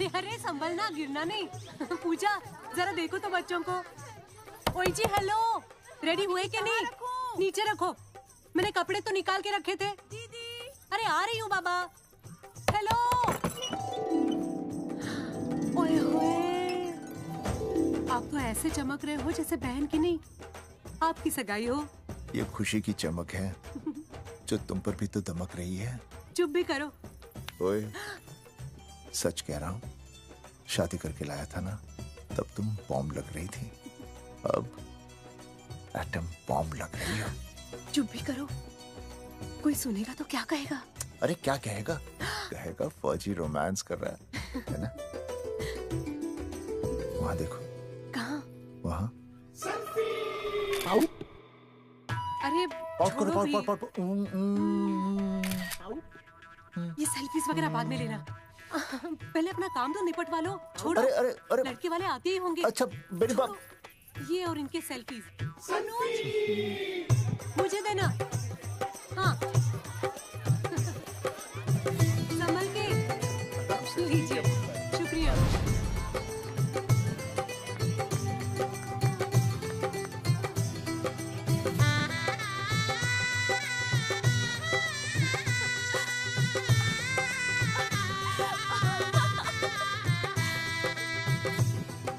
अरे अरे संभलना, गिरना नहीं। पूजा जरा देखो तो बच्चों को। ओए जी हेलो, रेडी हुए कि नहीं? नीचे रखो, मैंने कपड़े तो निकाल के रखे थे। दीदी अरे आ रही हूँ बाबा। हेलो। ओए होए, आप तो ऐसे चमक रहे हो जैसे बहन की नहीं आपकी सगाई हो। ये खुशी की चमक है जो तुम पर भी तो दमक रही है। चुप भी करो। ओए, सच कह रहा हूँ, शादी करके लाया था ना, तब तुम बॉम्ब लग रही थी, अब एटम बॉम्ब लग रही हो। चुप भी करो, कोई सुनेगा तो क्या कहेगा? अरे क्या कहेगा? कहेगा फौजी रोमांस कर रहा है ना? वहाँ देखो। कहाँ? वहाँ। अरे छोड़ो भी। ये सेल्फीज वगैरह बाद में लेना, पहले अपना काम तो निपटवा लो। छोड़ो। अरे अरे अरे, लड़के वाले आते ही होंगे। अच्छा मेरी बात। ये और इनके सेल्फीज मुझे देना। हाँ संभल के लीजिए। शुक्रिया।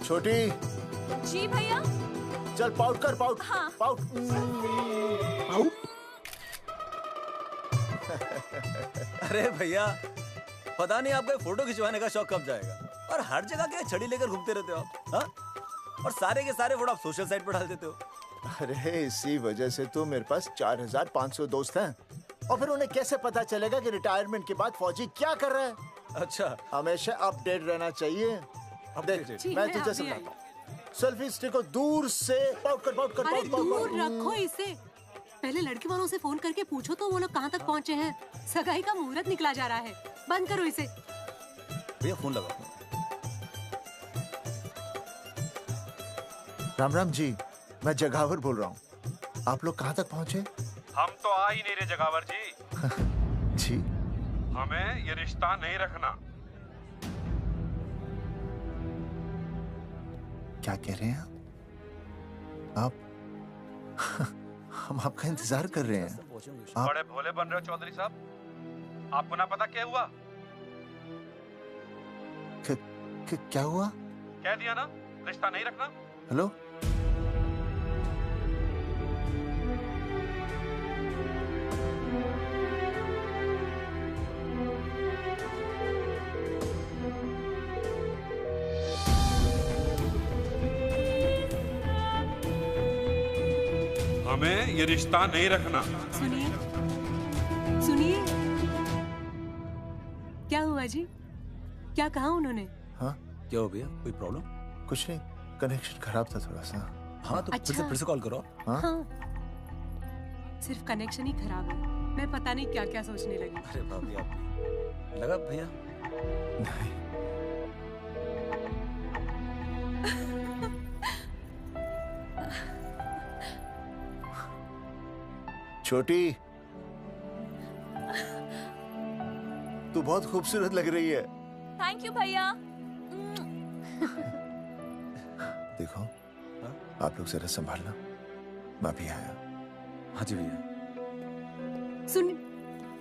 छोटी, जी भैया। चल पाउट कर, पाउट। हाँ। पाउट। अरे भैया, पता नहीं आपको फोटो खिंचवाने का शौक कब जाएगा, और हर जगह क्या छड़ी लेकर घूमते रहते हो आप, हाँ? और सारे के सारे फोटो आप सोशल साइट पर डाल देते हो। अरे इसी वजह से तो मेरे पास 4500 दोस्त हैं, और फिर उन्हें कैसे पता चलेगा कि रिटायरमेंट के बाद फौजी क्या कर रहा है। अच्छा, हमेशा अपडेट रहना चाहिए। देख, मैं तुझे समझाता हूँ। सेल्फी स्टिक को दूर से पाउट कर, पाउट कर, अरे पाउट, पाउट, दूर पाउट। रखो इसे। पहले लड़के वालों से फोन करके पूछो तो वो लोग कहाँ तक पहुँचे हैं। सगाई का मुहूर्त निकला जा रहा है। बंद करो इसे। भैया फोन लगाओ। राम राम जी, मैं जगावर बोल रहा हूँ। आप लोग कहाँ तक पहुँचे? हम तो आ ही नहीं रहे जगावर जी। जी, हमें ये रिश्ता नहीं रखना। क्या कह रहे हैं आप? हम आपका इंतजार कर रहे हैं। आप बड़े भोले बन रहे हो चौधरी साहब। आपको ना पता क्या हुआ? क्या हुआ? कह दिया ना, रिश्ता नहीं रखना। हेलो, हमें ये रिश्ता नहीं रखना। सुनिए सुनिए, क्या हुआ जी? क्या कहा उन्होंने? हाँ क्या हो भैया, कोई प्रॉब्लम? कुछ नहीं, कनेक्शन खराब था थोड़ा सा। हाँ तो अच्छा। फिर से कॉल करो। हाँ? हाँ, सिर्फ कनेक्शन ही खराब है। मैं पता नहीं क्या क्या सोचने लगी। अरे भाभी, आप लगा भैया? नहीं, छोटी, तू बहुत खूबसूरत लग रही है। थैंक यू भैया। देखो, आप लोग जरा संभालना, मैं भी आया। हाँ जी भैया। सुन,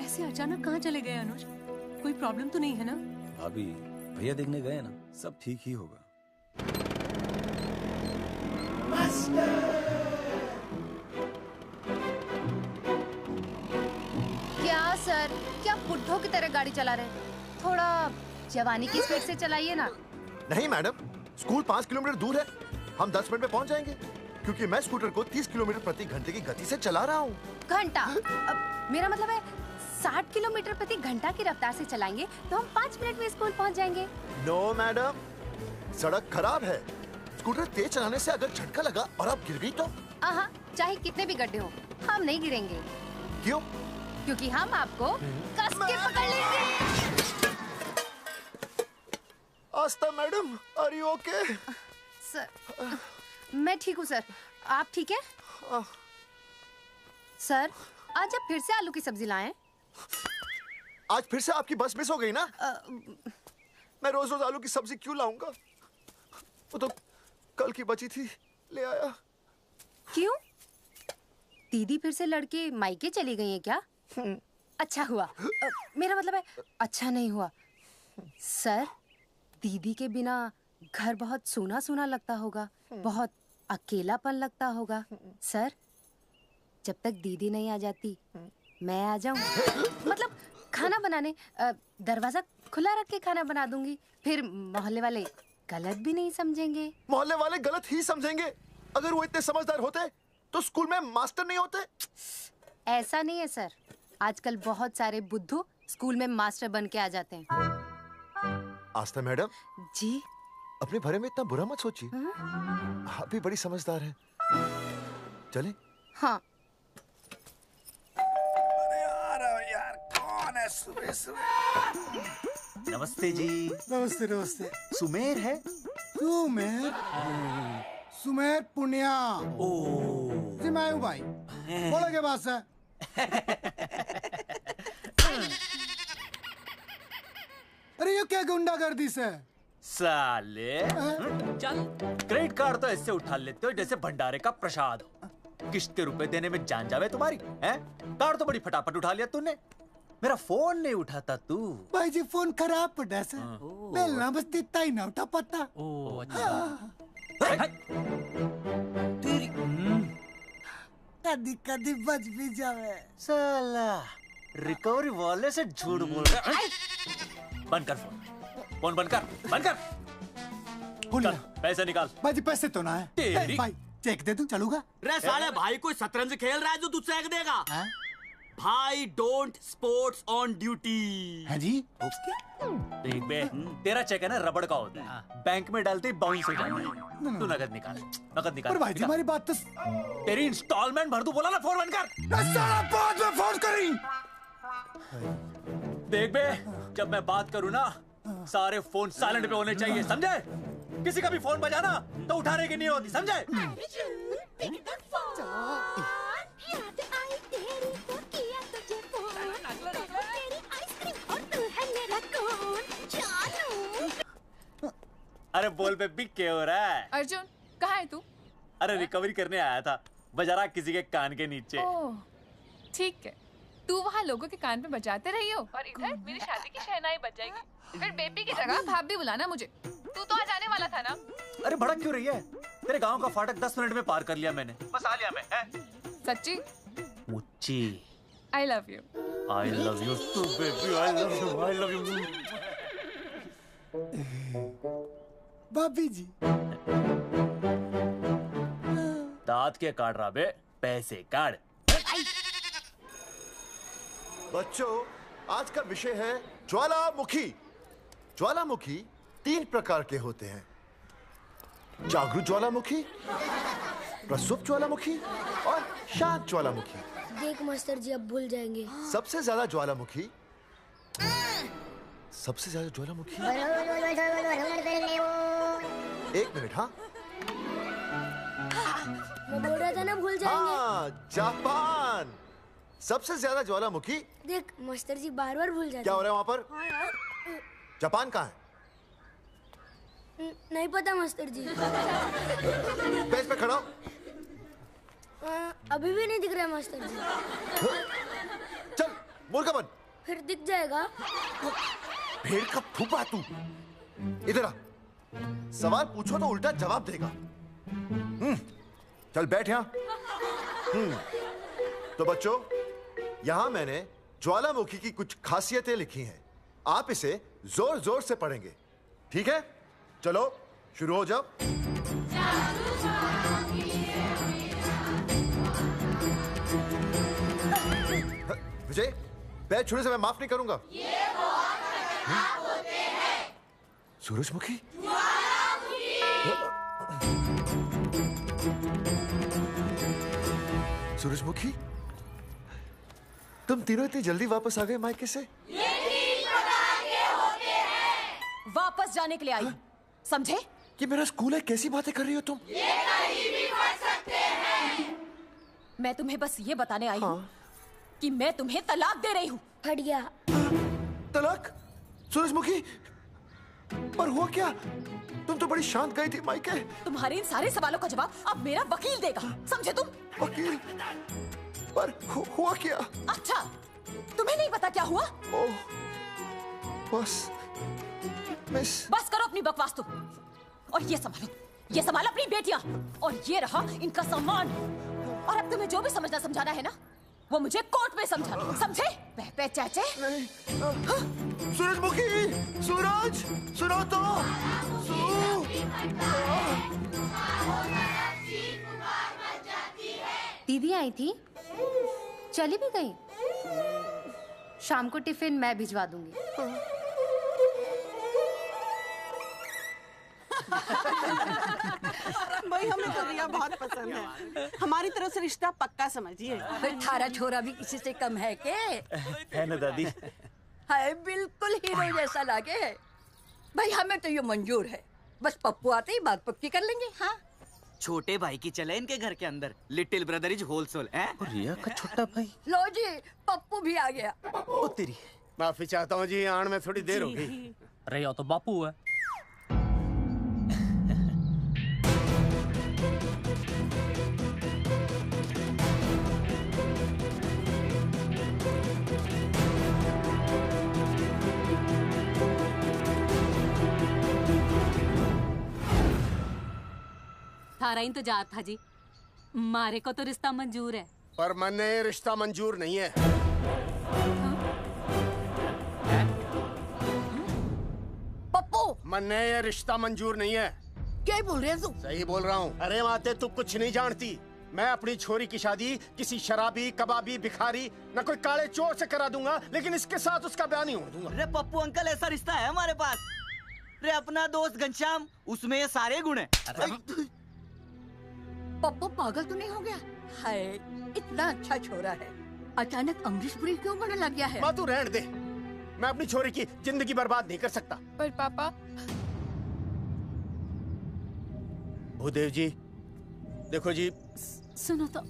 ऐसे अचानक कहाँ चले गए अनुज? कोई प्रॉब्लम तो नहीं है ना? भाभी, भैया देखने गए ना, सब ठीक ही होगा। क्या सर, क्या बुड्ढों की तरह गाड़ी चला रहे हैं? थोड़ा जवानी की स्पीड से चलाइए ना। नहीं मैडम, स्कूल 5 किलोमीटर दूर है, हम 10 मिनट में पहुंच जाएंगे, क्योंकि मैं स्कूटर को 30 किलोमीटर प्रति घंटे की गति से चला रहा हूँ। घंटा? मेरा मतलब है 60 किलोमीटर प्रति घंटा की रफ्तार से चलाएंगे तो हम 5 मिनट में स्कूल पहुंच जाएंगे। नो मैडम, सड़क खराब है, स्कूटर तेज चलाने से अगर झटका लगा और आप गिर गई तो? आहा, चाहे कितने भी गड्ढे हो, हम नहीं गिरेंगे। क्यों? क्योंकि हम आपको कस के पकड़ लेंगे। Aastha madam, are you okay? Sir, मैं ठीक हूँ सर, आप ठीक है? सर, आज आप फिर से आलू की सब्जी लाएं? आज फिर से आपकी बस मिस हो गई ना? मैं रोज रोज आलू की सब्जी क्यों लाऊंगा? वो तो कल की बची थी, ले आया। क्यों? दीदी फिर से लड़के मायके चली गई हैं क्या? अच्छा हुआ। मेरा मतलब है अच्छा नहीं हुआ। सर, दीदी के बिना घर बहुत सूना सूना लगता होगा, बहुत अकेलापन लगता होगा। सर, जब तक दीदी नहीं आ जाती मैं आ जाऊं। मतलब खाना बनाने दरवाजा खुला रख के खाना बना दूंगी, फिर मोहल्ले वाले गलत भी नहीं समझेंगे। मोहल्ले वाले गलत ही समझेंगे। अगर वो इतने समझदार होते तो स्कूल में मास्टर नहीं होते। ऐसा नहीं है सर, आजकल बहुत सारे बुद्धू स्कूल में मास्टर बन के आ जाते हैं। आस्था मैडम जी? अपने भरे में इतना बुरा मत सोचिए। आप भी बड़ी समझदार हैं। चलें? हाँ। यार कौन है सुबह सुबह? नमस्ते जी। नमस्ते नमस्ते। सुमेर है? सुमेर? सुमेर पुनिया। जी मैं हूँ भाई। बोलो के पास है। अरे ये क्या गुंडागर्दी से? साले चल, क्रेडिट कार्ड तो ऐसे उठा लेते हो जैसे भंडारे का प्रसाद हो। किस्त के रुपए देने में जान जावे तुम्हारी हैं? कार्ड तो बड़ी फटाफट उठा लिया तूने, मेरा फोन नहीं उठाता तू। भाई जी फोन खराब पड़ा सर, बेलना बस इतना ही ना उठा पाता। कदी कदी बच भी जावे। साला रिकवरी वाले से झूठ बोल रहा है। बंद कर फोन बंद कर। बोलिए। पैसे निकाल। भाई जी पैसे तो ना है। तेरी- भाई चेक दे दूं, चलूगा? रे साले भाई कोई शतरंज खेल रहा है जो तुझसे चेक देगा? भाई डोंट स्पोर्ट्स ऑन ड्यूटी। हाँ जी। देख बे, तेरा चेक है ना रबड़ का होता है, बैंक में डालते ही बाउंस हो जाता है। तू नकद निकाल। पर भाई जी हमारी बात तो। तेरी इंस्टॉलमेंट भर दूं, बोला ना फोन बंद कर। साला बाद में फोन करी। देख बे, जब मैं बात करूं ना सारे फोन साइलेंट पे होने चाहिए, समझे? किसी का भी फोन बजाना तो उठाने की नहीं होती, समझे? अरे बोल बेबी क्या हो रहा है? अर्जुन कहाँ है तू? अरे रिकवरी करने आया था, बजा रहा किसी के कान के नीचे। ओह ठीक है, तू वहाँ लोगों के कान पे बजाते रही हो और इधर मेरी शादी की शहनाई बज जाएगी। फिर बेबी की जगह भाभी बुलाना मुझे। तू तो आ जाने वाला था ना? अरे भड़क क्यों रही है? तेरे गांव का फाटक 10 मिनट में पार कर लिया मैंने, बस आ लिया मैं। सच्ची? मुच्ची I love you. I love you too baby, I love you. भाभी जी दांत के काट रहा बे, पैसे काट। बच्चों, आज का विषय है ज्वालामुखी। ज्वालामुखी 3 प्रकार के होते हैं: जागरूक ज्वालामुखी, प्रसुप्त ज्वालामुखी और शांत ज्वालामुखी। देख मास्टर जी अब भूल जाएंगे। सबसे ज्यादा ज्वालामुखी एक मिनट। हाँ मैं बोल रहा था ना भूल जाएंगे। हाँ, जापान सबसे ज्यादा ज्वालामुखी। देख मास्टर जी बार बार भूल जाते। क्या हो रहा है वहां पर? जापान कहाँ है? नहीं पता मास्टर जी। बेंच पे खड़ा हो। अभी भी नहीं दिख रहा है मास्टर जी। चल बोल का बन। फिर दिख जाएगा। भेड़ का फूफा तू। इधर आ, सवाल पूछो तो उल्टा जवाब देगा। चल बैठ यहाँ। तो बच्चों, यहां मैंने ज्वालामुखी की कुछ खासियतें लिखी हैं। आप इसे जोर जोर से पढ़ेंगे, ठीक है? चलो शुरू हो जाओ। विजय, बैच छूने से मैं माफ नहीं करूंगा। सूरजमुखी? सूरजमुखी, तुम तीनों इतनी जल्दी वापस आ गए मायके से? वापस जाने के लिए आई, समझे? ये मेरा स्कूल है, कैसी बातें कर रही हो तुम? मैं तुम्हें बस ये बताने आई हूँ कि मैं तुम्हें तलाक दे रही हूँ। फट गया। तलाक? सूरजमुखी, पर हुआ क्या? तुम तो बड़ी शांत गई थी मायके। तुम्हारे इन सारे सवालों का जवाब अब मेरा वकील देगा, समझे तुम? वकील? पर हुआ क्या? अच्छा, तुम्हें नहीं पता क्या हुआ? ओह, बस मिस। बस करो अपनी बकवास तुम, और ये संभालो, ये संभालो अपनी बेटियां, और ये रहा इनका सामान। और अब तुम्हें जो भी समझना समझाना है ना, वो मुझे कोर्ट में समझाना, समझे? पे चाचे। सूरजमुखी, सूरज, सुनो तो। दीदी आई थी, चली भी गई। शाम को टिफिन मैं भिजवा दूंगी। भाई हमें तो रिया बहुत पसंद है, हमारी तरफ से रिश्ता पक्का समझिए। फिर थारा छोरा भी किसी से कम है के? है ना दादी? है, बिल्कुल हीरो जैसा लागे है। भाई हमें तो ये मंजूर है, बस पप्पू आते ही बात पक्की कर लेंगे। हाँ, छोटे भाई की चले इनके घर के अंदर, लिटिल ब्रदर इज होलसेल है। रिया का छोटा भाई। लो जी, पप्पू भी आ गया। ओ तेरी। माफी चाहता हूँ जी, आने में थोड़ी देर हो गई। अरे यो तो बापू है। थारा इंतजार था जी, मारे को तो रिश्ता मंजूर है। पर मैंने ये रिश्ता मंजूर नहीं है। पप्पू, मैंने ये रिश्ता मंजूर नहीं है। क्या बोल रहे हैं तू? सही बोल रहा हूँ। अरे माते, तू कुछ नहीं जानती। मैं अपनी छोरी की शादी किसी शराबी, कबाबी, भिखारी, न कोई काले चोर से करा दूंगा, लेकिन इसके साथ उसका ब्याह नहीं हो दूंगा। अरे पप्पू अंकल, ऐसा रिश्ता है हमारे पास। अरे अपना दोस्त घनश्याम, उसमें ये सारे गुण हैं। पप्पू पागल तो नहीं हो गया? हाय, इतना अच्छा छोरा है, अचानक अमरीशपुरी क्यों बनने लग गया है? माँ तू रहने दे, मैं अपनी छोरी की जिंदगी बर्बाद नहीं कर सकता। पर पापा। भूदेव जी, देखो जी, सुनो तो।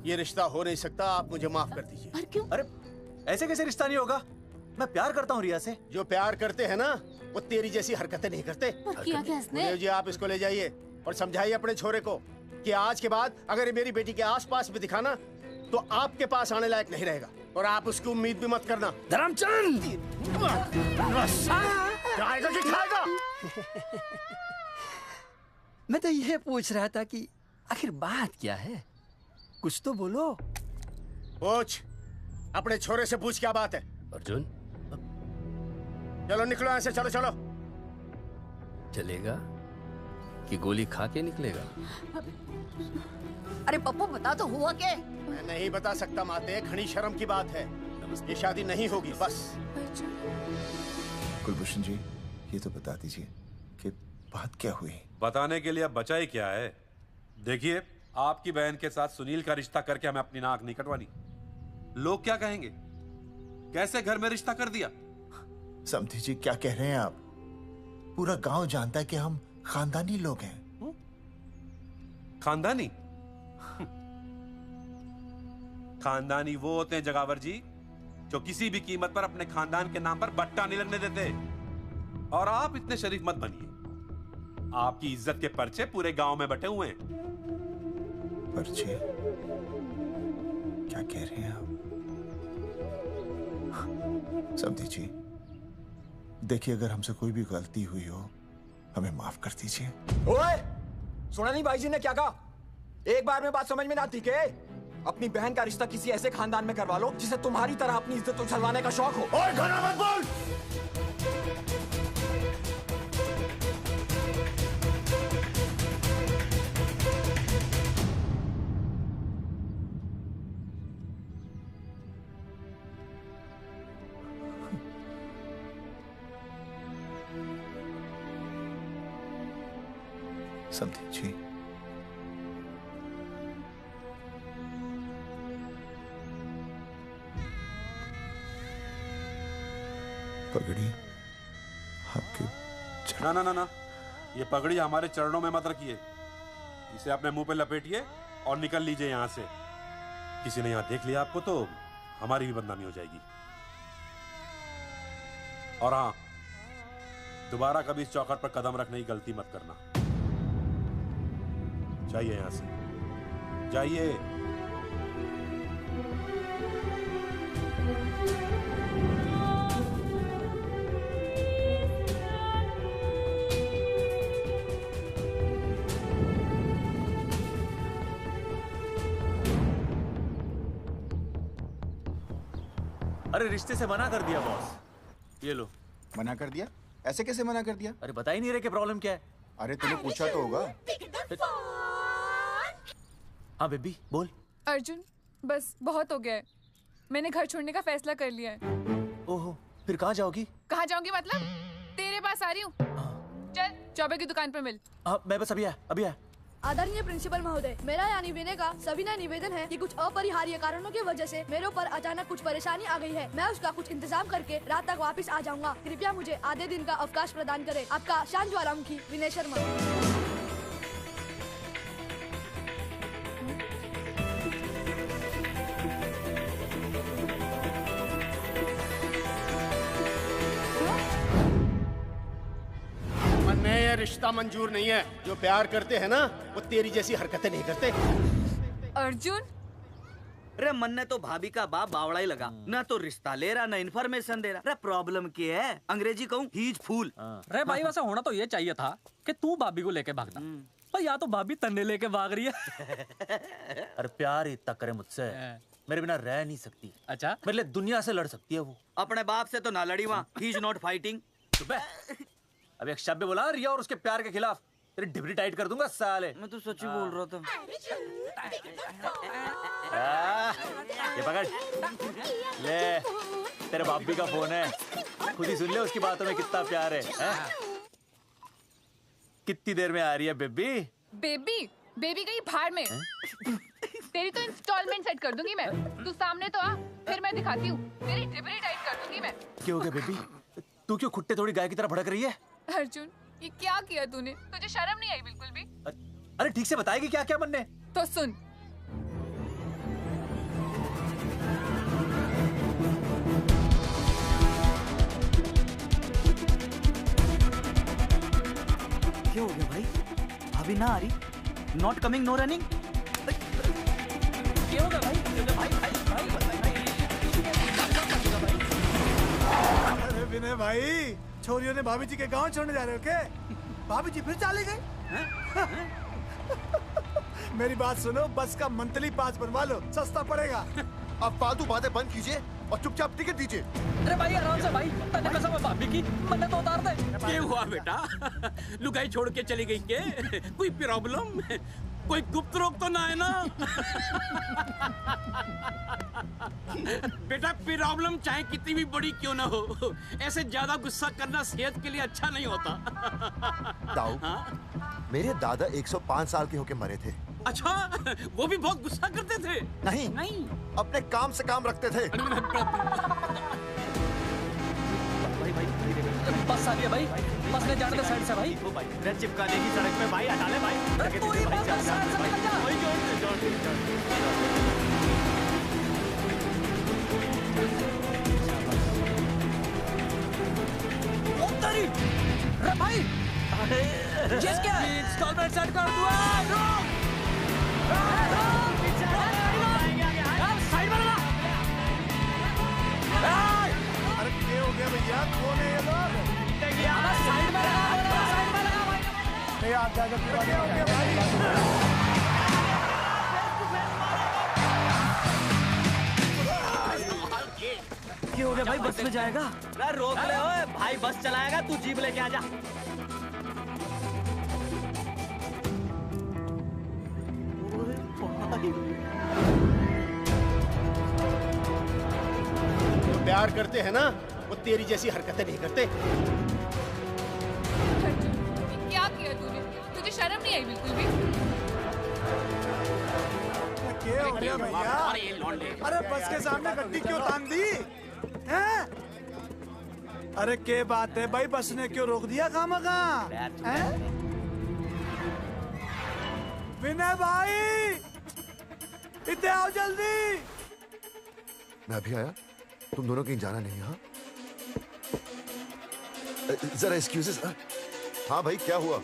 ये रिश्ता हो नहीं सकता, आप मुझे माफ कर दीजिए। पर क्यों? अरे ऐसे कैसे रिश्ता नहीं होगा? मैं प्यार करता हूँ रिया से। जो प्यार करते हैं ना, वो तेरी जैसी हरकतें नहीं करते। पर किया क्या इसने? भूदेव जी, आप इसको ले जाइए और समझाइए अपने छोरे को कि आज के बाद अगर ये मेरी बेटी के आसपास भी दिखाना, तो आपके पास आने लायक नहीं रहेगा, और आप उसकी उम्मीद भी मत करना। धर्मचंद, खाएगा कि खाएगा? मैं तो यह पूछ रहा था कि आखिर बात क्या है, कुछ तो बोलो। पूछ, अपने छोरे से पूछ क्या बात है। अर्जुन, चलो निकलो यहाँ से, चलो चलो। चलेगा कि गोली खा के निकलेगा? अरे पप्पू, बता तो हुआ क्या? मैं नहीं बता सकता माते, घनी शर्म की बात है। ये शादी नहीं होगी, बस। कुलभूषण जी, ये तो बता दीजिए कि बात क्या हुई। बताने के लिए अब बचा ही क्या है। देखिए, आपकी बहन के साथ सुनील का रिश्ता करके हमें अपनी नाक नहीं कटवानी। लोग क्या कहेंगे? कैसे घर में रिश्ता कर दिया? समधी जी, क्या कह रहे हैं आप? पूरा गांव जानता है कि हम खानदानी लोग हैं। खानदानी? खानदानी वो होते हैं जगावर जी, जो किसी भी कीमत पर अपने खानदान के नाम पर बट्टा नहीं लगने देते। और आप इतने शरीफ मत बनिए। आपकी इज्जत के पर्चे पूरे गांव में बटे हुए हैं। पर्चे? क्या कह रहे हैं आप? समधी जी, देखिए, अगर हमसे कोई भी गलती हुई हो, हमें माफ कर दीजिए। ओए, सुना नहीं भाई जी ने क्या कहा? एक बार में बात समझ में ना आती के? अपनी बहन का रिश्ता किसी ऐसे खानदान में करवा लो जिसे तुम्हारी तरह अपनी इज्जत उछलवाने का शौक हो। ओए, घना मत बोल। समधी जी, पगड़ी आपके ना ना ना ना, ये पगड़ी हमारे चरणों में मत रखिए। इसे अपने मुंह पे लपेटिए और निकल लीजिए यहाँ से। किसी ने यहाँ देख लिया आपको तो हमारी भी बदनामी हो जाएगी। और हाँ, दोबारा कभी इस चौखट पर कदम रखने की गलती मत करना। जाइए यहां से, जाइए। अरे रिश्ते से मना कर दिया बॉस। ये लो। मना कर दिया? ऐसे कैसे मना कर दिया? अरे बता ही नहीं रहे कि प्रॉब्लम क्या है। अरे तूने पूछा तो होगा। हाँ बेबी बोल। अर्जुन बस बहुत हो गया है, मैंने घर छोड़ने का फैसला कर लिया है। ओहो, फिर कहाँ जाओगी? कहाँ जाऊंगी मतलब? तेरे पास आ रही हूँ। चल चौबे की दुकान पर मिल। हाँ मैं बस अभी आया। आदरणीय प्रिंसिपल महोदय, मेरा यानी विनय का सविनय निवेदन है कि कुछ अपरिहार्य कारणों की वजह से मेरे ऊपर अचानक कुछ परेशानी आ गई है। मैं उसका कुछ इंतजाम करके रात तक वापस आ जाऊंगा। कृपया मुझे आधे दिन का अवकाश प्रदान करें। आपका शांत ज्वालामुखी विनय शर्मा। ये रिश्ता मंजूर नहीं है। जो प्यार करते हैं ना वो तेरी जैसी हरकतें नहीं करते। अर्जुन अरे मन ने तो भाभी का बाप बावड़ा ही लगा, ना तो रिश्ता ले रहा ना इन्फॉर्मेशन दे रहा। अरे प्रॉब्लम क्या है? अंग्रेजी कहूँ हीज फूल। अरे भाई वैसा होना तो ये चाहिए था कि तू भाभी को लेके भागता, पर या तो भाभी तन्ने लेके भाग रही है। अरे प्यार इतना करे मुझसे, मेरे बिना रह नहीं सकती। अच्छा मेरे लिए दुनिया से लड़ सकती है वो। अपने बाप से तो ना लड़ी वहाँ, ही इज नॉट फाइटिंग। अब एक शब्द बोला रिया और उसके प्यार के खिलाफ, तेरी डिबरी टाइट कर दूंगा साले। मैं तो सच्ची बोल रहा था। ये पकड़ ले, तेरे भाभी का फोन है, खुद ही सुन ले उसकी बातों में कितना प्यार है, कितनी देर में आ रही है बेबी? बेबी गई भाड़ में। तेरी तो इंस्टॉलमेंट सेट कर दूंगी मैं। तू सामने तो आ, फिर मैं दिखाती हूँ। तेरी डिबरी टाइट कर दूंगी मैं। क्या हो गया बेबी? तू क्यों खुट्टे थोड़ी गाय की तरह भड़क रही है? अर्जुन ये क्या किया तूने? तुझे शर्म नहीं आई बिल्कुल भी? अरे ठीक से बताएगी क्या क्या बनने? तो सुन, क्या हो गया भाई? अभी ना आ रही? Not coming no running? क्या हो गया भाई? अरे विनय भाई, छोरियों ने भाभी जी के गांव छोड़ने जा रहे हो क्या? भाभी जी फिर चले गए? मेरी बात सुनो, बस का मंथली पास बनवा लो, सस्ता पड़ेगा। अब फालतू बातें बंद कीजिए और चुपचाप टिकट दीजिए। अरे भाई आराम से भाई, तन्ने कसम है भाभी की, मन्ने तो उतार दे। क्या हुआ बेटा? लुगाई छोड़ के चली गई के? कोई प्रॉब्लम? कोई गुप्त रोग तो ना है ना? बेटा प्रॉब्लम चाहे कितनी भी बड़ी क्यों ना हो, ऐसे ज्यादा गुस्सा करना सेहत के लिए अच्छा नहीं होता। ताऊ, मेरे दादा 105 साल के होके मरे थे। अच्छा, वो भी बहुत गुस्सा करते थे? नहीं, अपने काम से काम रखते थे। बस आ गया भाई, बस ले जाने दे साइड से भाई। चिपका देगी सड़क पे भाई, हटा ले भाई। अरे भाई इंस्टॉलमेंट सेट कर दूँ। साइड में लगा। अरे क्या हो गया भैया? कौन है ये लोग? साइड में लगा, साइड में लगा भाई। नहीं आप क्या हो गया भाई? क्या हो गया भाई? बस में जाएगा? अरे रोक ले ओए भाई, बस चलाएगा, तू जीप लेके आ जा। जो प्यार करते हैं ना वो तेरी जैसी हरकतें नहीं करते। क्या किया तूने? तुझे शर्म नहीं आई बिल्कुल भी? क्या हो गया भैया? अरे बस के सामने गड्डी क्यों तान दी? हैं? अरे क्या बात है भाई, बस ने क्यों रोक दिया खामखा? विनय भाई इतने आओ जल्दी। मैं अभी आया, तुम दोनों कहीं जाना नहीं। हाँ जरा एक्सक्यूजेस। हाँ भाई, क्या हुआ?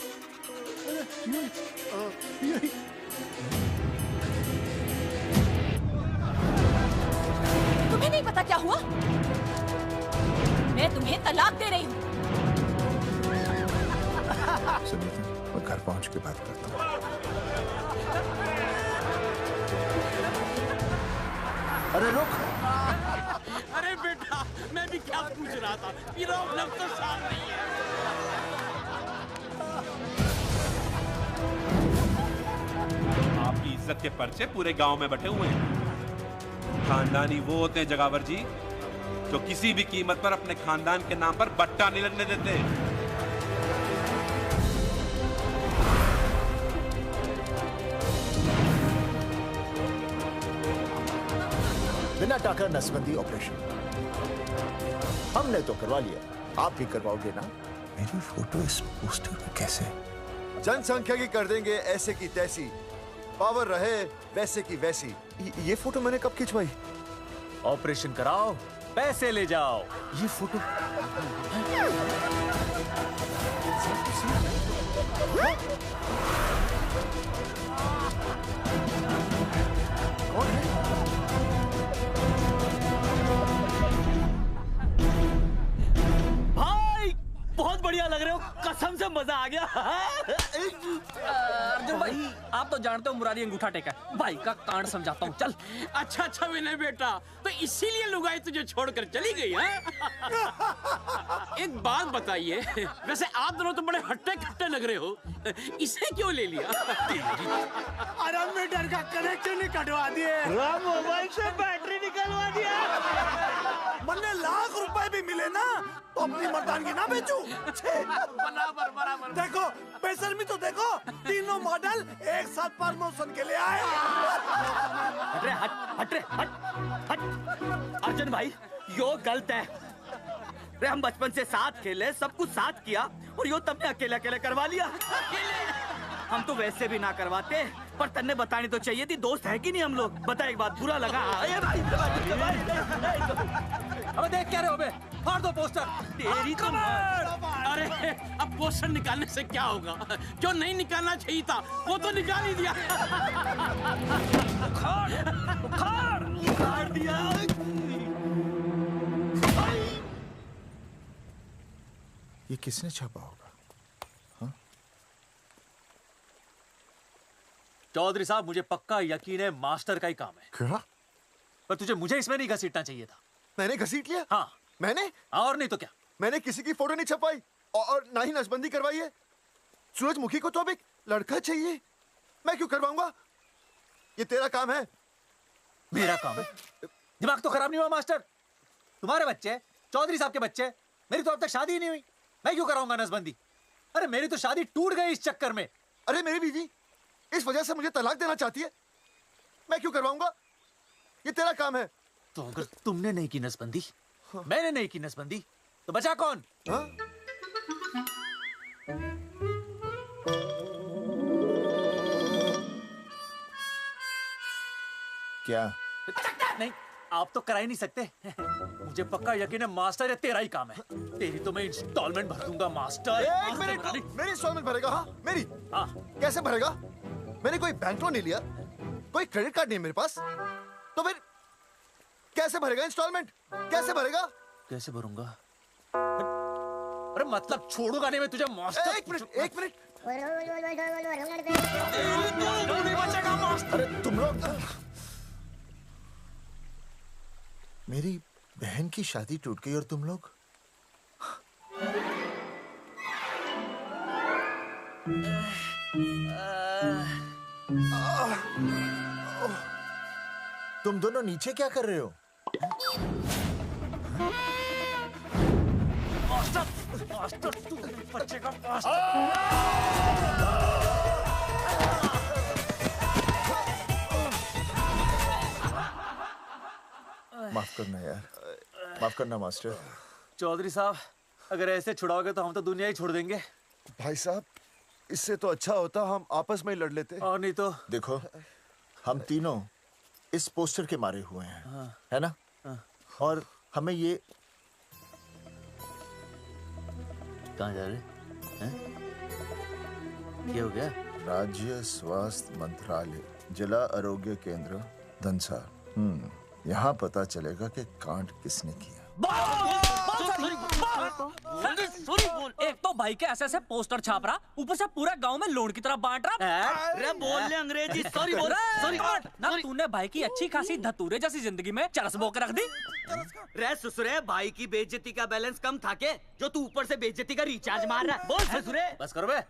तुम्हें नहीं पता क्या हुआ? मैं तुम्हें तलाक दे रही हूँ। सुनिए, मैं घर पहुंच के बात करता हूँ। अरे रुक। अरे बेटा, मैं भी क्या पूछ रहा था, प्रॉब्लम तो साफ नहीं है। आपकी इज्जत के पर्चे पूरे गांव में बटे हुए हैं। खानदानी वो होते हैं जगावर जी जो किसी भी कीमत पर अपने खानदान के नाम पर बट्टा नहीं लगने देते। बिना टाका नसबंदी ऑपरेशन हमने तो करवा लिया, आप भी करवाओगे ना? मेरी फोटो इस पोस्टर में कैसे? जनसंख्या की कर देंगे ऐसे की तैसी, पावर रहे वैसे की वैसी। ये फोटो मैंने कब खिंचवाई? ऑपरेशन कराओ, पैसे ले जाओ। ये फोटो कौन है? भाई बहुत बढ़िया लग रहे हो, कसम से मजा आ गया। अर्जुन भाई, आप तो जानते हो मुरारी अंगूठा टेका है। भाई का कांड समझाता हूँ, चल। अच्छा अच्छा विनय बेटा, तो इसीलिए लुगाई तुझे छोड़कर चली गई है? एक बात बताइए, वैसे आप दोनों तो बड़े हट्टे कट्टे लग रहे हो, इसे क्यों ले लिया? अरे मीटर का कनेक्शन ही कटवा दिए, मोबाइल से बैटरी निकलवा दिया। मन्ने लाख रुपए भी मिले ना तो अपनी मर्दानगी ना बेचूं। बराबर बराबर। देखो बेशर्मी तो देखो, तीनों मॉडल एक साथ प्रमोशन के लिए आए। हट रे, हट रे, हट। अर्जुन भाई, यो गलत है। रे हम बचपन से साथ खेले, सब कुछ साथ किया, और यो तुमने अकेले अकेले करवा लिया। हम तो वैसे भी ना करवाते, पर तन्ने बतानी तो चाहिए थी, दोस्त है कि नहीं हम लोग। बता एक बात, बुरा लगा? अबे देख क्या रहे हो बे? फाड़ दो पोस्टर। तेरी तो अरे अब पोस्टर निकालने से क्या होगा? जो नहीं निकालना चाहिए था वो तो निकाल ही दिया। उखाड़ दिया। ये किसने छापा होगा? चौधरी साहब, मुझे पक्का यकीन है मास्टर का ही काम है। क्या? पर तुझे मुझे इसमें नहीं घसीटना चाहिए था। मैंने घसीट लिया? हाँ। मैंने? और नहीं तो क्या? मैंने किसी की फोटो नहीं छपाई और ना ही नसबंदी करवाई है। सूरजमुखी को तो अब एक लड़का चाहिए, मैं क्यों करवाऊंगा? ये तेरा काम है। मेरा काम है? दिमाग तो खराब नहीं हुआ मास्टर? तुम्हारे बच्चे, चौधरी साहब के बच्चे, मेरी तो अब तक शादी ही नहीं हुई, मैं क्यों कराऊंगा नसबंदी? अरे मेरी तो शादी टूट गई इस चक्कर में। अरे मेरी बीवी इस वजह से मुझे तलाक देना चाहती है, मैं क्यों करवाऊंगा? ये तेरा काम है। तो अगर तुमने नहीं की नसबंदी, मैंने नहीं की नसबंदी, तो बचा कौन? क्या? नहीं, आप तो करा ही नहीं सकते। मुझे पक्का यकीन है मास्टर, ये तेरा ही काम है। तेरी तो मैं इंस्टॉलमेंट भर दूंगा मास्टर। एक मिनट, मेरी इंस्टॉलमेंट भरेगा? हाँ मेरी। हाँ। कैसे भरेगा? मैंने कोई बैंक लोन नहीं लिया, कोई क्रेडिट कार्ड नहीं मेरे पास, तो फिर कैसे भरेगा इंस्टॉलमेंट? कैसे भरेगा? कैसे भरूंगा? अरे मतलब छोड़ूंगा नहीं मैं तुझे मास्टर। एक मिनट। नहीं बचेगा मास्टर। अरे तुम लोग, मेरी बहन की शादी टूट गई और तुम लोग तुम दोनों नीचे क्या कर रहे हो? मास्टर तू नहीं बचेगा माफ करना यार, माफ करना मास्टर। चौधरी साहब, अगर ऐसे छुड़ाओगे तो हम तो दुनिया ही छोड़ देंगे। भाई साहब, इससे तो अच्छा होता हम आपस में ही लड़ लेते। और नहीं तो। देखो, हम तीनों इस पोस्टर के मारे हुए हैं। हाँ। है ना? हाँ। और हमें ये कहाँ जा रहे हैं? क्या हो गया? राज्य स्वास्थ्य मंत्रालय, जिला आरोग्य केंद्र धनसा। यहाँ पता चलेगा कि कांड किसने किया। एक तो भाई के ऐसे पोस्टर छाप रहा, ऊपर से पूरा गांव में लोन की तरह बांट रहा। अरे बोल ले अंग्रेजी, सॉरी बोल, सॉरी। ना तूने भाई की अच्छी खासी धतूरे जैसी जिंदगी में चरस बो के रख दी। रे ससुरे, भाई की बेइज्जती का बैलेंस कम था के जो तू ऊपर से बेइज्जती का रिचार्ज मार रहा है? बोल ससुरे। बस करो बे,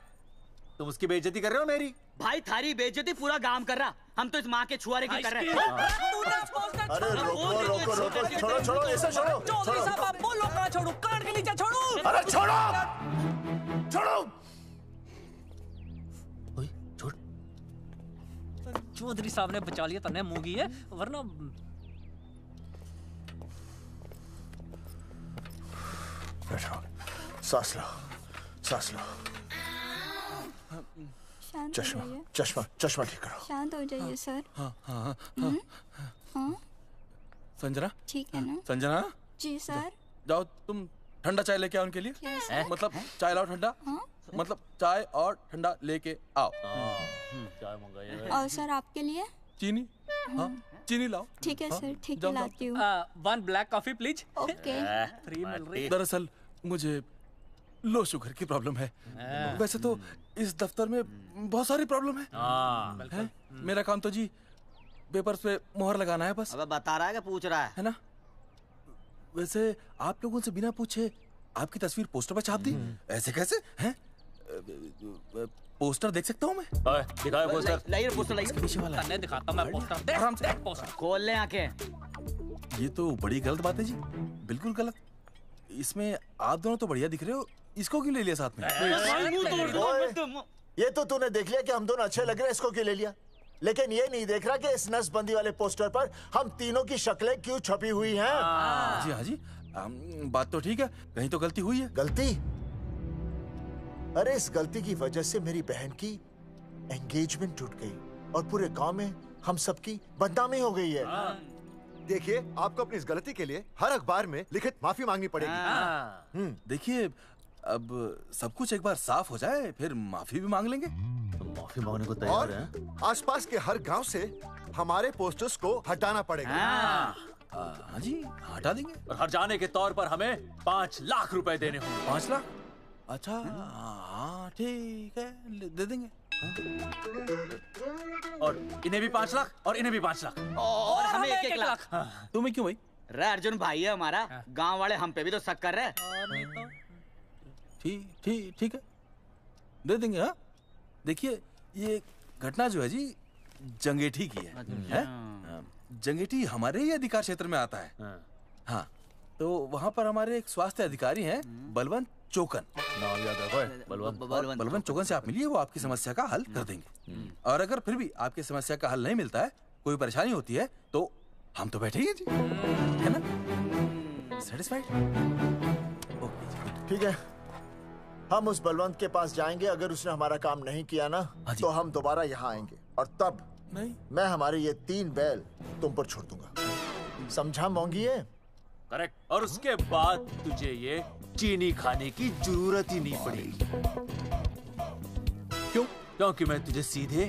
तुम उसकी बेइज्जती कर रहे हो मेरी। भाई थारी बेइज्जती पूरा गांव कर रहा, हम तो इस माँ के छुआरे की कर रहे हैं। अरे रोको रोको रोको, छोड़ो छोड़ो, ऐसा छोड़ो चौधरी साहब आप बोलो, कहाँ छोड़ू? कान के नीचे छोड़ू। अरे छोड़ो छोड़ो। छोड़। चौधरी साहब ने बचा लिया, तन्ने मूंगी है, वरना बैठो, सांस लो, सांस लो। चश्मा चश्मा चश्मा ठीक करो। शांत हो जाइए सर। हाँ हाँ हाँ हाँ संजना, ठीक है ना? संजना जी सर। जाओ तुम ठंडा चाय लेके आओ उनके लिए। Yes, sir. मतलब चाय लाओ ठंडा। मतलब चाय और ठंडा लेके आओ। चाय मंगाइए। और सर आपके लिए? चीनी? हाँ चीनी लाओ। ठीक है सर, ठीक है लाती हूँ। 1 black coffee please. Okay. Free मिल रही। दरअसल मुझे लो शुगर की प्रॉब्लम है। वैसे तो इस दफ्तर में बहुत सारी प्रॉब्लम है। मेरा काम तो जी पेपर्स पे मोहर लगाना है बस। अबे बता रहा है कि पूछ रहा है ना? वैसे आप लोगों से बिना पूछे आपकी तस्वीर पोस्टर पर छाप दी, ऐसे कैसे हैं? पोस्टर देख सकता हूँ मैं? दिखाओ पोस्टर। लाइए पोस्टर, लाइए। पीछे वाला तन्ने दिखाता हूँ मैं पोस्टर। देख आराम से। पोस्टर खोल ले आंखें। ये तो बड़ी गलत बात है जी, बिल्कुल गलत। इसमें आप दोनों तो बढ़िया दिख रहे हो, इसको क्यों ले लिया साथ में? ये तो तूने देख लिया कि हम दोनों अच्छे लग रहे हैं, इसको क्यों ले लिया? लेकिन ये नहीं देख रहा कि इस नसबंदी वाले पोस्टर पर हम तीनों की शक्लें क्यों छपी हुई हैं? जी हाँ जी, बात तो ठीक है, कहीं तो गलती हुई है। गलती? अरे इस गलती की वजह से मेरी बहन की एंगेजमेंट टूट गई और पूरे गांव में हम सबकी बदनामी हो गई है। देखिए, आपको अपनी इस गलती के लिए हर अखबार में लिखित माफी मांगनी पड़ेगी। देखिए, अब सब कुछ एक बार साफ हो जाए फिर माफी भी मांग लेंगे। माफी मांगने को तैयार है? आसपास के हर गांव से हमारे पोस्टर्स को हटाना पड़ेगा। हाँ जी, हटा देंगे। और हर जाने के तौर पर हमें 5 लाख रुपए देने होंगे। 5 लाख? अच्छा हाँ ठीक है, दे देंगे। और इन्हें भी 5 लाख और इन्हें भी 5 लाख और हमें 1-1 लाख। तुम्हें क्यों भाई? रे अर्जुन भाई है हमारा, गांव वाले हम पे भी तो शक कर रहे हैं। ठीक है, दे देंगे। हाँ देखिए, ये घटना जो है जी जंगेठी की है? जंगेठी हमारे ही अधिकार क्षेत्र में आता है। हाँ तो वहाँ पर हमारे एक स्वास्थ्य अधिकारी हैं, बलवंत चौकन। नाम याद रखो, बलवंत चौकन से आप मिलिए, वो आपकी समस्या का हल कर देंगे। और अगर फिर भी आपकी समस्या का हल नहीं मिलता है, कोई परेशानी होती है, तो हम तो बैठे ही हैं जी, है ना? सेटिस्फाइड? ठीक है, हम उस बलवंत के पास जाएंगे। अगर उसने हमारा काम नहीं किया ना, तो हम दोबारा यहाँ आएंगे और तब नहीं, मैं हमारे ये 3 बैल तुम पर छोड़ दूंगा। समझा मोंगी? ये करेक्ट। और उसके बाद तुझे ये चीनी खाने की जरूरत ही नहीं पड़ेगी। क्यों? क्योंकि मैं तुझे सीधे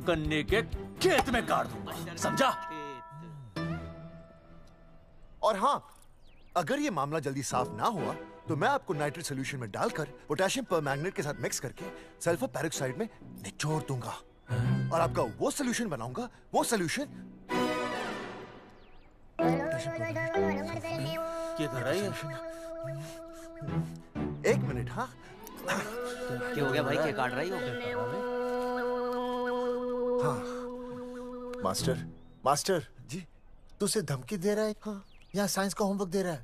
गन्ने के खेत में गाड़ दूंगा, समझा? और हाँ, अगर ये मामला जल्दी साफ ना हुआ तो मैं आपको नाइट्रेट सोल्यूशन में डालकर पोटेशियम परमैंगनेट के साथ मिक्स करके सल्फर पेरोक्साइड में निचोड़ दूंगा और आपका वो सोल्यूशन बनाऊंगा, वो सोल्यूशन। क्या कर रही है? 1 मिनट। हाँ क्या हो गया भाई, क्या काट रही हो? हाँ मास्टर जी, तू उसे धमकी दे रहा है? हाँ, यहाँ साइंस का होमवर्क दे रहा है।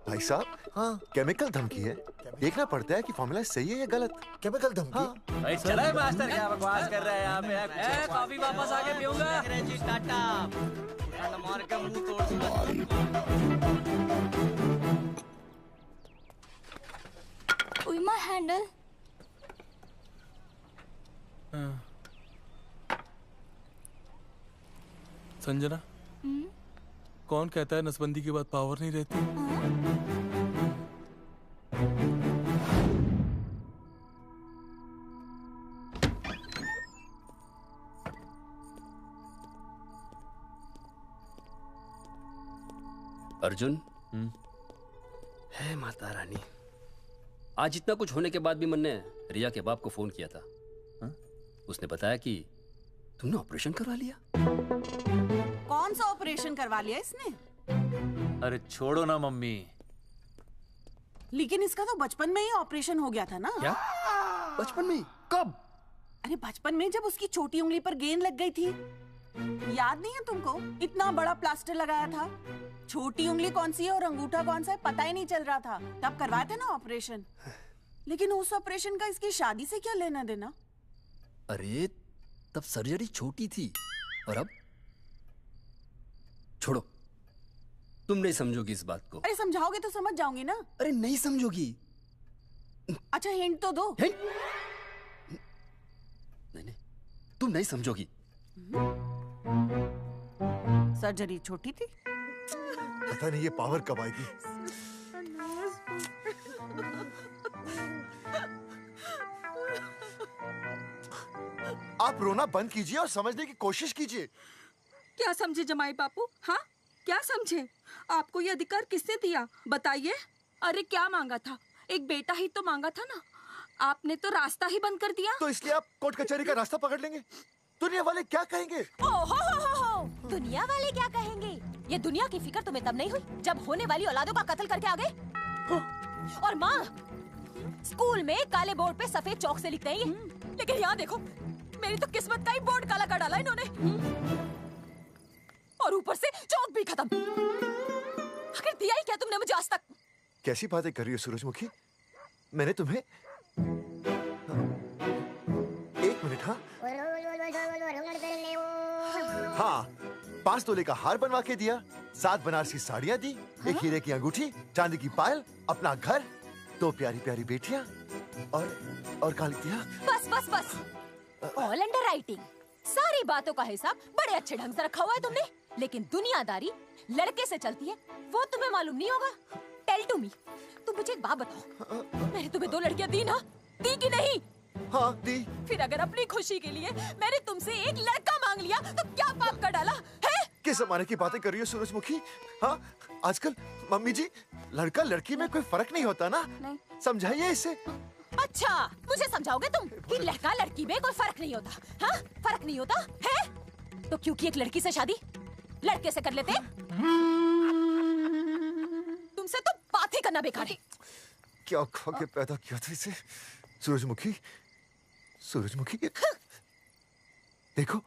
भाई साहब, हाँ केमिकल धमकी है, देखना पड़ता है कि फॉर्मूला सही है या गलत। केमिकल धमकी? हाँ। भाई चला है मास्टर, क्या बकवास कर रहा है यहाँ पे? कॉफी वापस आके पीऊंगा। अंग्रेजी टाटा मार के मुंह तोड़ दूंगा। उइमा हैंडल। संजना, कौन कहता है नसबंदी के बाद पावर नहीं रहती? अर्जुन, है माता रानी, आज इतना कुछ होने के बाद भी मन ने रिया के बाप को फोन किया था। उसने बताया कि तुमने ऑपरेशन करवा लिया। कौन सा ऑपरेशन करवा लिया इसने? अरे छोड़ो ना मम्मी। लेकिन इसका तो बचपन में ही ऑपरेशन हो गया था ना? क्या? बचपन में? कब? अरे बचपन में, जब उसकी छोटी उंगली पर गेंद लग गई थी। याद नहीं है तुमको? इतना बड़ा प्लास्टर लगाया था। छोटी उंगली कौन सी है और अंगूठा कौन सा है पता ही नहीं चल रहा था। तब करवाया था ना ऑपरेशन। लेकिन उस ऑपरेशन का इसकी शादी से क्या लेना देना? अरे तब सर्जरी छोटी थी और अब? छोड़ो, तुम नहीं समझोगी इस बात को। अरे समझाओगे तो समझ जाऊंगी ना। अरे नहीं समझोगी। अच्छा हिंट तो दो। हिंट? नहीं, तुम नहीं समझोगी। सर्जरी छोटी थी। पता नहीं ये पावर कब आएगी। आप रोना बंद कीजिए और समझने की कोशिश कीजिए। क्या समझे जमाई बापू? हाँ, क्या समझे? आपको ये अधिकार किसने दिया बताइए? अरे क्या मांगा था? एक बेटा ही तो मांगा था ना। आपने तो रास्ता ही बंद कर दिया। तो इसलिए आप कोर्ट कचहरी का रास्ता पकड़ लेंगे? दुनिया वाले क्या कहेंगे? हो। दुनिया वाले क्या कहेंगे? ये दुनिया की फिक्र तुम्हें तब नहीं हुई जब होने वाली औलादों का कत्ल करके आ गए। और माँ, स्कूल में काले बोर्ड पे सफेद चौक से लिखते हैं, लेकिन यहाँ देखो, मेरी तो किस्मत का ही बोर्ड काला कर डाला इन्होंने। और ऊपर से चौक भी खत्म। आखिर दिया ही क्या तुमने मुझे आज तक? कैसी बातें कर रही हो सूरजमुखी? मैंने तुम्हें एक मिनट। हाँ, 5 तोले का हार बनवा के दिया, 7 बनारसी साड़ियाँ दी, एक हीरे की अंगूठी, चांदी की पायल, अपना घर, 2 प्यारी प्यारी बेटियाँ और काली दिया। बस। All under writing. सारी बातों का हिसाब बड़े अच्छे ढंग से रखा हुआ है तुमने, लेकिन दुनियादारी लड़के से चलती है वो तुम्हें मालूम नहीं होगा। टेल टू मी, तुम मुझे एक बात बताओ, मैंने तुम्हें 2 लड़कियां दी ना? दी कि नहीं? हाँ दी। फिर अगर अपनी खुशी के लिए मैंने तुमसे एक लड़का मांग लिया तो क्या पाप कर डाला है? किस जमाने की बातें कर रही हो सूरजमुखी? हाँ, आजकल मम्मी जी, लड़का लड़की में कोई फर्क नहीं होता ना। नहीं। समझाइए इसे। अच्छा, मुझे समझाओगे तुम कि लड़का लड़की में कोई फर्क नहीं होता? हाँ, फर्क नहीं होता है? तो क्योंकि एक लड़की से शादी लड़के से कर लेते? तुमसे तो बात ही करना बेकार है। क्या खा के पैदा किया था इसे? सूरजमुखी, देखो,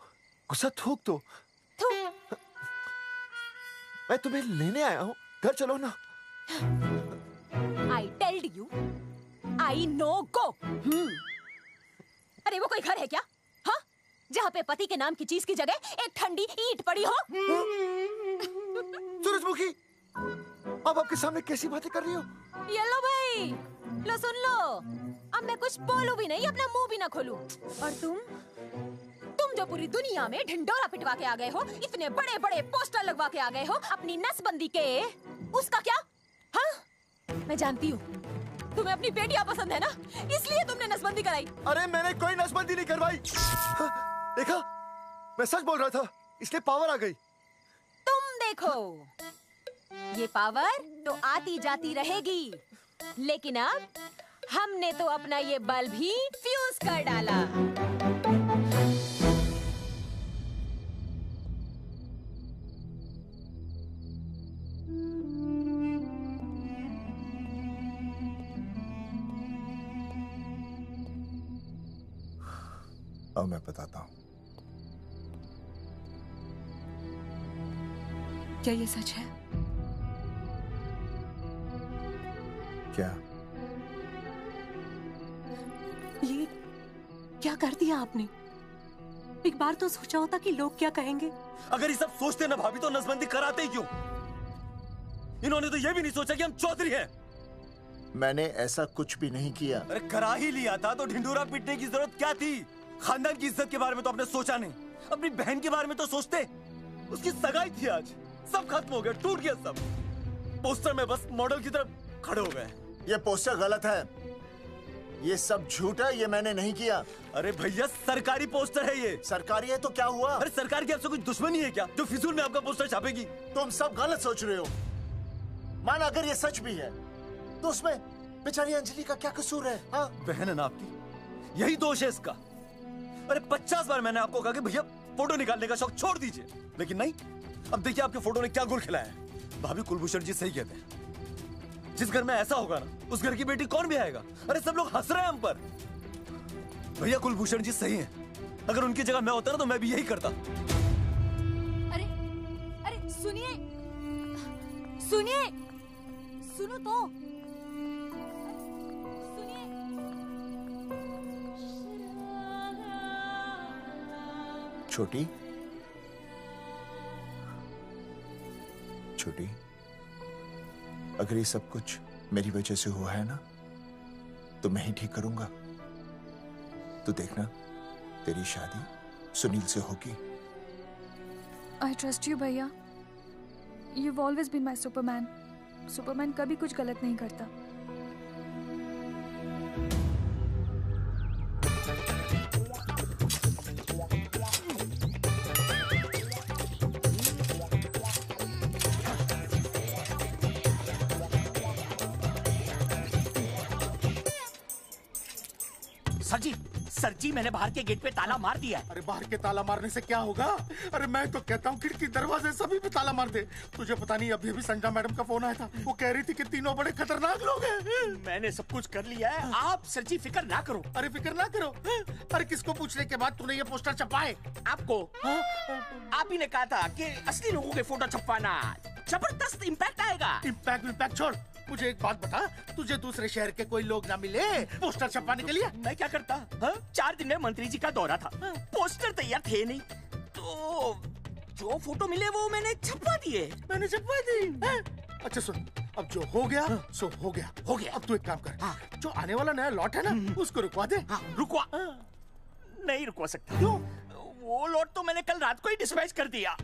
गुस्सा थूक दो। मैं तुम्हें लेने आया हूँ, घर चलो ना। I told you, I know go. अरे वो कोई घर है क्या? हाँ, जहाँ पे पति के नाम की चीज की जगह एक ठंडी ईंट पड़ी हो? सूरजमुखी, अब आपके सामने कैसी बातें कर रही हो? ये लो भाई, लो सुन लो। अब मैं कुछ बोलूं भी नहीं, अपना मुंह भी ना खोलूं। और तुम जो पूरी दुनिया में ढिंडोरा पिटवा के आ गए हो, इतने बड़े बड़े पोस्टर लगवा के आ गए हो अपनी नसबंदी के, उसका क्या? हाँ, मैं जानती हूँ तुम्हें अपनी बेटियां पसंद है ना, इसलिए तुमने नसबंदी कराई। अरे मैंने कोई नसबंदी नहीं करवाई। देखा, मैं सच बोल रहा था, इसलिए पावर आ गई। तुम देखो, ये पावर तो आती जाती रहेगी, लेकिन अब हमने तो अपना ये बल्ब ही फ्यूज कर डाला। अब मैं बताता हूँ। क्या ये सच है? क्या? ये क्या कर दिया आपने? एक बार तो सोचा होता कि लोग क्या कहेंगे। अगर ये सब सोचते ना भाभी तो नसबंदी कराते ही क्यों? इन्होंने तो ये भी नहीं सोचा कि हम चौधरी हैं। मैंने ऐसा कुछ भी नहीं किया। अरे करा ही लिया था तो ढिंडोरा पीटने की जरूरत क्या थी? खानदान की इज्जत के बारे में तो आपने सोचा नहीं, अपनी बहन के बारे में तो सोचते। उसकी सगाई थी आज, सब खत्म हो गया, टूट गया सब। पोस्टर में बस मॉडल की तरफ खड़े हो गए। ये पोस्टर गलत है, ये सब झूठ है, ये मैंने नहीं किया। अरे भैया सरकारी पोस्टर है ये। सरकारी है तो क्या हुआ? अरे सरकार की आपसे कोई दुश्मनी है क्या जो फिजूल में आपका पोस्टर छापेगी? तुम सब गलत सोच रहे हो। माना अगर ये सच भी है तो उसमें बेचारी अंजलि का क्या कसूर है? हाँ? बहन है ना आपकी, यही दोष है इसका। अरे 50 बार मैंने आपको कहा कि भैया फोटो निकालने का शौक छोड़ दीजिए, लेकिन नहीं। अब देखिए आपके फोटो ने क्या गुल खिलाया है। भाभी कुलभूषण जी सही कहते हैं, जिस घर में ऐसा होगा ना उस घर की बेटी कौन भी आएगा। अरे सब लोग हंस रहे हैं हम पर। भैया कुलभूषण जी सही हैं, अगर उनकी जगह मैं होता ना तो मैं भी यही करता। अरे अरे सुनिए सुनिए, सुनो तो। छोटी छोटी, अगर ये सब कुछ मेरी वजह से हुआ है ना तो मैं ही ठीक करूंगा। तो देखना तेरी शादी सुनील से होगी। आई ट्रस्ट यू भैया, you've always been my Superman. Superman कभी कुछ गलत नहीं करता। सर जी मैंने बाहर के गेट पे ताला मार दिया है। अरे बाहर के ताला मारने से क्या होगा? अरे मैं तो कहता हूँ खिड़की दरवाजे सभी पे ताला मार दे। तुझे पता नहीं अभी अभी संजना मैडम का फोन आया था, वो कह रही थी कि तीनों बड़े खतरनाक लोग हैं। मैंने सब कुछ कर लिया है, आप सर जी फिक्र ना करो। अरे फिक्र ना करो। अरे किसको पूछने के बाद तूने ये पोस्टर छपाए? आपको। आप ही ने कहा था कि असली लोगों के फोटो छपवाना, जबरदस्त इम्पैक्ट आएगा। इम्पैक्ट छोड़, मुझे एक बात बता, तुझे दूसरे शहर के कोई लोग ना मिले पोस्टर छपवाने के लिए? मैं क्या करता? 4 दिन में मंत्री जी का दौरा था, पोस्टर तैयार थे नहीं, तो जो फोटो मिले वो मैंने छपवा दिए। मैंने छपवा दी? अच्छा सुन, अब जो हो गया सो हो गया। हो गया। अब तू एक काम कर, जो आने वाला नया लॉट है ना उसको रुकवा दे। रुकवा? नहीं रुकवा सकता। क्यों? वो लॉट तो मैंने कल रात को ही डिस्पैच कर दिया।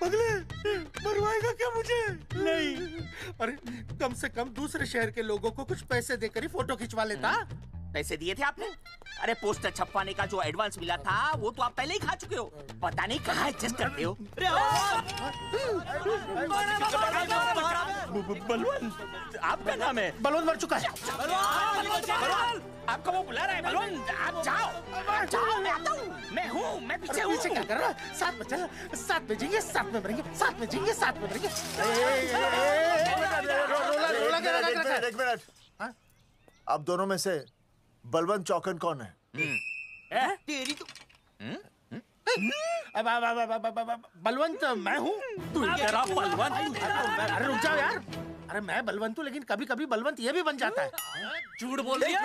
पगले, मरवाएगा क्या मुझे? नहीं। अरे कम से कम दूसरे शहर के लोगों को कुछ पैसे देकर ही फोटो खिंचवा लेता। पैसे दिए थे आपने? अरे पोस्टर छपवाने का जो एडवांस मिला था वो तो आप पहले ही खा चुके हो, पता नहीं कहाँ एडजस्ट करते हो। बलवंत, आपका नाम है? बलवंत मर चुका है। आपका वो बुला रहा है बलवंत, आप जाओ, मैं आता हूँ, मैं हूँ, मैं पीछे हूँ। पीछे क्या कर रहा है? साथ में चल, साथ में जिएंगे, साथ में मरेंगे, साथ में जिएंगे, साथ में मरेंगे। एक मिनट, अब दोनों में से बलवंत चौकन कौन है? तेरी तो बलवंत मैं हूँ। तू तेरा बलवंत? अरे रुक जाओ यार, अरे मैं बलवंत हूँ लेकिन कभी कभी बलवंत ये भी बन जाता है। झूठ बोल रही है।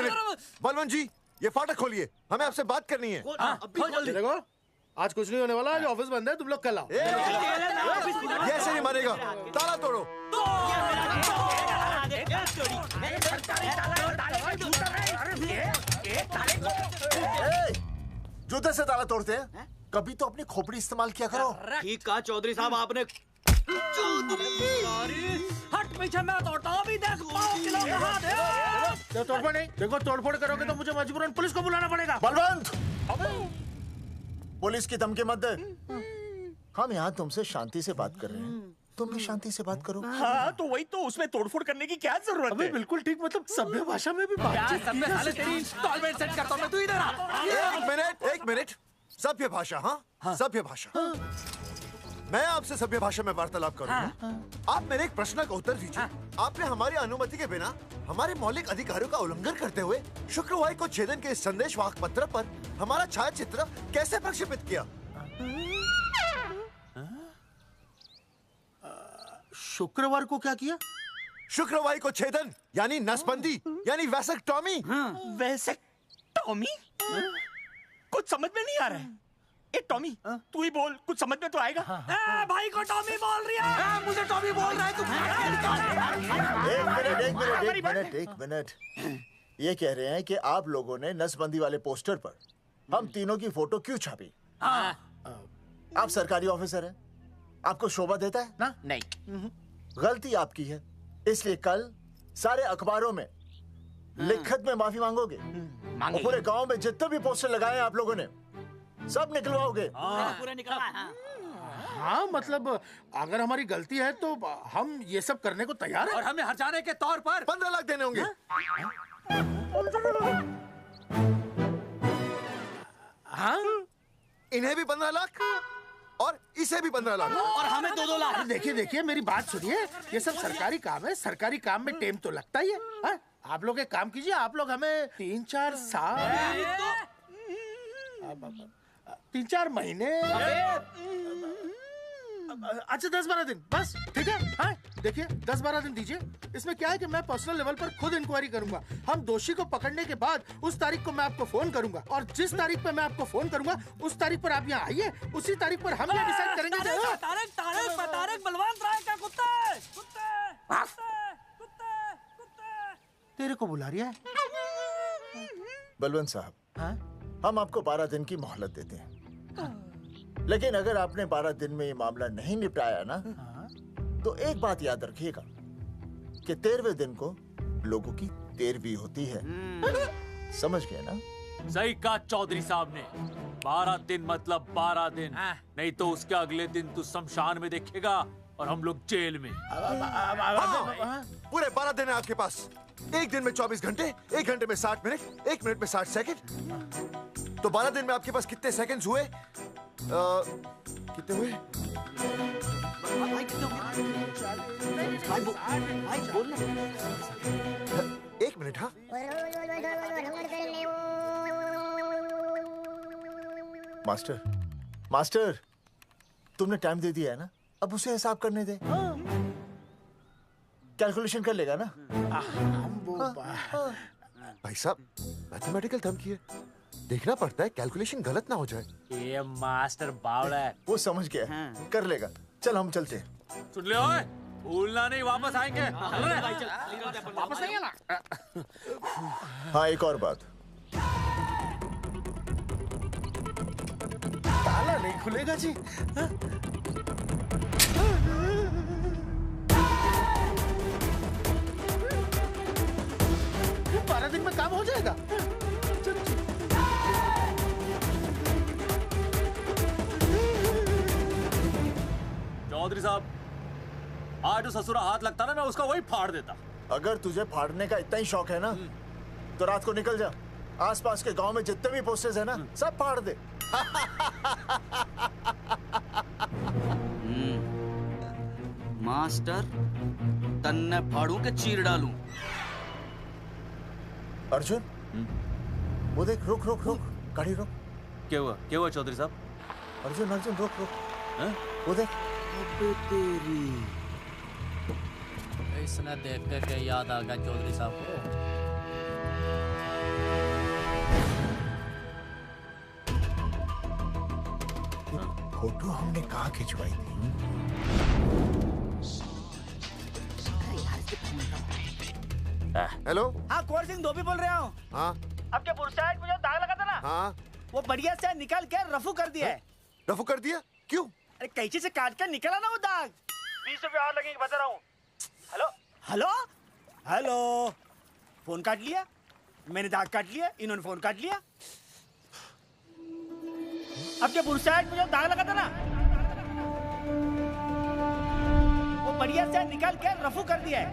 बलवंत जी ये फाटक खोलिए, हमें आपसे बात करनी है। देखो आज कुछ नहीं होने वाला, आज ऑफिस बंद है, तुम लोग कल आओ। ये ऐसे नहीं मानेगा, ताला तोड़ो। जूते से ताला तोड़ते हैं, कभी तो अपनी खोपड़ी इस्तेमाल किया करो। ठीक कहा चौधरी साहब आपने। हट पीछे, मैं तोड़ता हूँ अभी, देख तोड़फोड़ नहीं, देखो तोड़फोड़ करोगे तो मुझे मजबूरन पुलिस को बुलाना पड़ेगा। बलवंत, पुलिस की धमकी मत दे। हम यहाँ तुमसे शांति से बात कर रहे हैं, तुम भी शांति से बात करो। हाँ तो वही तो, उसमें तोड़फोड़ करने की क्या जरूरत है? बिल्कुल ठीक, मतलब सभ्य भाषा में भी बातचीत की जा सकती है। तेरी इंस्टॉलमेंट सेट करता हूँ मैं, तू इधर आ। एक मिनट, सभ्य भाषा? हाँ सभ्य भाषा। मैं आपसे सभ्य भाषा में वार्तालाप करूंगा। आप मेरे एक प्रश्न का उत्तर दीजिए। आपने हमारी अनुमति के बिना हमारे मौलिक अधिकारों का उल्लंघन करते हुए शुक्रवार को छेदन के संदेश वाहक पत्र पर हमारा छायाचित्र कैसे प्रक्षेपित किया? शुक्रवार को क्या किया? शुक्रवार को छेदन यानी नसबंदी यानी वैसेक्टॉमी। वैसेक्टॉमी? कुछ समझ में नहीं आ रहा है। ए टॉमी, तू ही बोल, कुछ समझ में तो आएगा। भाई को टॉमी बोल रही है, मुझे टॉमी बोल रहा है तू। एक मिनट, ये कह रहे हैं कि आप लोगों ने नसबंदी वाले पोस्टर पर हम तीनों की फोटो क्यों छापी? आप सरकारी ऑफिसर हैं, आपको शोभा देता है ना? नहीं। गलती आपकी है, इसलिए कल सारे अखबारों में लिखत में माफी मांगोगे। और पूरे गांव में जितने भी पोस्टर लगाए हैं आप लोगों ने सब निकलवाओगे। पूरा निकलवा। हाँ मतलब अगर हमारी गलती है तो हम ये सब करने को तैयार हैं। और हमें हर्जाने के तौर पर 15 लाख देने होंगे। हाँ इन्हें भी 15 लाख और इसे भी 15 लाख और हमें 2-2 लाख। देखिए मेरी बात सुनिए, ये सब सरकारी काम है, सरकारी काम में टाइम तो लगता ही है। हाँ? आप लोग एक काम कीजिए, आप लोग हमें 3-4 साल 3-4 महीने अच्छा 10-12 दिन बस, ठीक है। हाँ देखिए 10-12 दिन दीजिए। इसमें क्या है कि मैं पर्सनल लेवल पर खुद इंक्वायरी करूंगा। हम दोषी को पकड़ने के बाद उस तारीख को मैं आपको फोन करूंगा और जिस तारीख पे मैं आपको फोन करूंगा उस तारीख पर आप यहाँ आइए। उसी तारीख पर हम ये डिसाइड करेंगे। तारक बलवंत राय का कुत्ता है। तेरे को बुला रहा है बलवंत साहब। हाँ? हम आपको 12 दिन की मोहलत देते हैं, लेकिन अगर आपने 12 दिन में ये मामला नहीं निपटाया ना, तो एक बात याद रखिएगा कि 13वें दिन को लोगों की 13वीं होती है। समझ गए ना? सही कहा चौधरी साहब ने। 12 दिन मतलब 12 दिन, नहीं तो उसके अगले दिन तू शमशान में देखेगा और हम लोग जेल में। पूरे 12 दिन है आपके पास। एक दिन में 24 घंटे, 1 घंटे में 60 मिनट, 1 मिनट में 60 सेकंड। तो 12 दिन में आपके पास कितने सेकंड्स हुए? कितने हुए? एक मिनट। हाँ मास्टर तुमने टाइम दे दिया है ना, अब उसे हिसाब करने दे। कैलकुलेशन कर लेगा ना। भाई साहब मैथमेटिकल थंब की है, देखना पड़ता है कैलकुलेशन गलत ना हो जाए। ये मास्टर बावड़ा है। वो समझ गया, कर लेगा। चल हम चलते हैं। सुन ले ओए, भूलना नहीं, वापस आएंगे। वापस आएंगे ना। हाँ एक और बात, ताला नहीं खुलेगा जी। 12 दिन में काम हो जाएगा। चौधरी साहब, आज जो ससुरा हाथ लगता ना, मैं उसका वही फाड़ देता। अगर तुझे फाड़ने का इतना ही शौक है ना, तो रात को निकल जा, आसपास के गांव में जितने भी पोस्टर्स है ना, सब फाड़ दे। मास्टर तन्ने फाड़ू के चीर डालूं। अर्जुन, वो देख, रुक रुक रुक, गाड़ी रुक। क्या हुआ चौधरी साहब? अर्जुन रुक रुक, वो देख। तेरी इसने देख के याद आ गया चौधरी साहब को। फोटो हमने कहाँ खिंचवाई थी? हेलो। हाँ कुंवर सिंह धोबी बोल रहा हूँ। हाँ आपके बुरसाइड में जो दाग लगा था ना, हाँ वो बढ़िया से निकाल के रफू कर दिया है। रफू कर दिया? क्यों? अरे कैंची से काट कर निकला ना वो दाग। 20 रुपए और लगेंगे, बता रहा हूँ। हेलो हेलो हेलो, फोन काट लिया, मैंने दाग काट लिया, इन्होंने फोन काट लिया। आपके बुरसाइड में जो दाग लगा था ना, वो बढ़िया से निकाल के रफू कर दिया है।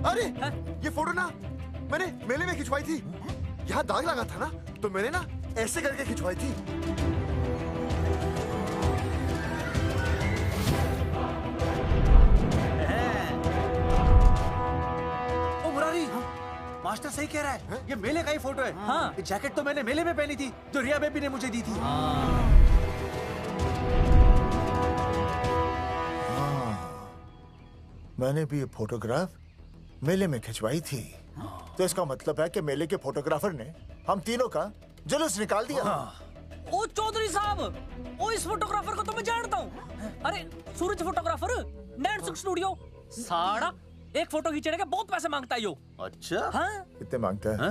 अरे ये फोटो ना मैंने मेले में खिंचवाई थी। यहाँ दाग लगा था ना, तो मैंने ना ऐसे करके खिंचवाई थी। ओ मुरारी, मास्टर सही कह रहा है, ये मेले का ही फोटो है। हाँ, ये जैकेट तो मैंने मेले में पहनी थी, जो रिया बेबी ने मुझे दी थी। मैंने भी ये फोटोग्राफ मेले में खिंचवाई थी। तो इसका मतलब है कि मेले के फोटोग्राफर ने हम तीनों का जुलूस निकाल दिया। ओ चौधरी साहब, ओ इस फोटोग्राफर को तो मैं जानता हूँ। अरे सूरज फोटोग्राफर, नैनसुख स्टूडियो। साड़ा एक फोटो खींचने के बहुत पैसे मांगता है यो। अच्छा? हाँ? कितने मांगता है?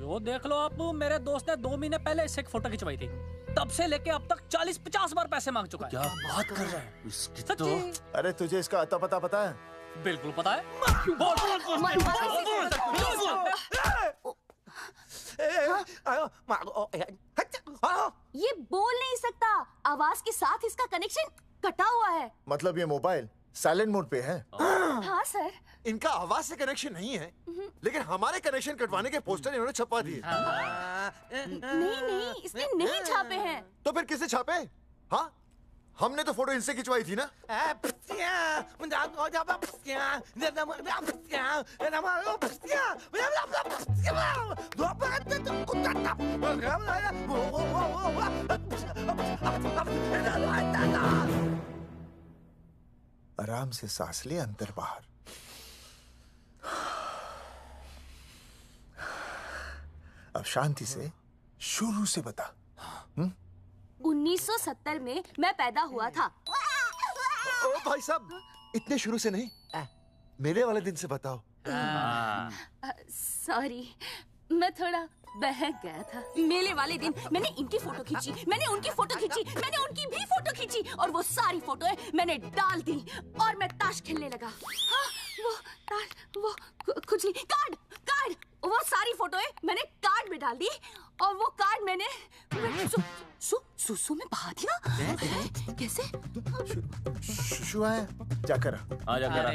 यो देख लो आप, मेरे दोस्त ने 2 महीने पहले इससे एक फोटो खिंचवाई थी, तब से लेके अब तक 40-50 बार पैसे मांग चुका है। क्या बात कर रहा है? इसकी सच्ची? अरे तुझे इसका अता पता है? बिल्कुल पता है। ये बोल नहीं सकता, आवाज के साथ इसका कनेक्शन कटा हुआ है। मतलब ये मोबाइल साइलेंट मोड पे है? हाँ सर। इनका आवाज से कनेक्शन नहीं है, लेकिन हमारे कनेक्शन कटवाने के पोस्टर इन्होंने छपवा दिए। नहीं, इसने नहीं छापे हैं। तो फिर किसे छापे? हाँ, हमने तो फोटो इनसे खिंचवाई थी ना। आराम से सांस ले, अंदर बाहर। अब शांति से शुरू से बता। 1970 में मैं पैदा हुआ था। ओ भाई साहब, इतने शुरू से नहीं, मेरे वाले दिन से बताओ। सॉरी, मैं थोड़ा बहक गया था। मेले वाले दिन मैंने इनकी फोटो खींची, मैंने उनकी फोटो खींची, मैंने उनकी भी फोटो खींची, और वो सारी फोटोएं मैंने डाल दी और मैं ताश खेलने लगा। हाँ, वो ताश, वो कुछ नहीं, कार्ड, वो सारी फोटोएं मैंने कार्ड में डाल दी, और वो कार्ड मैंने सुसु में बहा दिया। कैसे? शु आया, जाकर आ, जाकर आ।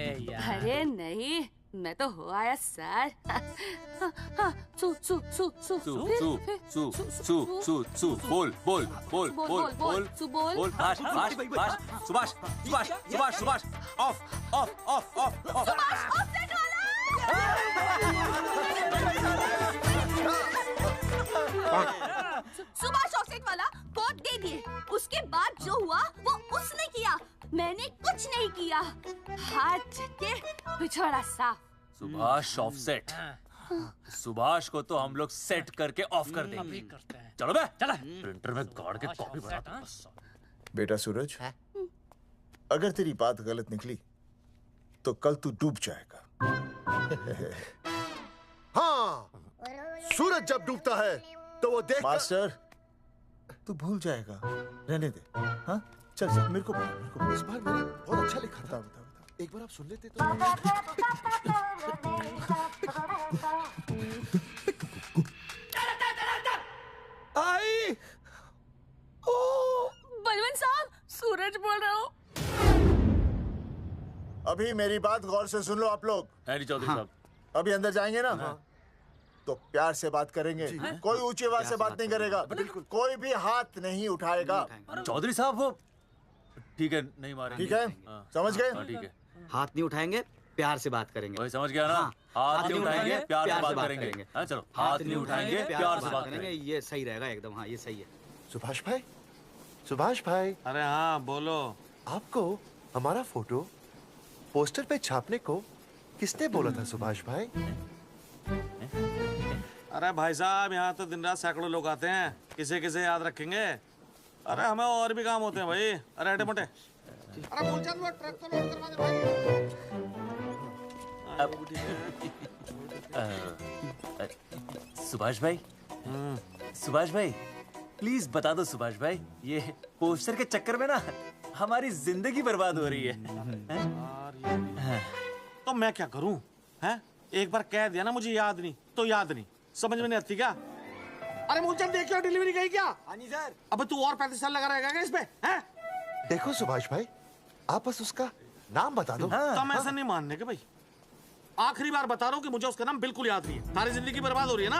अरे नहीं, मैं तो हो आया सर। बोल सुभाष ऑफ सुभाष ऑफसेट वाला कोड दे दिए। उसके बाद जो हुआ वो उसने किया, मैंने कुछ नहीं किया। हाथ के पिछड़ा सा। सुभाष ऑफसेट। सुभाष को तो हम लोग सेट करके ऑफ कर देंगे। चलो बे, चला प्रिंटर में गाड़ के कॉपी बनाते हैं। बेटा सूरज, अगर तेरी बात गलत निकली तो कल तू डूब जाएगा। हाँ, सूरज जब डूबता है तो वो देख। मास्टर, तू भूल जाएगा, रहने दे। हाँ, चल मेरे को इस बार मैंने बहुत अच्छा लिखा था। बता एक बार आप सुन लेते तो। आई, बलवंत साहब, सूरज बोल रहा हूँ। अभी मेरी बात गौर से सुन लो आप लोग। चौधरी साहब, अभी अंदर जाएंगे ना, तो प्यार से बात करेंगे। कोई ऊंची आवाज से बात नहीं करेगा, कोई भी हाथ नहीं उठाएगा। चौधरी साहब वो ठीक है, नहीं मारेंगे। ठीक है, समझ गए? ठीक है, हाथ नहीं उठाएंगे, प्यार से बात करेंगे। वही समझ गया ना? हाथ नहीं उठाएंगे, प्यार से बात करेंगे। हाँ चलो, हाथ नहीं उठाएंगे, प्यार से बात करेंगे। ये सही रहेगा एकदम। हाँ, ये सही है। सुभाष भाई, सुभाष भाई। अरे हाँ, बोलो। आपको हमारा फोटो पोस्टर पे छापने को किसने बोला था सुभाष भाई? अरे भाई साहब, यहाँ तो दिन रात सैकड़ों लोग आते हैं, किसे किसे याद रखेंगे? अरे हमें और भी काम होते हैं भाई। अरे हटे मोटे। अरे बोल चल, वो ट्रक को लोड करवा दे भाई। सुभाष भाई, सुभाष भाई, प्लीज बता दो सुभाष भाई, ये पोस्टर के चक्कर में ना हमारी जिंदगी बर्बाद हो रही है। तो मैं क्या करूं? हैं? एक बार कह दिया ना मुझे याद नहीं तो याद नहीं, समझ में नहीं आती क्या? अरे मूलचंद, देखियो डिलीवरी गई क्या? हाँ जी सर। अब तू और 35 साल लगा रहेगा क्या इसमें? हैं? देखो सुभाष भाई, आप बस उसका नाम बता दो। तो मैं ऐसा नहीं मानने के भाई। आखिरी बार बता रहा हूँ कि मुझे उसका नाम बिल्कुल याद नहीं है। सारी जिंदगी बर्बाद हो रही है ना?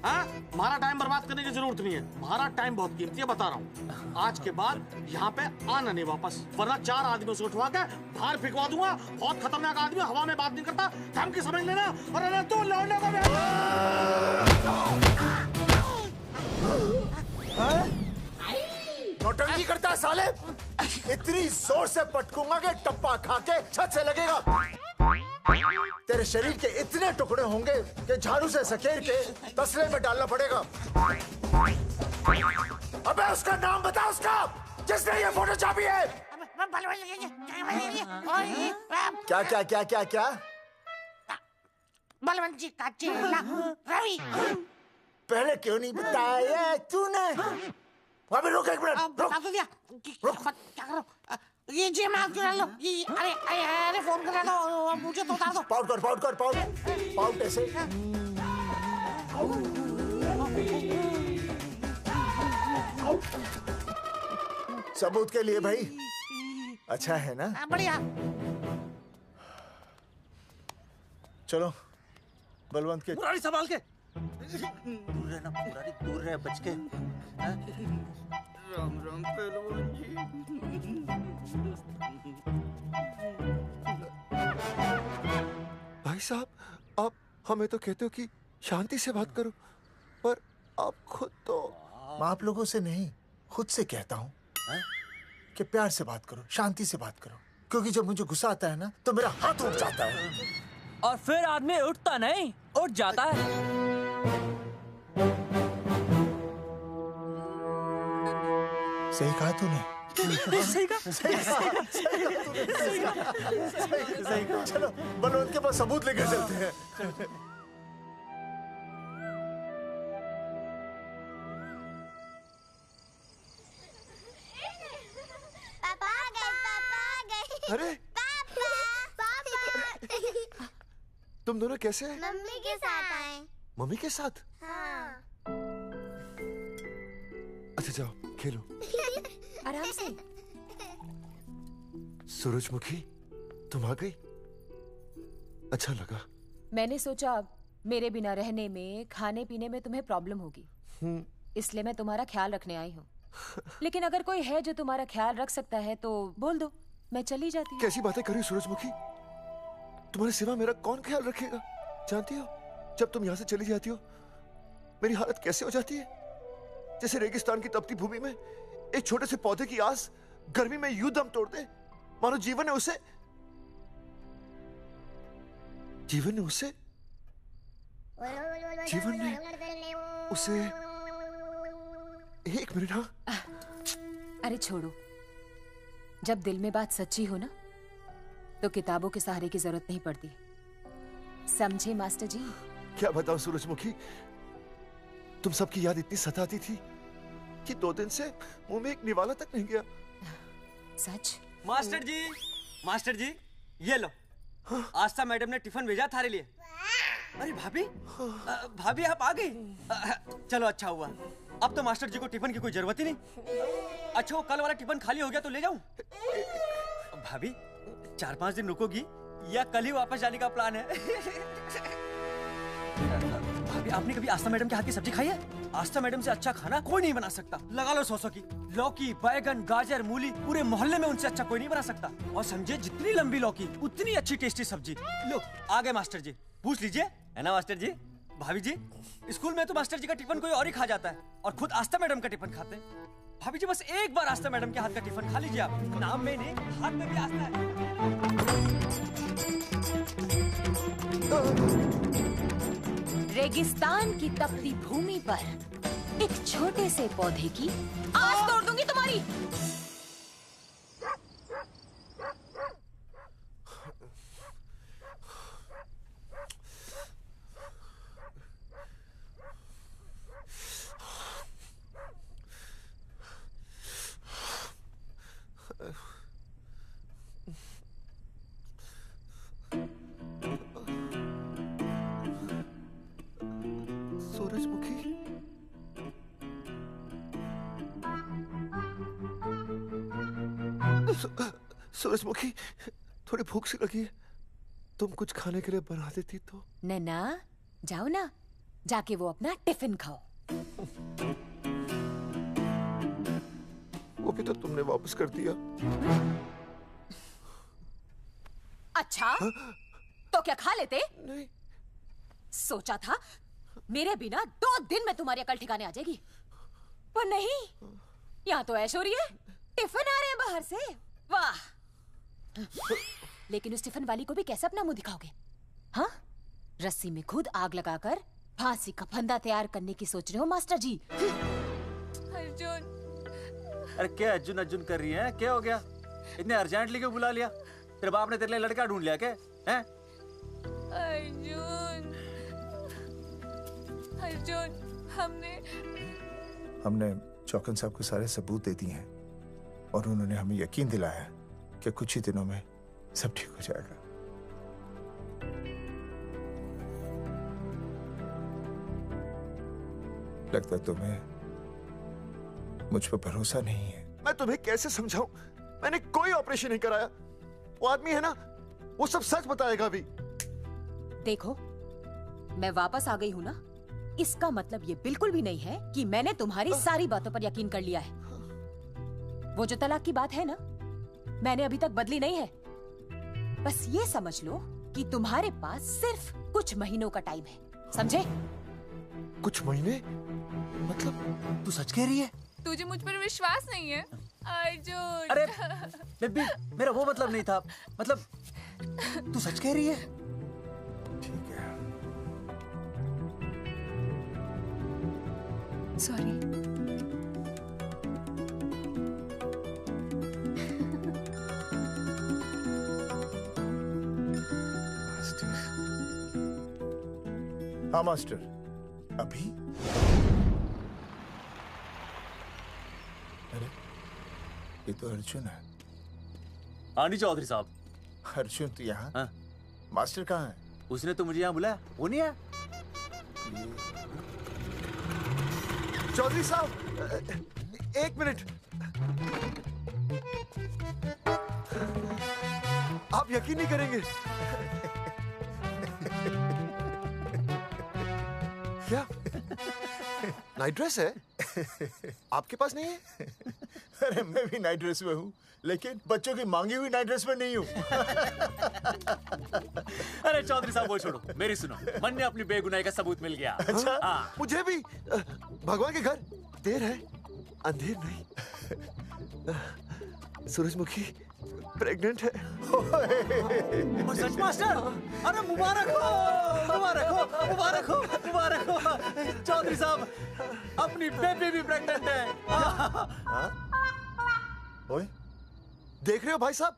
हाँ? हमारा टाइम बर्बाद करने की जरूरत नहीं है। हमारा टाइम बहुत कीमती है, बता रहा हूँ। आज के बाद यहाँ पे आना नहीं वापस, वरना 4 आदमियों से उठवा के बाहर फेंकवा दूंगा। बहुत खतरनाक आदमी, हवा में बात नहीं करता, धमकी समझ लेना। और अरे तू लौटने को नौटंकी करता है साले। इतनी जोर से पटकूंगा कि टप्पा खा के छत से लगेगा। तेरे शरीर के इतने टुकड़े होंगे कि झाड़ू से सकेर के तसले में डालना पड़ेगा। अबे उसका नाम बता, उसका जिसने ये फोटो छापी है। क्या क्या क्या क्या क्या? बलवंत जी का चेला रवि। पहले क्यों नहीं बताया तूने? अबे रुक एक मिनट, रुक। क्या करो? ये जी मैं क्यों डाल लो? ये अरे अरे अरे फोन कर रहा था, मुझे तो उतार दो। पाउट कर, पाउट कर, पाउट, पाउट ऐसे। सबूत के लिए भाई। अच्छा है ना? बढ़िया। चलो बलवंत के। मुरारी संभाल के। दूर रहना मुरारी, दूर रह, बच के। राम राम पहलवान जी। भाई साहब, आप हमें तो कहते हो कि शांति से बात करो, पर आप खुद तो। मैं आप लोगों से नहीं, खुद से कहता हूँ कि प्यार से बात करो, शांति से बात करो, क्योंकि जब मुझे गुस्सा आता है ना तो मेरा हाथ उठ जाता है। और फिर आदमी उठता नहीं, उठ जाता है। सही कहा तूने। सही कहा। सही कहा। चलो बलवंत के पास सबूत लेकर चलते हैं। पापा आ गए, पापा आ गए। अरे पापा तुम दोनों कैसे हैं? मम्मी के साथ आए। मम्मी के साथ? हाँ। अच्छा जाओ खेलो। आराम से। सूरजमुखी, तुम आ गई, अच्छा लगा। मैंने सोचा मेरे बिना रहने में, खाने पीने में तुम्हें प्रॉब्लम होगी, इसलिए मैं तुम्हारा ख्याल रखने आई हूँ। लेकिन अगर कोई है जो तुम्हारा ख्याल रख सकता है तो बोल दो, मैं चली जाती हूँ। कैसी बातें कर रही हो सूरजमुखी? तुम्हारे सिवा मेरा कौन ख्याल रखेगा? जानती हो, जब तुम यहाँ से चली जाती हो मेरी हालत कैसे हो जाती है? जैसे रेगिस्तान की तपती भूमि में एक छोटे से पौधे की आस गर्मी में यूं दम तोड़ दे, मानो जीवन ने उसे एक मिनट। हाँ, अरे छोड़ो, जब दिल में बात सच्ची हो ना तो किताबों के सहारे की जरूरत नहीं पड़ती, समझे मास्टर जी? क्या बताऊं सूरजमुखी, तुम सबकी याद इतनी सताती थी कि 2 दिन से मुंह में एक निवाला तक नहीं गया। सच? मास्टर जी ये लो। आस्था मैडम ने टिफिन भेजा थारे लिए। अरे भाभी, भाभी आप आ गई। चलो अच्छा हुआ, अब तो मास्टर जी को टिफिन की कोई जरूरत ही नहीं। अच्छा वो कल वाला टिफिन खाली हो गया तो ले जाऊं? भाभी 4-5 दिन रुकोगी या कल ही वापस जाने का प्लान है? भाभी आपने कभी आस्था मैडम के हाथ की सब्जी खाई है? आस्था मैडम से अच्छा खाना कोई नहीं बना सकता। लगा लो 100 की। लौकी, बैगन, गाजर, मूली, पूरे मोहल्ले में उनसे अच्छा कोई नहीं बना सकता। और समझे, जितनी लंबी लौकी उतनी अच्छी टेस्टी सब्जी। लो आ गए मास्टर जी, पूछ लीजिए, है ना मास्टर जी? भाभी जी, स्कूल में तो मास्टर जी का टिफिन कोई और ही खा जाता है और खुद आस्था मैडम का टिफिन खाते हैं। भाभी जी बस एक बार आस्था मैडम के हाथ का टिफिन खा लीजिए आप। नाम में नहीं, हाथ में भी आस्था है। रेगिस्तान की तपती भूमि पर एक छोटे से पौधे की आस तोड़ दूंगी तुम्हारी। सूरजमुखी, सूरजमुखी, थोड़ी भूख सी लगी है, तुम कुछ खाने के लिए बना देती तो। नैना जाओ ना, जाके वो अपना टिफिन खाओ। वो भी तो तुमने वापस कर दिया। अच्छा तो क्या खा लेते? नहीं। सोचा था मेरे बिना 2 दिन में तुम्हारी अकल ठिकाने आ जाएगी, पर नहीं, यहाँ तो ऐश हो रही है। टिफिन आ रहे हैं बाहर से, वाह। लेकिन उस टिफिन वाली को भी कैसे अपना मुंह दिखाओगे? हाँ, रस्सी में खुद आग लगाकर फांसी का फंदा तैयार करने की सोच रहे हो मास्टर जी? अर्जुन, अरे क्या अर्जुन अर्जुन कर रही है? क्या हो गया? इतने अर्जेंटली क्यों बुला लिया? तेरे बाप ने तेरे लिए लड़का ढूंढ लिया क्या? हैं? अर्जुन, अर्जुन, हमने चौकन साहब को सारे सबूत दे दिए हैं और उन्होंने हमें यकीन दिलाया कि कुछ ही दिनों में सब ठीक हो जाएगा। लगता है तुम्हें मुझ पर भरोसा नहीं है। मैं तुम्हें कैसे समझाऊं? मैंने कोई ऑपरेशन नहीं कराया। वो आदमी है ना, वो सब सच बताएगा अभी। देखो, मैं वापस आ गई हूँ ना, इसका मतलब ये बिल्कुल भी नहीं है कि मैंने तुम्हारी सारी बातों पर यकीन कर लिया है। वो जो तलाक की बात है ना, मैंने अभी तक बदली नहीं है। बस ये समझ लो कि तुम्हारे पास सिर्फ कुछ महीनों का टाइम है, समझे? कुछ महीने? मतलब तू सच कह रही है? तुझे मुझ पर विश्वास नहीं है अर्जुन? अरे बेबी, मेरा वो मतलब नहीं था। मतलब तू सच कह रही है? ठीक है। सॉरी। हाँ मास्टर, अभी? अरे ये तो अर्जुन है। आनी चौधरी साहब। अर्जुन तो यहाँ? हाँ। मास्टर कहाँ है? उसने तो मुझे यहाँ बुलाया, वो नहीं आया। चौधरी साहब, एक मिनट। आप यकीन नहीं करेंगे। क्या नाइट ड्रेस है? आपके पास नहीं है? अरे मैं भी नाइट ड्रेस में हूँ, लेकिन बच्चों की मांगी हुई नाइट ड्रेस में नहीं हूँ। अरे चौधरी साहब वो छोड़ो, मेरी सुनो। मन ने अपनी बेगुनाही का सबूत मिल गया। अच्छा? हाँ। मुझे भी। भगवान के घर देर है, अंधेर नहीं। सूरजमुखी प्रेग्नेंट है। सच मास्टर? अरे मुबारक हो, मुबारक हो, मुबारक हो, मुबारक हो। चौधरी साहब, अपनी बेबी भी प्रेग्नेंट है। ओए, देख रहे हो भाई साहब,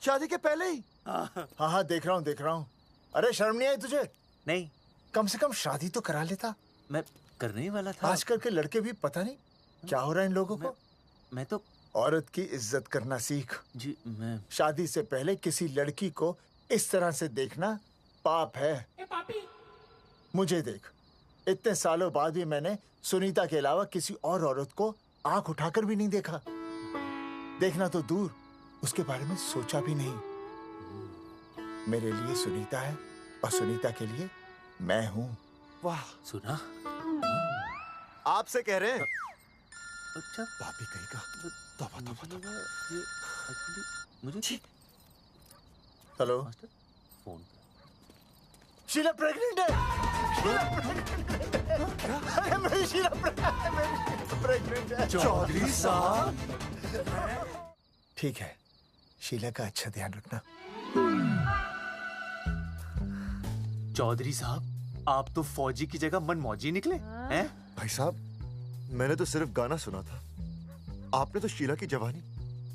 शादी के पहले ही। हाँ हाँ देख रहा हूँ, देख रहा हूँ। अरे शर्म नहीं आई तुझे? नहीं। कम से कम शादी तो करा लेता। मैं करने ही वाला था। आजकल के लड़के भी पता नहीं क्या हो रहा है इन लोगों को। मैं तो औरत की इज्जत करना सीख। जी मैं शादी से पहले किसी लड़की को इस तरह से देखना पाप है। मुझे देख, इतने सालों बाद भी मैंने सुनीता के अलावा किसी और औरत को आंख उठाकर भी नहीं देखा। देखना तो दूर, उसके बारे में सोचा भी नहीं। मेरे लिए सुनीता है और सुनीता के लिए मैं हूँ। वाह, सुना? आपसे कह रहे हैं। अच्छा, भाभी कहेगा। तौबा तौबा तौबा। ये एक्चुअली मुझे हेलो फोन। शीला प्रेग्नेंट है। शीला प्रेग्नेंट है। अरे मेरी शीला प्रेग्नेंट है। चौधरी साहब। ठीक है, शीला का अच्छा ध्यान रखना। चौधरी साहब, आप तो फौजी की जगह मनमौजी निकले हैं? भाई साहब, मैंने तो सिर्फ गाना सुना था। आपने तो शीला की जवानी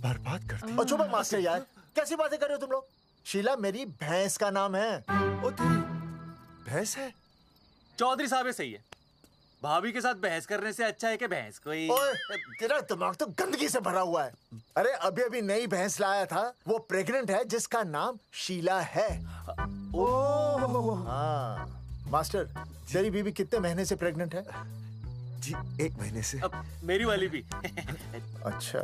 बर्बाद कर दी। और चुप मास्टर यार, कैसी बातें कर रहे हो तुम लोग? शीला मेरी भैंस का नाम है। ओ तेरी भैंस है? चौधरी साहब ये सही है। भाभी के साथ बहस करने से अच्छा है कि भैंस कोई। ओए, तेरा दिमाग तो गंदगी से भरा हुआ है। अरे अभी अभी नई भैंस लाया था, वो प्रेग्नेंट है, जिसका नाम शीला है। हाँ मास्टर, तेरी बीवी कितने महीने से प्रेग्नेंट है? जी 1 महीने से। अब मेरी वाली भी। अच्छा,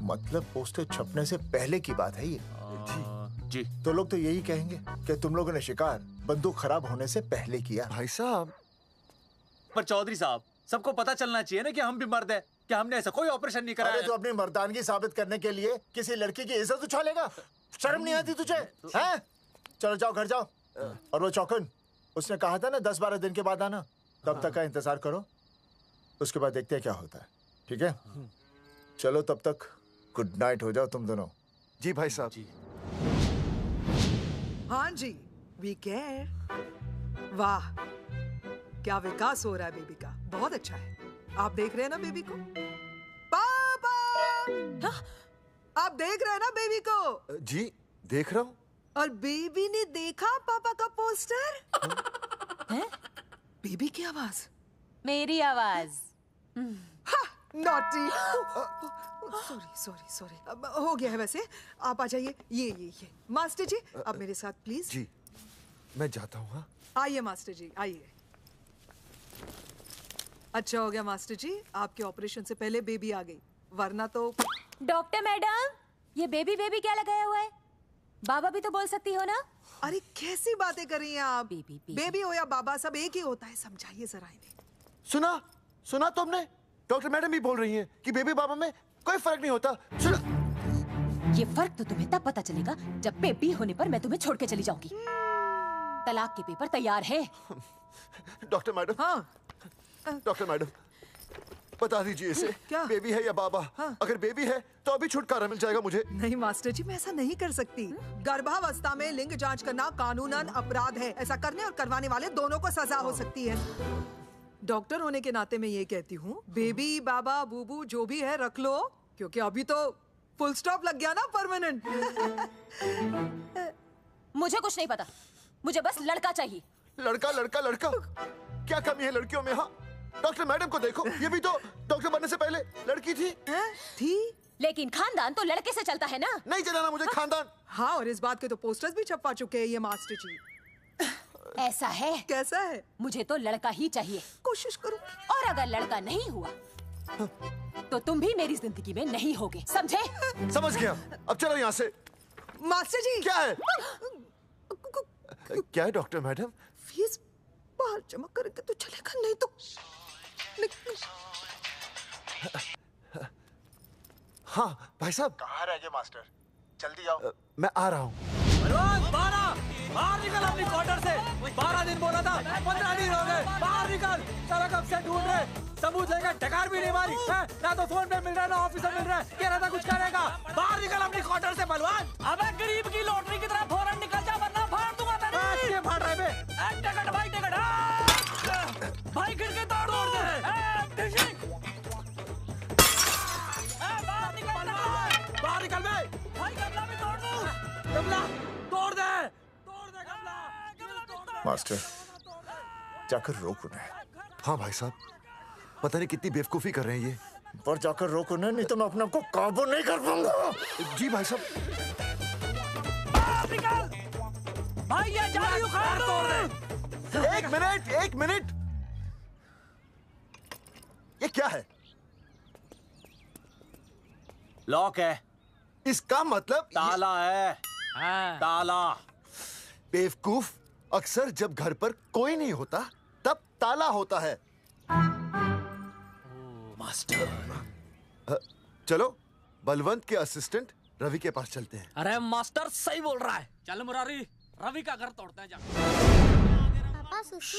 मतलब पोस्टर छपने से पहले की बात है ये। जी तो लोग तो यही कहेंगे कि तुम लोगों ने शिकार बंदूक खराब होने से पहले किया। भाई साहब, पर चौधरी साहब, सबको पता चलना चाहिए ना कि हम भी मर्द है, कि हमने ऐसा कोई ऑपरेशन नहीं कराया। अरे तो अपनी मर्दानगी साबित करने के लिए किसी लड़की की इज्जत उछालेगा? शर्म नहीं आती तुझे? हैं? चलो जाओ, घर जाओ। और वो चौकन, उसने कहा था ना 10-12 दिन के बाद आना, तब तक का इंतजार करो। उसके बाद देखते हैं क्या होता है। ठीक है? चलो तब तक गुड नाइट हो जाओ तुम दोनों। जी भाई साहब। जी। हाँ जी, वी केयर। वाह, क्या विकास हो रहा है बेबी का। बहुत अच्छा है। आप देख रहे हैं ना बेबी को? पापा! आप देख रहे हैं ना बेबी को? जी देख रहा हूँ। और बेबी ने देखा पापा का पोस्टर? हैं? बेबी की आवाज? मेरी आवाज। नॉटी। सॉरी। हो गया है वैसे। आप आ जाइए। ये मास्टर जी, आप मेरे साथ प्लीज। जी मैं जाता हूँ। हाँ आइए मास्टर जी, आइए। अच्छा हो गया मास्टर जी, आपके ऑपरेशन से पहले बेबी आ गई, वरना तो। डॉक्टर मैडम, ये बेबी बेबी क्या लगाया हुआ है? बाबा भी तो बोल सकती हो ना? अरे कैसी बातें कर रही हैं आप? बेबी हो या बाबा सब एक ही होता है, समझाइए जरा इन्हें। सुना तुमने? डॉक्टर मैडम भी बोल रही हैं कि बेबी बाबा में कोई फर्क नहीं होता। सुना? ये फर्क तो तुम्हें तब पता चलेगा जब बेबी होने पर मैं तुम्हें छोड़ के चली जाऊंगी। तलाक के पेपर तैयार है। डॉक्टर मैडम, डॉक्टर मैडम बता दीजिए इसे, क्या बेबी है या बाबा? अगर बेबी है तो अभी छुटकारा मिल जाएगा मुझे। नहीं मास्टर जी, मैं ऐसा नहीं कर सकती। गर्भावस्था में लिंग जांच करना कानूनन अपराध है। ऐसा करने और करवाने वाले दोनों को सजा हो सकती है। डॉक्टर होने के नाते मैं ये कहती हूँ, बेबी बाबा बूबू जो भी है रख लो, क्योंकि अभी तो फुल स्टॉप लग गया ना परमानेंट। मुझे कुछ नहीं पता, मुझे बस लड़का चाहिए। लड़का लड़का लड़का, क्या कमी है लड़कियों में? हाँ, डॉक्टर मैडम को देखो, ये भी तो डॉक्टर बनने से पहले लड़की थी। लेकिन खानदान तो लड़के से चलता है ना। नहीं चलाना मुझे खानदान। हाँ, और इस बात के तो पोस्टर्स भी छपवा चुके हैं ये मास्टर जी। ऐसा है? कैसा है? मुझे तो लड़का ही चाहिए। कोशिश करो। और अगर लड़का नहीं हुआ तो तुम भी मेरी जिंदगी में नहीं होगे, समझे? समझ गया, अब चलो यहाँ से। मास्टर जी क्या है? क्या है डॉक्टर मैडम? फीस बाहर जमा करके तो चलेगा, नहीं तो। हाँ भाई साहब। कहाँ रह गए मास्टर? जल्दी आओ। मैं आ रहा हूँ। बाहर निकल अपनी क्वार्टर से। 12 दिन बोला था, 15 दिन हो गए। बाहर निकल, सारा कब से ढूंढ रहे, सबूत लेकर डकार भी नहीं मारी है? ना तो फोन पे मिल रहा है, ना ऑफिसर मिल रहा है। कह रहा था कुछ करेगा। बाहर निकल अपनी क्वार्टर से बलवान। अबे गरीब की लॉटरी की तरह फौरन निकल जा, वरना फाड़ दूंगा तेरी। क्या फाड़ रहा है बे? टिकट भाई, टिकट। भाई खिड़की तोड़ दे। बाहर निकल बे। भाई गमला भी तोड़ दूं। गमला तोड़ दे। मास्टर जाकर रोक उन्हें। हाँ भाई साहब, पता नहीं कितनी बेवकूफी कर रहे हैं ये। पर जाकर रोक उन्हें, नहीं तो मैं अपने आप को काबू नहीं कर पाऊंगा। जी भाई साहब। भाई ये जाली उखाड़ दो। एक मिनट। ये क्या है? लॉक है। इसका मतलब ताला है। ताला। बेवकूफ, अक्सर जब घर पर कोई नहीं होता तब ताला होता है। मास्टर। चलो बलवंत के असिस्टेंट रवि के पास चलते हैं। अरे मास्टर सही बोल रहा है। चल मुरारी, रवि का घर तोड़ते हैं। पापा सुसु।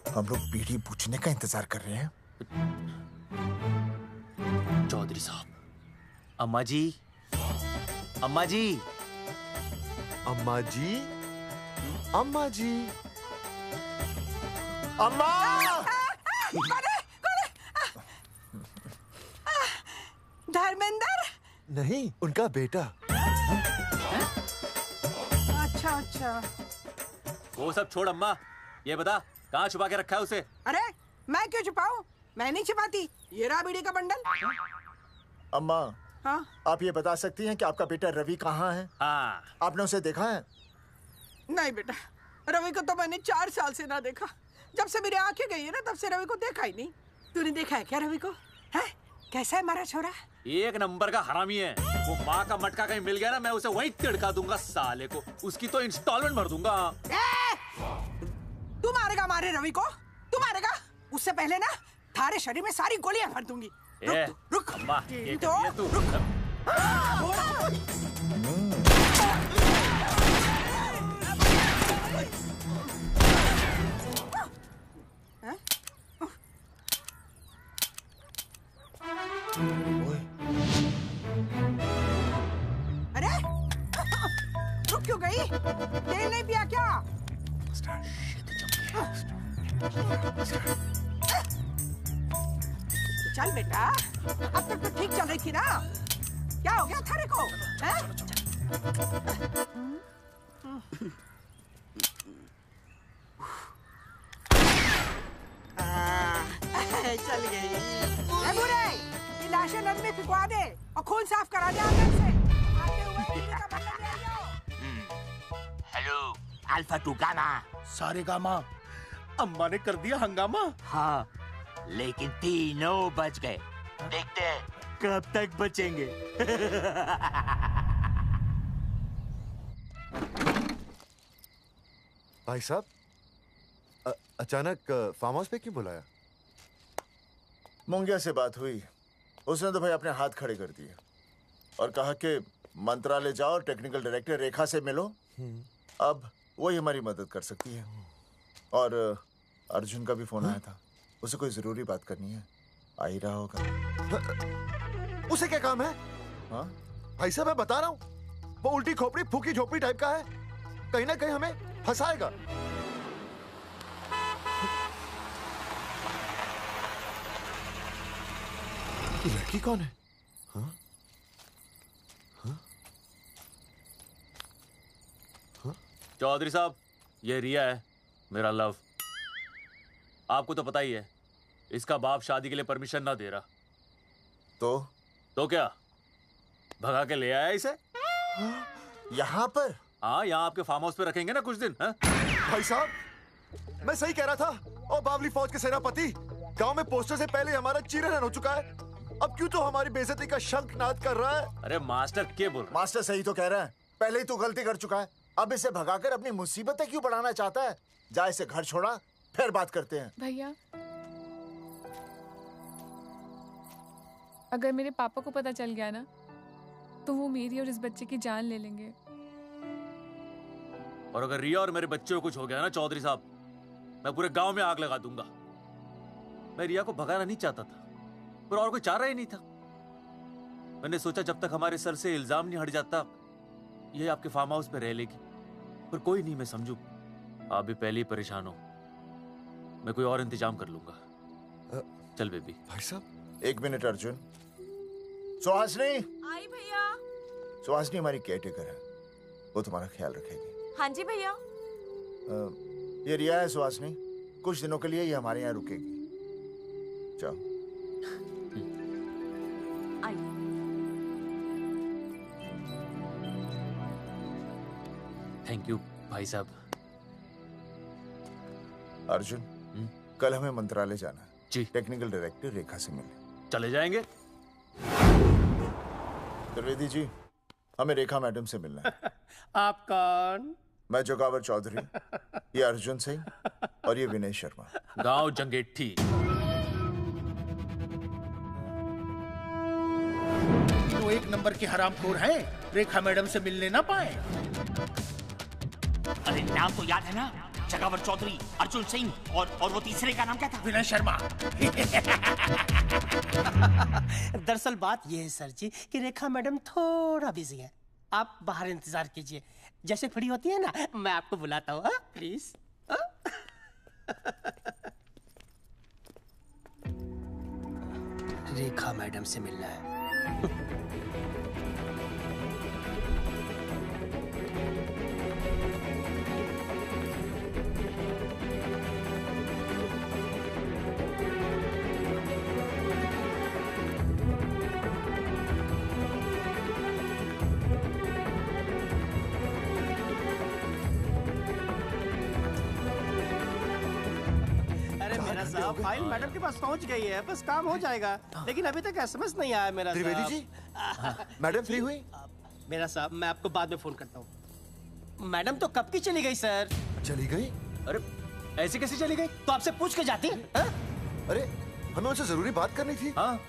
हम लोग बीड़ी पूछने का इंतजार कर रहे हैं। चौधरी साहब। अम्मा जी, अम्मा जी, अम्मा जी, अम्मा जी, अम्मा। धर्मेंद्र? नहीं, उनका बेटा। अच्छा। वो सब छोड़ अम्मा, ये बता कहाँ छुपा के रखा है उसे? अरे मैं क्यों छुपाऊं? मैं नहीं छुपाती। ये रहा बीड़ी का बंडल। अम्मा, हाँ? आप ये बता सकती हैं कि आपका बेटा रवि कहाँ है? हाँ। आपने उसे देखा है? नहीं बेटा, रवि को तो मैंने 4 साल से ना देखा। जब से मेरी आंखें गई है ना, तब से रवि को देखा ही नहीं। तूने देखा है क्या रवि को? है? कैसा है हमारा छोरा? एक नंबर का हरामी है। वो माँ का मटका कहीं मिल गया ना, मैं उसे वहीं तिड़का दूंगा साले को। उसकी तो इंस्टॉलमेंट भर दूंगा। तू मारेगा हमारे रवि को? तू मारेगा? उससे पहले ना थारे शरीर में सारी गोलियां भर दूंगी। रुक अम्मा, ये तो कर दिया तू। अरे रुक क्यों गई? तेल नहीं पिया क्या? चल बेटा, अब तक तो ठीक चल रही थी ना। क्या हो गया थारे को? चल गई। बुरे, ये लाशें नदी में फिकवा दे और खून साफ करा दे आंगन से। आते हुए अल्फा टू गामा। सारे गामा। अम्मा ने कर दिया हंगामा। हाँ, लेकिन तीनों बच गए। देखते हैं कब तक बचेंगे। भाई साहब, अचानक फार्म हाउस पे क्यों बुलाया? मुंगिया से बात हुई, उसने तो भाई अपने हाथ खड़े कर दिए और कहा कि मंत्रालय जाओ और टेक्निकल डायरेक्टर रेखा से मिलो, अब वही हमारी मदद कर सकती है। और अर्जुन का भी फोन आया था, उसे कोई जरूरी बात करनी है, आ ही रहा होगा। उसे क्या काम है? हाँ भाई साहब, मैं बता रहा हूँ, वो उल्टी खोपड़ी फूकी झोपड़ी टाइप का है, कहीं ना कहीं हमें फंसाएगा। ये लड़की कौन है? हाँ? हाँ? हाँ? चौधरी साहब, ये रिया है, मेरा लव। आपको तो पता ही है, इसका बाप शादी के लिए परमिशन ना दे रहा। तो क्या भगा के ले आया इसे? यहाँ पर? हाँ, यहाँ आपके फार्म हाउस पे रखेंगे ना कुछ दिन। हाँ? भाई साहब, मैं सही कह रहा था। और बावली फौज के सेनापति, गांव में पोस्टर से पहले हमारा चीरहरण हो चुका है, अब क्यों तो हमारी बेइज्जती का शंखनाद कर रहा है? अरे मास्टर क्या बोल? मास्टर सही तो कह रहा है, पहले ही तो गलती कर चुका है, अब इसे भगाकर अपनी मुसीबतें क्यों बढ़ाना चाहता है? जा इसे घर छोड़ा, फिर बात करते हैं। भैया, अगर मेरे पापा को पता चल गया ना, तो वो मेरी और इस बच्चे की जान ले लेंगे। और अगर रिया और मेरे बच्चे को कुछ हो गया ना चौधरी साहब, मैं पूरे गांव में आग लगा दूंगा। मैं रिया को भगाना नहीं चाहता था, पर और कोई चाह रहा ही नहीं था। मैंने सोचा जब तक हमारे सर से इल्जाम नहीं हट जाता, ये आपके फार्म हाउस पे रह लेगी। पर कोई नहीं, मैं समझू आप भी पहले ही परेशान हो, मैं कोई और इंतजाम कर लूंगा। चल बेबी। भाई साहब, 1 मिनट अर्जुन। सुहासिनी। आई भैया। सुहासिनी हमारी केयरटेकर है, वो तुम्हारा ख्याल रखेगी। हाँ जी भैया। ये रिया है सुहासिनी, कुछ दिनों के लिए ये हमारे यहाँ रुकेगी। जाओ। थैंक यू भाई साहब। अर्जुन, कल हमें मंत्रालय जाना है जी। टेक्निकल डायरेक्टर रेखा से मिलने चले जाएंगे। त्रिवेदी जी, हमें रेखा मैडम से मिलना है। आप कौन? मैं जोगावर चौधरी, ये अर्जुन सिंह और ये विनय शर्मा। गांव जंगेठी। तो 1 नंबर के हरामखोर हैं, रेखा मैडम से मिलने ना पाए। अरे नाम तो याद है ना, जगावर चौधरी, अर्जुन सिंह और वो तीसरे का नाम क्या था? विनय शर्मा। दरअसल बात यह है सर जी कि रेखा मैडम थोड़ा बिजी है, आप बाहर इंतजार कीजिए, जैसे फ्री होती है ना मैं आपको बुलाता हूँ, प्लीज। रेखा मैडम से मिलना है। साहब, फाइल मैडम के पास पहुंच गई है, बस काम हो जाएगा, लेकिन अभी तक एसएमएस नहीं आया मेरा। त्रिवेदी जी, मैडम फ्री हुई? मेरा साहब, मैं आपको बाद में फोन करता हूँ। मैडम तो कब की चली गई सर। चली गई? अरे ऐसे कैसे चली गई? तो आपसे पूछ के जाती। अरे हमें उनसे जरूरी बात करनी थी। हाँ,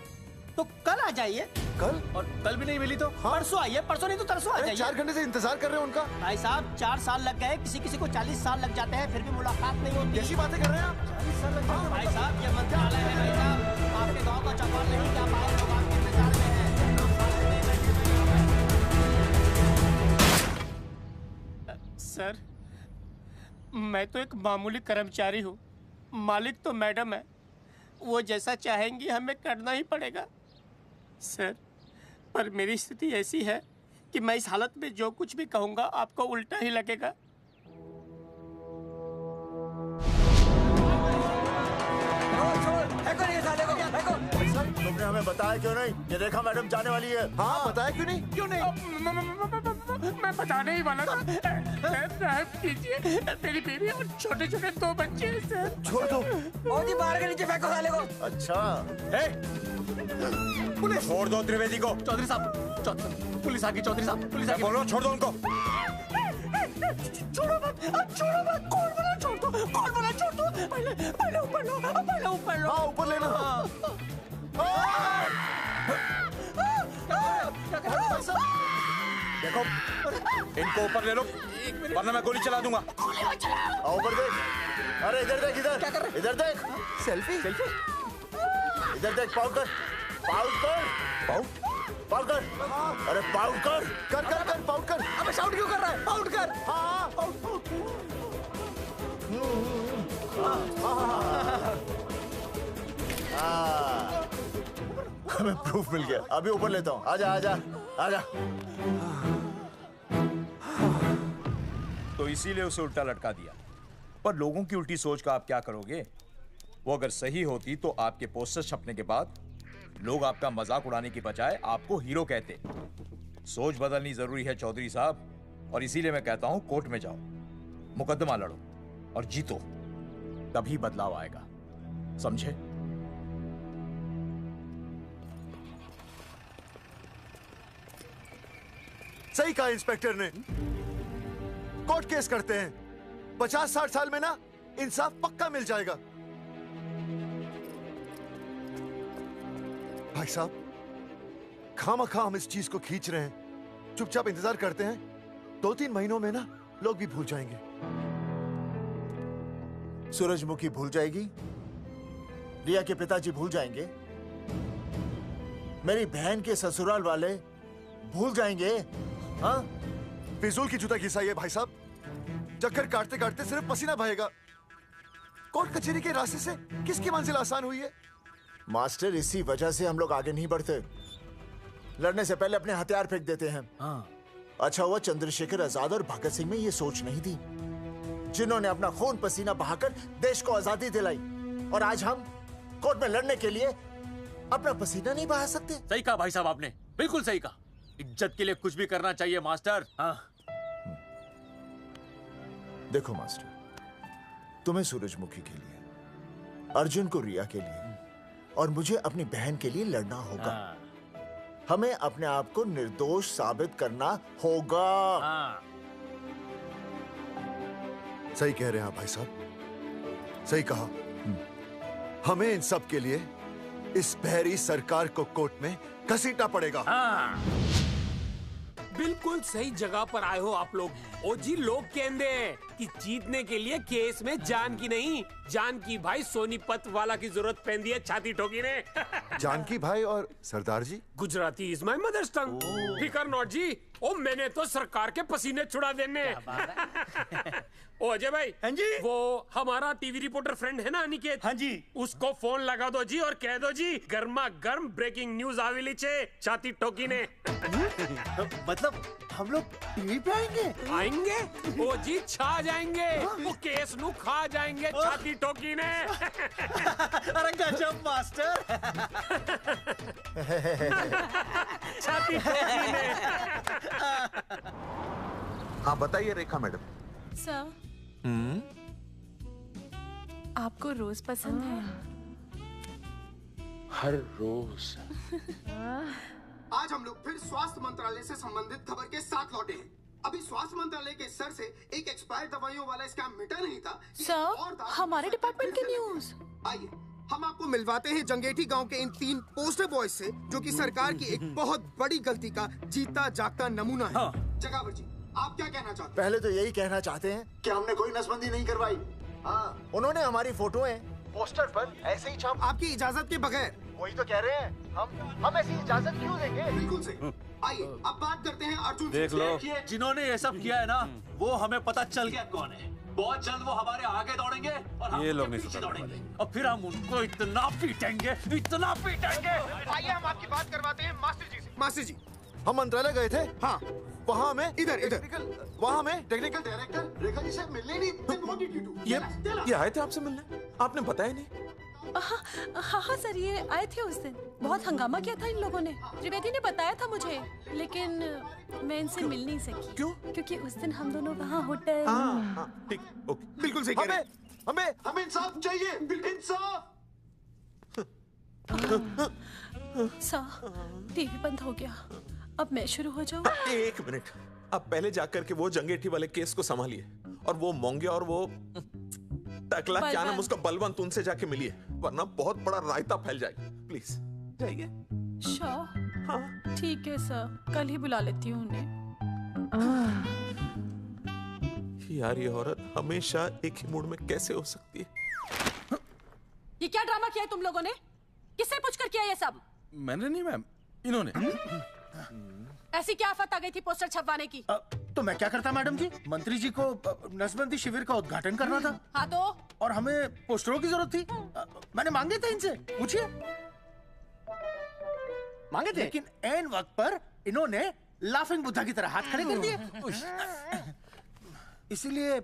तो कल आ जाइए। कल? और कल भी नहीं मिली तो? हाँ? परसों आइए, परसों नहीं तो तरसों आ जाइए। 4 घंटे से इंतजार कर रहे हैं उनका। भाई साहब, 4 साल लग गए, किसी को 40 साल लग जाते हैं, फिर भी मुलाकात नहीं होती। कैसी बातें कर रहे हैं आप? 40 साल लग जाते हैं। भाई साहब, ये मंत्रालय है भाई साहब, आपके गाँव का चौपाल नहीं क्या पाए, लोग आपके इंतजार में हैं। सर, मैं तो एक मामूली कर्मचारी हूँ, मालिक तो मैडम है, वो जैसा चाहेंगी हमें करना ही पड़ेगा। सर, पर मेरी स्थिति ऐसी है कि मैं इस हालत में जो कुछ भी कहूँगा आपको उल्टा ही लगेगा। तुमने हमें बताया क्यों नहीं? ये रेखा मैडम जाने वाली है। हाँ, बताया क्यों नहीं? क्यों नहीं? मैं बताने ही वाला था। रहम कीजिए, मेरी बीवी और छोटे छोटे 2 बच्चे हैं सर। छोड़ दो। और जी बाहर के नीचे फेंको साले को। अच्छा पुलिस छोड़ दो त्रिवेदी को। चौधरी साहब पुलिस आ गई। चौधरी साहब पुलिस आ गई। बोलो छोड़ दो उनको। छोड़ो मत, कौन बोला छोड़ दो, कौन बोला छोड़ दो। पहले ऊपर लो, पहले ऊपर लो। हाँ ऊपर लेना। देखो इनको ऊपर ले लो वरना मैं गोली चला दूंगा। ऊपर देख। अरे इधर देख, इधर क्या कर रहे? इधर देख। सेल्फी इधर देख। पाउट कर। अरे पाउट कर पाउट कर। अबे शाउट क्यों कर रहा है? पाउट कर। हाँ हमें प्रूफ मिल गया। अभी ऊपर लेता हूँ। आजा आजा आजा। तो इसीलिए उसे उल्टा लटका दिया। पर लोगों की उल्टी सोच का आप क्या करोगे? वो अगर सही होती तो आपके पोस्टर छपने के बाद लोग आपका मजाक उड़ाने की बजाय आपको हीरो कहते। सोच बदलनी जरूरी है चौधरी साहब, और इसीलिए मैं कहता हूं कोर्ट में जाओ, मुकदमा लड़ो और जीतो, तभी बदलाव आएगा। समझे? सही कहा इंस्पेक्टर ने। कोर्ट केस करते हैं, 50-60 साल में ना इंसाफ पक्का मिल जाएगा। भाई साहब, खामखा हम इस चीज को खींच रहे हैं। चुपचाप इंतजार करते हैं, 2-3 महीनों में ना लोग भी भूल जाएंगे। सूरजमुखी भूल जाएगी, रिया के पिताजी भूल जाएंगे, मेरी बहन के ससुराल वाले भूल जाएंगे। हाँ, फिजूल की जूता घिसाई है भाई साहब। चक्कर काटते काटते सिर्फ पसीना बहेगा। कोर्ट कचहरी के रास्ते से किसकी मंजिल आसान हुई है? मास्टर, इसी वजह से हम लोग आगे नहीं बढ़ते। लड़ने से पहले अपने हथियार फेंक देते हैं। अच्छा हुआ चंद्रशेखर आजाद और भगत सिंह में ये सोच नहीं थी, जिन्होंने अपना खून पसीना बहाकर देश को आजादी दिलाई। और आज हम कोर्ट में लड़ने के लिए अपना पसीना नहीं बहा सकते। सही कहा भाई साहब आपने, बिल्कुल सही कहा। इज्जत के लिए कुछ भी करना चाहिए मास्टर। देखो मास्टर, तुम्हें सूरजमुखी के लिए, अर्जुन को रिया के लिए और मुझे अपनी बहन के लिए लड़ना होगा। हमें अपने आप को निर्दोष साबित करना होगा। सही कह रहे हैं आप भाई साहब, सही कहा। हमें इन सब के लिए इस बहरी सरकार को कोर्ट में घसीटना पड़ेगा। बिल्कुल सही जगह पर आए हो आप लोग। ओ जी, लोग कहते हैं कि जीतने के लिए केस में जान की नहीं, जान की भाई सोनीपत वाला की जरूरत पैंदी है छाती ठोकी ने। जानकी भाई और सरदार जी, गुजराती इज माय मदर्स टंग। फिकर नॉट जी। ओ मैंने तो सरकार के पसीने छुड़ा देने। ओ अजय भाई, हाँ जी, वो हमारा टीवी रिपोर्टर फ्रेंड है ना अनिकेत, हाँ जी, उसको फोन लगा दो जी और कह दो जी गर्मा गर्म ब्रेकिंग न्यूज आवेली छे छाती ठोकी ने। मतलब हम लोग टीवी पे आएंगे? ओ जी छा जाएंगे, वो केस नु खा जाएंगे छाती ठोकी ने। अरे गजब मास्टर। छाती ठोकी ने। हाँ बताइए रेखा मैडम। सर, आपको रोज पसंद है? हर रोज। आज हम लोग फिर स्वास्थ्य मंत्रालय से संबंधित खबर के साथ लौटे हैं। अभी स्वास्थ्य मंत्रालय के सर से एक एक्सपायर्ड दवाइयों वाला स्कैम मिटा नहीं था। सर, हमारे डिपार्टमेंट की न्यूज। आइए हम आपको मिलवाते हैं जंगेठी गांव के इन 3 पोस्टर बॉयज से, जो कि सरकार की एक बहुत बड़ी गलती का जीता जागता नमूना है। जगावर जी, आप क्या कहना चाहते हैं? पहले तो यही कहना चाहते हैं कि हमने कोई नसबंदी नहीं करवाई। हाँ, उन्होंने हमारी फोटोएं पोस्टर पर ऐसे ही छाप, आपकी इजाजत के बगैर। वही तो कह रहे हैं, हम ऐसी इजाजत क्यों देंगे? बिल्कुल सही। आइए अब बात करते हैं अर्जुन। देख लो, जिन्होंने ये सब किया है ना, वो हमें पता चल गया कौन है। बहुत जल्द वो हमारे आगे दौड़ेंगे और हम उनके पीछे दौड़ेंगे, और फिर हम उनको इतना पीटेंगे, इतना पीटेंगे। आइए हम आपकी बात करवाते हैं मास्टर जी से। मास्टर जी, हम मंत्रालय गए थे। हाँ, वहाँ में इधर वहाँ में टेक्निकल डायरेक्टर रेखा जी से मिलने नहीं। ये आए थे आपसे मिलने, आपने बताया नहीं। हाँ हाँ सर, ये आए थे उस दिन। बहुत हंगामा किया था इन लोगों ने। त्रिवेदी ने बताया था मुझे, लेकिन मैं इनसे मिल नहीं सकी। क्यों? क्योंकि उस दिन हम दोनों वहाँ होटल। ठीक, ओके, बिल्कुल सही कह रहे हैं। हमें इंसाफ चाहिए, इंसाफ। सर, टीवी बंद हो गया। अब मैं शुरू हो जाऊँ? एक मिनट, आप पहले जाकर के वो जंगेठी वाले केस को संभालिए, और वो मोंगे और वो टकला क्या नाम उसका बलवंत, उनसे जाके मिलिए, वरना बहुत बड़ा रायता फैल जाएगा। प्लीज जाइए। श्योर। हाँ ठीक है सर, कल ही बुला लेती हूँ उन्हें। यार ये औरत हमेशा एक ही मूड में कैसे हो सकती है? ये क्या ड्रामा किया है तुम लोगों ने? किससे पूछकर किया ये सब? मैंने नहीं मैम, इन्होंने। ऐसी क्या आफत आ गई थी पोस्टर छपवाने की? तो मैं क्या करता मैडम जी? मंत्री जी को नसबंदी शिविर का उद्घाटन करना था। हाँ तो? और हमें पोस्टरों की जरूरत थी। मैंने मांगे थे इनसे, पूछिए। मांगे थे, लेकिन ऐन वक्त पर इन्होंने लाफिंग बुद्धा की तरह हाथ खड़े कर दिए। इसीलिए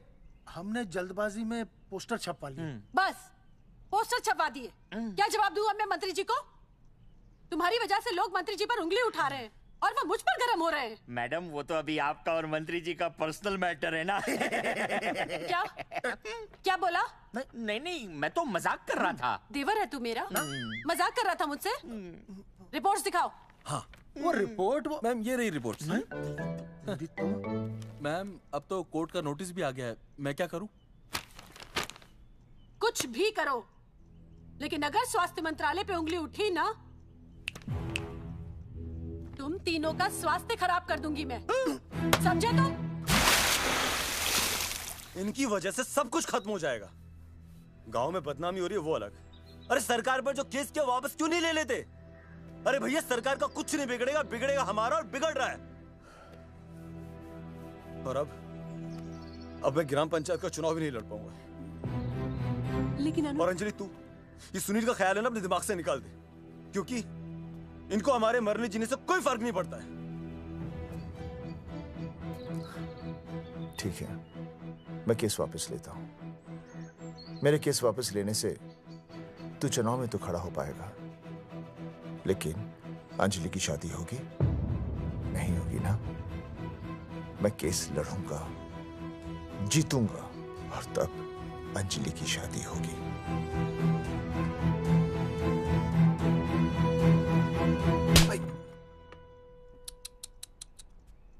हमने जल्दबाजी में पोस्टर छपवा लिए। बस पोस्टर छपवा दिए। क्या जवाब दूं अब मैं मंत्री जी को? तुम्हारी वजह से लोग मंत्री जी पर उंगली उठा रहे हैं और वो मुझ पर गर्म हो रहे हैं। मैडम वो तो अभी आपका और मंत्री जी का पर्सनल मैटर है ना। क्या क्या बोला? नहीं, मैं तो मजाक कर रहा था। देवर है तू मेरा? मजाक कर रहा था मुझसे? रिपोर्ट्स दिखाओ। हाँ वो रिपोर्ट, वो मैम ये रही रिपोर्ट। मैम अब तो कोर्ट का नोटिस भी आ गया है, मैं क्या करूं? कुछ भी करो, लेकिन अगर स्वास्थ्य मंत्रालय पे उंगली उठी ना, तुम तीनों का स्वास्थ्य खराब कर दूंगी मैं। समझे तुम? इनकी वजह से सब कुछ खत्म हो जाएगा। गांव में बदनामी हो रही है वो अलग, अरे सरकार पर जो केस किया वापस क्यों नहीं ले लेते? अरे भैया सरकार का कुछ नहीं बिगड़ेगा, बिगड़ेगा हमारा, और बिगड़ रहा है। और अब मैं ग्राम पंचायत का चुनाव भी नहीं लड़ पाऊंगा। लेकिन और अंजलि तू ये सुनील का ख्याल है ना अपने दिमाग से निकाल दे, क्योंकि इनको हमारे मरने जीने से कोई फर्क नहीं पड़ता है। ठीक है, मैं केस वापस लेता हूं। मेरे केस वापस लेने से तू चुनाव में तो खड़ा हो पाएगा, लेकिन अंजलि की शादी होगी नहीं होगी ना? मैं केस लड़ूंगा, जीतूंगा, और तब अंजलि की शादी होगी।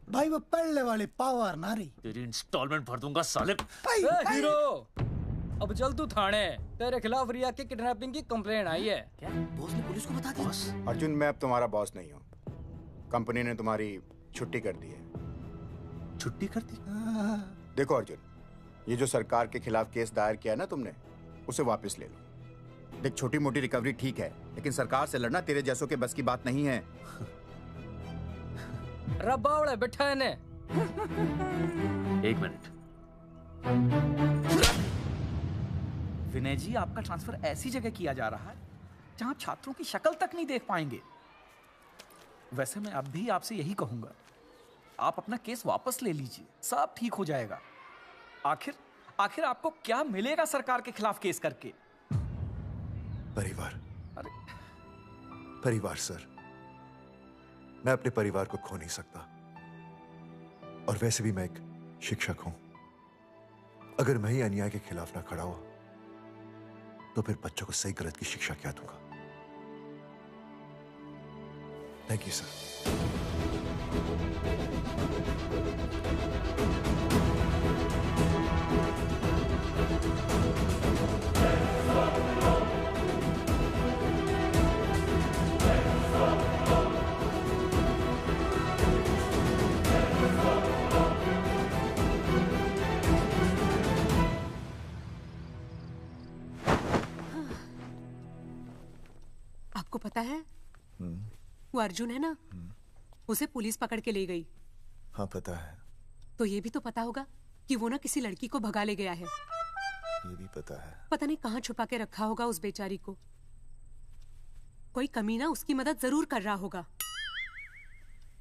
भाई वो पढ़ने वाली पावर नारी। तेरी इंस्टॉलमेंट भर दूंगा साले। हीरो अब चल तू थाने, तेरे खिलाफ रिया की किडनैपिंग की कंप्लेंट आई है। क्या बॉस ने पुलिस को बता दिया? अर्जुन मैं अब तुम्हारा बॉस नहीं हूँ, कंपनी ने तुम्हारी छुट्टी कर दी है। छुट्टी कर दी? देखो अर्जुन, ये जो सरकार के खिलाफ केस दायर किया ना तुमने, उसे वापस ले लो। देख छोटी मोटी रिकवरी ठीक है, लेकिन सरकार से लड़ना तेरे जैसों के बस की बात नहीं है। रब्बावड़े बैठा है ने। एक मिनट। विनय जी आपका ट्रांसफर ऐसी जगह किया जा रहा है जहां छात्रों की शक्ल तक नहीं देख पाएंगे। वैसे मैं अब भी आपसे यही कहूंगा, आप अपना केस वापस ले लीजिए, सब ठीक हो जाएगा। आखिर आपको क्या मिलेगा सरकार के खिलाफ केस करके? परिवार। परिवार सर, मैं अपने परिवार को खो नहीं सकता, और वैसे भी मैं एक शिक्षक हूं। अगर मैं ही अन्याय के खिलाफ ना खड़ा हुआ तो फिर बच्चों को सही गलत की शिक्षा क्या दूंगा? Thank you sir. आपको पता है वो अर्जुन है ना, उसे पुलिस पकड़ के ले गई। हाँ पता है। तो ये भी तो पता होगा कि वो ना किसी लड़की को भगा ले गया है। ये भी पता है। पता नहीं कहाँ छुपा के रखा होगा उस बेचारी को। कोई कमीना उसकी मदद जरूर कर रहा होगा।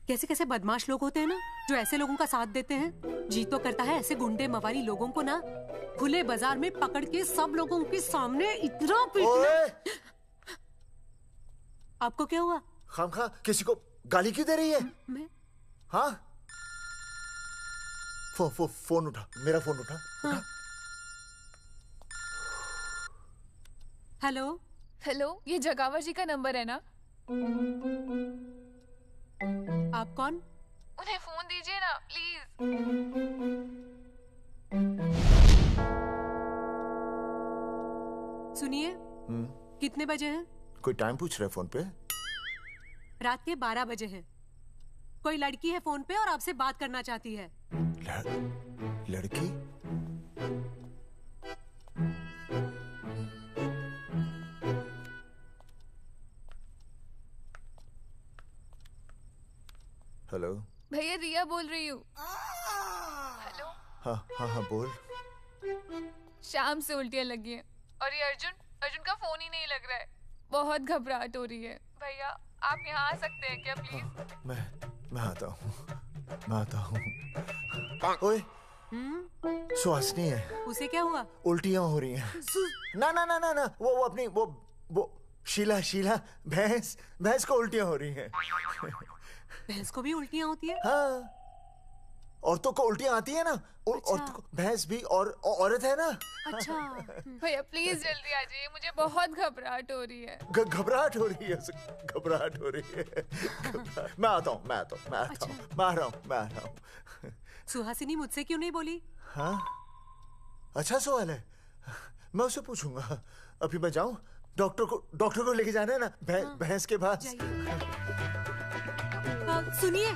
कैसे कैसे बदमाश लोग होते हैं ना, जो ऐसे लोगों का साथ देते हैं। जी तो करता है ऐसे गुंडे मवाली लोगों को ना खुले बाजार में पकड़ के सब लोगों के सामने इतना पीटना। आपको क्या हुआ? खामखा किसी को गाली क्यों दे रही है? मैं? हाँ? फोन उठा, मेरा फोन उठा। हाँ। हेलो हेलो, ये जगावर जी का नंबर है ना? आप कौन? उन्हें फोन दीजिए ना प्लीज। सुनिए, कितने बजे हैं? कोई टाइम पूछ रहे फोन पे? रात के 12 बजे हैं। कोई लड़की है फोन पे और आपसे बात करना चाहती है। लड़की? हेलो भैया, रिया बोल रही हूँ। हेलो। हाँ हाँ हाँ बोल। शाम से उल्टियाँ लगी हैं और ये अर्जुन का फोन ही नहीं लग रहा है। बहुत घबराहट हो रही है। भैया आप यहाँ आ सकते हैं क्या प्लीज? मैं आता हूँ। ओए, सुहासिनी है। उसे क्या हुआ? उल्टियाँ हो रही हैं। ना वो अपनी वो शीला भैंस को उल्टियाँ हो रही हैं। भैंस को भी उल्टियाँ होती है? हाँ, औरतों को उल्टियाँ आती है ना। औरतों को, भैंस भी और औरत है ना। अच्छा भैया प्लीज जल्दी आ जाइए, मुझे बहुत घबराहट हो रही है। घबराहट हो रही है। मैं आता हूँ। मैं आ रहा हूँ। सुहासिनी मुझसे क्यों नहीं बोली? हाँ, अच्छा सवाल है, मैं उसे पूछूंगा। अभी मैं जाऊँ? डॉक्टर को लेके जाना है ना भैंस के पास। सुनिए,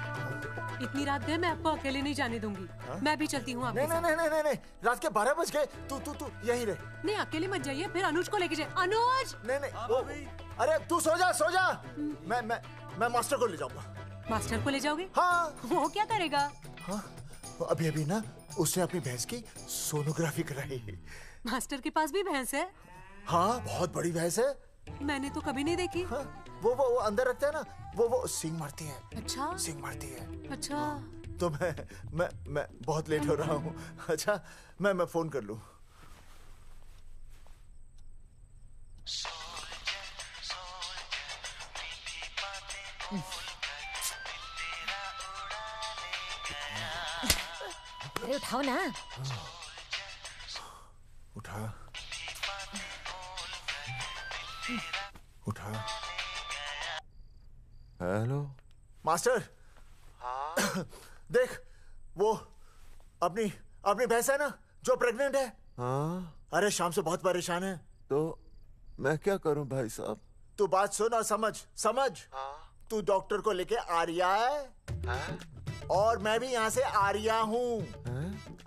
इतनी रात गए मैं आपको अकेले नहीं जाने दूंगी। मैं भी चलती हूँ आपके साथ। नहीं, रात के 12 बज गए। तू यहीं रहे। नहीं, अकेले मत जाइए, फिर अनुज को लेके जाइए। अनुज! नहीं, अरे तू सो जा। मैं मास्टर को ले जाऊंगा। मास्टर को ले जाओगे? हाँ। वो क्या करेगा? हाँ, अभी ना उसने अपनी भैंस की सोनोग्राफी कराई। मास्टर के पास भी भैंस है? हाँ, बहुत बड़ी भैंस है। मैंने तो कभी नहीं देखी। हाँ, वो अंदर रखते हैं ना, वो सींग मारती है। अच्छा, सींग मारती है। अच्छा। तो मैं बहुत लेट हो रहा हूँ। अच्छा, मैं फोन कर लूँ। अरे उठाओ ना। उठा। Hello master. हाँ? देख, वो अपनी भैंस है ना जो प्रेग्नेंट है। हाँ? अरे शाम से बहुत परेशान है। तो मैं क्या करूं भाई साहब? तू बात सुन और समझ। हाँ? तू डॉक्टर को लेके आ रिया है? हाँ? और मैं भी यहाँ से आ रिया हूँ।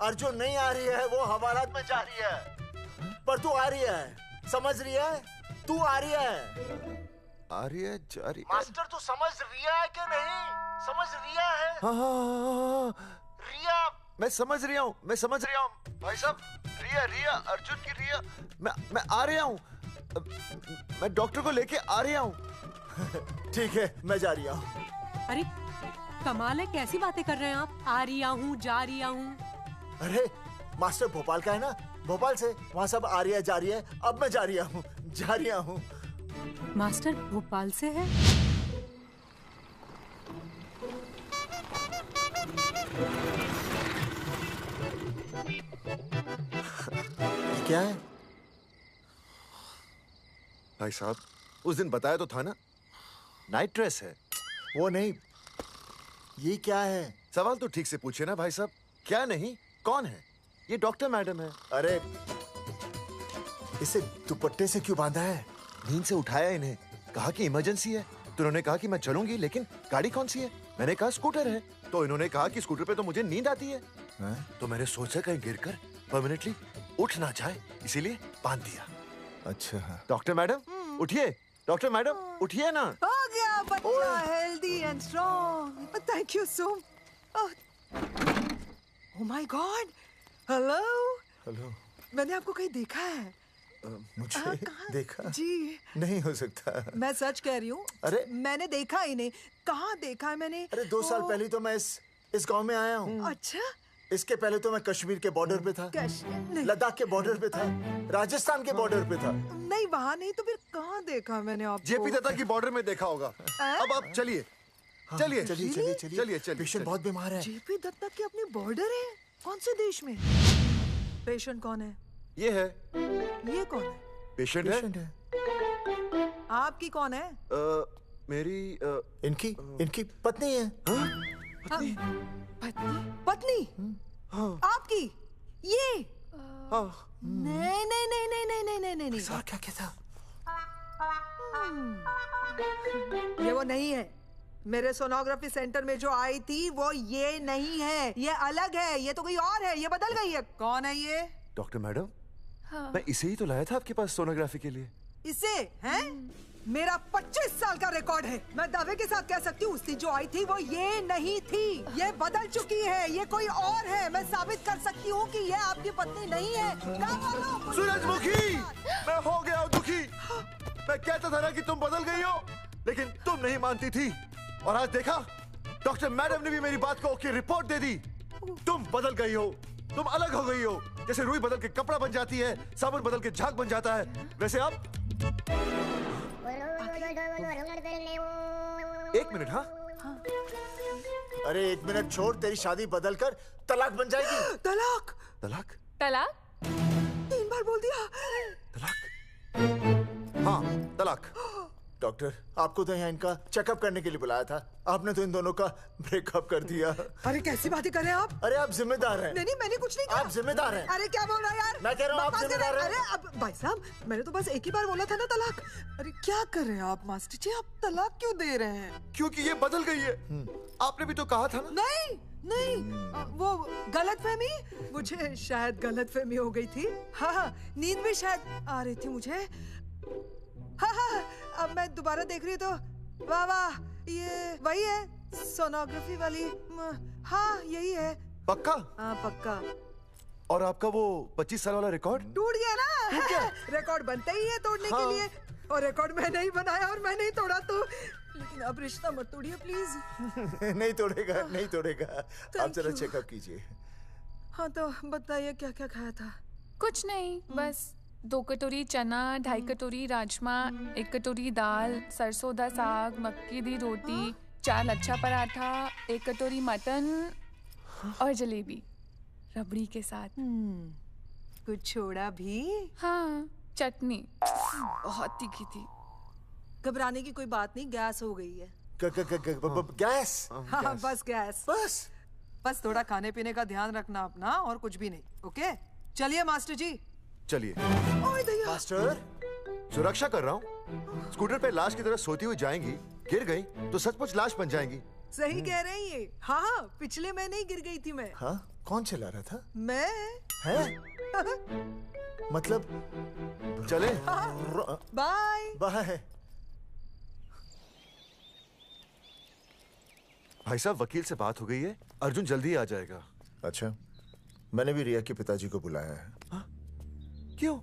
अर्जुन नहीं आ रही है, वो हवालात में जा रही है। पर तू आ रही है, समझ रही है? तू आ रही है। आ रही है, जा रही है। मास्टर तू समझ रिया है कि नहीं? समझ रिया है? हाँ। रिया। मैं समझ रहा हूँ भाई साहब। रिया अर्जुन की रिया। मैं आ रहा हूँ। मैं डॉक्टर को लेके आ रहा हूँ। ठीक है, मैं जा रही हूँ। अरे कमाल है, कैसी बातें कर रहे हैं आप? आ रही हूँ, जा रही हूँ। अरे मास्टर भोपाल का है ना, भोपाल से वहाँ सब आ रही है, जा रही है। अब मैं जा रही हूँ। मास्टर भोपाल से है? क्या है भाई साहब? उस दिन बताया तो था ना, नाइट ड्रेस है। वो नहीं, ये क्या है? सवाल तो ठीक से पूछे ना भाई साहब। क्या नहीं, कौन है? ये डॉक्टर मैडम है। अरे इसे दुपट्टे से क्यों बांधा है? नींद से उठाया इन्हें, कहा कि इमरजेंसी है। तो उन्होंने कहा कि मैं चलूंगी, लेकिन गाड़ी कौन सी है? मैंने कहा स्कूटर है। तो इन्होंने कहा कि स्कूटर पे तो मुझे नींद आती है। तो मैंने सोचा कहीं गिरकर परमानेंटली उठ ना जाए, इसीलिए बांध दिया। अच्छा। डॉक्टर मैडम उठिए, डॉक्टर मैडम उठिए ना। हो गया बच्चा healthy and strong. Thank you so. Oh my God. Hello. Hello. मैंने आपको कहीं देखा है। मुझे देखा जी नहीं हो सकता। मैं सच कह रही हूँ। अरे मैंने देखा ही नहीं। कहाँ देखा है मैंने? अरे 2 साल पहले तो मैं इस गांव में आया हूँ। अच्छा। इसके पहले तो मैं कश्मीर के बॉर्डर पे था, लद्दाख के बॉर्डर पे था, राजस्थान के बॉर्डर पे था। नहीं वहाँ नहीं तो फिर कहाँ देखा मैंने आपको? जेपी दत्ता की बॉर्डर में देखा होगा। अब आप चलिए चलिए चलिए चलिए चलिए चलिए। पेशेंट बहुत बीमार है। जेपी दत्ता की अपनी बॉर्डर है? कौन से देश में? पेशेंट कौन है? ये है। ये कौन है? पेशेंट है। आपकी कौन है? मेरी इनकी पत्नी है। पत्नी? पत्नी? आपकी? ये? नहीं नहीं नहीं नहीं नहीं नहीं नहीं नहीं। सर क्या कहता? ये वो नहीं है। मेरे सोनोग्राफी सेंटर में जो आई थी वो ये नहीं है, ये अलग है, ये तो कोई और है, ये बदल गई है। कौन है ये? डॉक्टर मैडम, हाँ। मैं इसे ही तो लाया था आपके पास सोनोग्राफी के लिए। इसे हैं? मेरा 25 साल का रिकॉर्ड है। मैं दावे के साथ कह सकती हूँ उसकी जो आई थी वो ये नहीं थी, ये बदल चुकी है, ये कोई और है। मैं साबित कर सकती हूँ कि ये आपकी पत्नी नहीं है। सूरजमुखी, मैं हो गया हूँ दुखी। मैं कहता था ना कि तुम बदल गई हो, लेकिन तुम नहीं मानती थी। और आज देखा, डॉक्टर मैडम ने भी मेरी बात को ओके रिपोर्ट दे दी। तुम बदल गई हो, तुम अलग हो गई हो। जैसे रुई बदल के कपड़ा बन जाती है, साबुन बदल के झाग बन जाता है, वैसे आप। एक मिनट। हाँ अरे 1 मिनट छोड़, तेरी शादी बदल कर तलाक बन जाएगी। तलाक? तलाक? तलाक? 3 बार बोल दिया। तलाक? हाँ तलाक। डॉक्टर, आपको तो यहाँ इनका चेकअप करने के लिए बुलाया था, आपने तो इन दोनों का ब्रेकअप कर दिया। अरे कैसी बातें कर रहे हैं आप? अरे आप जिम्मेदार हैं। नहीं मैंने कुछ नहीं किया। आप जिम्मेदार हैं। अरे क्या बोल रहा है यार? मैं कह रहा हूँ आप जिम्मेदार हैं। अरे अब भाई साहब, मैंने तो बस एक ही बार बोला था ना तलाक। अरे क्या कर रहे हैं आप मास्टर जी? आप तलाक क्यों दे रहे हैं? क्योंकि ये बदल गई है। आपने भी तो कहा था ना। नहीं वो गलतफहमी, मुझे शायद गलतफहमी हो गई थी। हाँ नींद भी शायद आ रही थी मुझे। हाँ अब मैं दोबारा देख रही तो वाह वाह, ये वही है सोनोग्राफी वाली। हाँ यही है। पक्का? हाँ पक्का। और आपका वो 25 साल वाला रिकॉर्ड टूट गया ना? रिकॉर्ड बनते ही है तोड़ने के लिए, और रिकॉर्ड मैंने ही बनाया और मैंने ही तोड़ा। तो लेकिन अब रिश्ता मत तोड़िए प्लीज। नहीं तोड़ेगा, नहीं तोड़ेगा। आप जरा चेकअप कीजिए। हाँ तो बताइए क्या क्या खाया था? कुछ नहीं, बस 2 कटोरी चना, 2.5 कटोरी राजमा, 1 कटोरी दाल, सरसों दा साग, मक्की दी रोटी, 4 लच्छा पराठा, 1 कटोरी मटन और जलेबी रबड़ी के साथ। कुछ छोड़ा भी? हाँ चटनी बहुत तीखी थी। घबराने की कोई बात नहीं, गैस हो गई है। गैस? हाँ बस गैस। बस थोड़ा खाने पीने का ध्यान रखना अपना, और कुछ भी नहीं। ओके चलिए मास्टर जी। चलिए। मास्टर, सुरक्षा कर रहा हूँ। स्कूटर पे लाश की तरह सोती हुई जाएंगी, गिर गई तो सचमुच लाश बन जाएंगी। सही कह रहे हैं ये। हाँ पिछले महीने ही गिर गई थी मैं। हाँ कौन चला रहा था? मैं। है? मतलब चले? Bye bye. भाई साहब वकील से बात हो गई है, अर्जुन जल्दी ही आ जाएगा। अच्छा, मैंने भी रिया के पिताजी को बुलाया है। क्यों?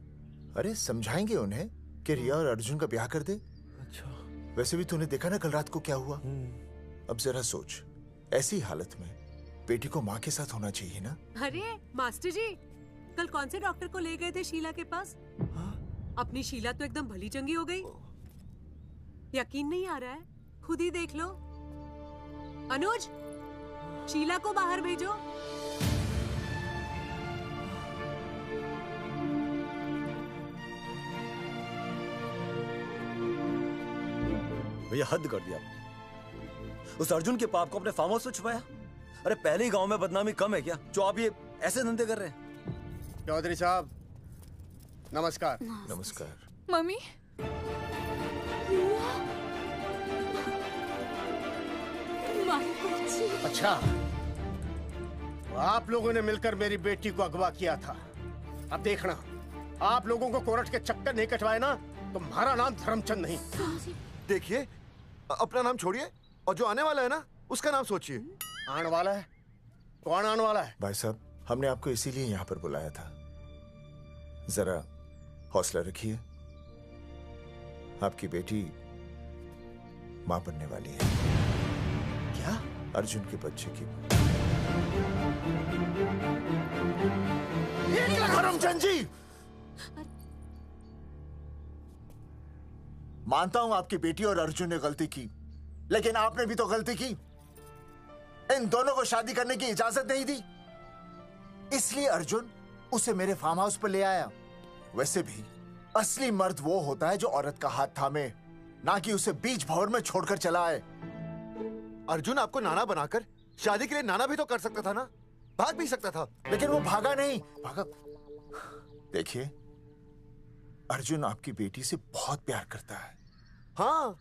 अरे समझाएंगे उन्हें कि रिया और अर्जुन का ब्याह कर दे। अच्छा। वैसे भी तूने देखा ना कल रात को क्या हुआ। अब जरा सोच, ऐसी हालत में बेटी को माँ के साथ होना चाहिए ना। अरे मास्टर जी, कल कौन से डॉक्टर को ले गए थे शीला के पास? अपनी शीला तो एकदम भली चंगी हो गई। यकीन नहीं आ रहा है? खुद ही देख लो। अनुज, शीला को बाहर भेजो। भैया हद कर दिया। उस अर्जुन के पाप को अपने फार्म हाउस में छुपाया। अरे पहले ही गांव में बदनामी कम है क्या, जो आप ये ऐसे धंधे कर रहे हैं? चौधरी साहब नमस्कार। नमस्कार। मम्मी। अच्छा, आप लोगों ने मिलकर मेरी बेटी को अगवा किया था। अब देखना, आप लोगों को कोर्ट के चक्कर नहीं कटवाए ना, तो हमारा नाम धर्मचंद नहीं। देखिए, अपना नाम छोड़िए और जो आने वाला है ना, उसका नाम सोचिए। आने वाला है? कौन आने वाला है? भाई साहब, हमने आपको इसीलिए यहाँ पर बुलाया था। जरा हौसला रखिए, आपकी बेटी मां बनने वाली है। क्या? अर्जुन के बच्चे की। करमचंद जी, मानता हूं आपकी बेटी और अर्जुन ने गलती की, लेकिन आपने भी तो गलती की। इन दोनों को शादी करने की इजाजत नहीं दी, इसलिए अर्जुन उसे मेरे फार्म हाउस पर ले आया। वैसे भी असली मर्द वो होता है जो औरत का हाथ थामे, ना कि उसे बीच भंवर में छोड़कर चला आए। अर्जुन आपको नाना बनाकर शादी के लिए नाना भी तो कर सकता था ना, भाग भी सकता था। लेकिन वो भागा नहीं। भागा। देखिए, अर्जुन आपकी बेटी से बहुत प्यार करता है। हाँ,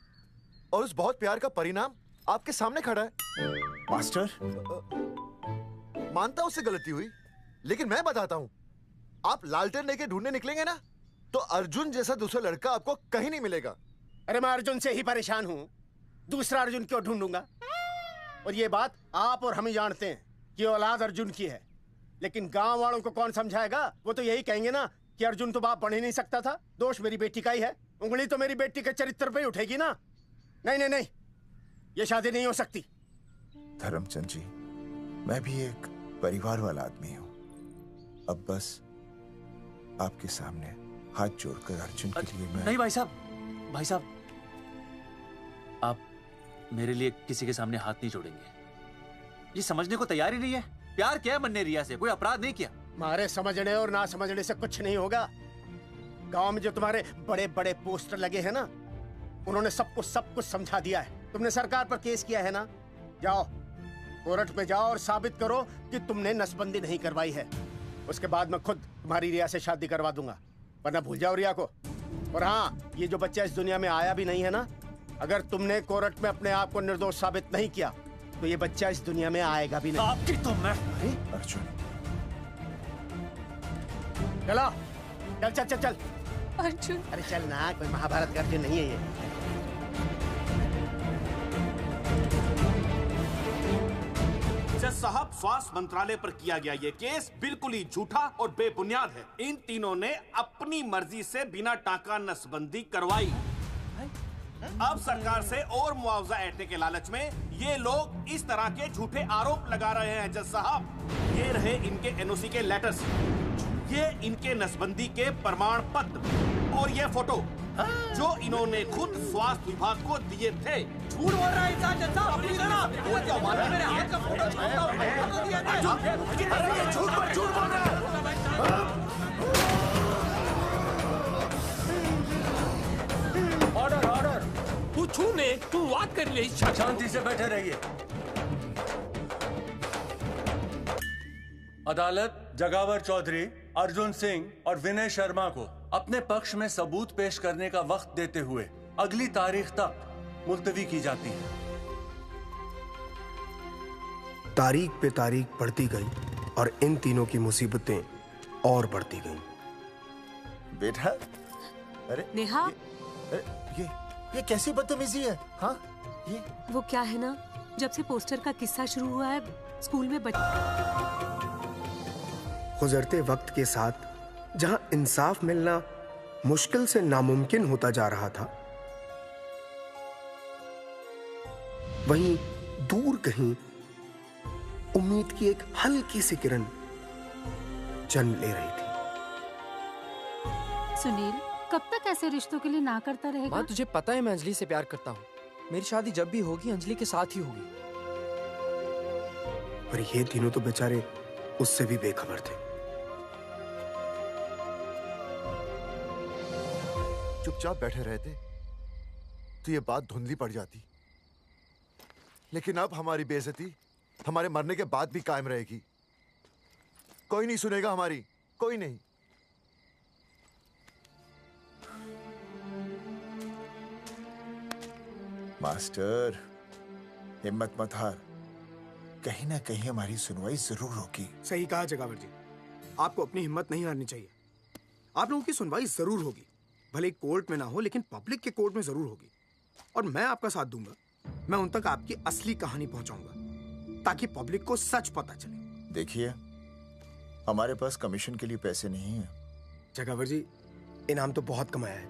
और उस बहुत प्यार का परिणाम आपके सामने खड़ा है। मास्टर, मानता हूं उससे गलती हुई, लेकिन मैं बताता हूं, आप लालटेन लेके ढूंढने निकलेंगे ना, तो अर्जुन जैसा दूसरा लड़का आपको कहीं नहीं मिलेगा। अरे मैं अर्जुन से ही परेशान हूं, दूसरा अर्जुन क्यों ढूंढूंगा? और ये बात आप और हम ही जानते हैं कि औलाद अर्जुन की है, लेकिन गांव वालों को कौन समझाएगा? वो तो यही कहेंगे ना कि अर्जुन तो बाप बन ही नहीं सकता था, दोष मेरी बेटी का ही है। उंगली तो मेरी बेटी के चरित्र पे ही उठेगी ना। नहीं नहीं नहीं, ये शादी नहीं हो सकती। धर्मचंद जी, मैं भी एक परिवार वाला आदमी हूं। अब बस आपके सामने हाथ जोड़कर अर्जुन के लिए मैं... नहीं भाई साहब, भाई साहब, आप मेरे लिए किसी के सामने हाथ नहीं जोड़ेंगे। ये समझने को तैयार ही नहीं है। प्यार किया मन ने रिया से, कोई अपराध नहीं किया। तुम्हारे समझने और ना समझने से कुछ नहीं होगा। गांव में जो तुम्हारे बड़े बड़े पोस्टर लगे हैं ना, उन्होंने सब कुछ समझा दिया है। तुमने सरकार पर केस किया है ना, जाओ कोर्ट में जाओ और साबित करो कि तुमने नसबंदी नहीं करवाई है। उसके बाद मैं खुद तुम्हारी रिया से शादी करवा दूंगा, वरना भूल जाओ रिया को। और हाँ, ये जो बच्चा इस दुनिया में आया भी नहीं है ना, अगर तुमने कोर्ट में अपने आप को निर्दोष साबित नहीं किया तो ये बच्चा इस दुनिया में आएगा भी नहीं। आपकी तो मैं... अर्जुन, चलो चल चल चल चल। अर्जुन, अरे चल ना, कोई महाभारत का अर्जुन नहीं है ये। जज साहब, स्वास्थ्य मंत्रालय पर किया गया ये केस बिल्कुल ही झूठा और बेबुनियाद है। इन तीनों ने अपनी मर्जी से बिना टाका नसबंदी करवाई। अब सरकार से और मुआवजा ऐंठने के लालच में ये लोग इस तरह के झूठे आरोप लगा रहे हैं। जज साहब, ये रहे इनके एनओसी के लेटर्स, ये इनके नसबंदी के प्रमाण पत्र और ये फोटो जो इन्होंने खुद स्वास्थ्य विभाग को दिए थे। झूठ बोल रहा है इंसान जनता, अपनी तरह। वो क्या बात है? मेरे हाथ का फोटो झूठ बोल रहा है। ऑर्डर ऑर्डर, तू छूने तू बात कर ले। शांति से बैठे रहिए। अदालत जगावर चौधरी, अर्जुन सिंह और विनय शर्मा को अपने पक्ष में सबूत पेश करने का वक्त देते हुए अगली तारीख तक मुलतवी की जाती है। तारीख पे तारीख बढ़ती गई और इन तीनों की मुसीबतें और बढ़ती गईं। बेटा, अरे नेहा, ये कैसी बदतमीजी है? हाँ, ये वो क्या है ना, जब से पोस्टर का किस्सा शुरू हुआ है स्कूल में गुजरते वक्त के साथ जहां इंसाफ मिलना मुश्किल से नामुमकिन होता जा रहा था, वहीं दूर कहीं उम्मीद की एक हल्की सी किरण जन्म ले रही थी। सुनील, कब तक ऐसे रिश्तों के लिए ना करता रहेगा? माँ, तुझे पता है मैं अंजलि से प्यार करता हूँ। मेरी शादी जब भी होगी अंजलि के साथ ही होगी। पर ये तीनों तो बेचारे उससे भी बेखबर थे। चुपचाप बैठे रहते तो ये बात धुंधली पड़ जाती, लेकिन अब हमारी बेइज्जती हमारे मरने के बाद भी कायम रहेगी। कोई नहीं सुनेगा हमारी, कोई नहीं। मास्टर, हिम्मत मत हार, कहीं ना कहीं हमारी सुनवाई जरूर होगी। सही कहा जगावर जी, आपको अपनी हिम्मत नहीं हारनी चाहिए। आप लोगों की सुनवाई जरूर होगी, भले कोर्ट में ना हो लेकिन पब्लिक के कोर्ट में जरूर होगी। और मैं आपका साथ दूंगा, मैं उन तक आपकी असली कहानी पहुंचाऊंगा ताकि पब्लिक को सच पता चले। देखिए, हमारे पास कमीशन के लिए पैसे नहीं है। जगावर जी, इनाम तो बहुत कमाया है,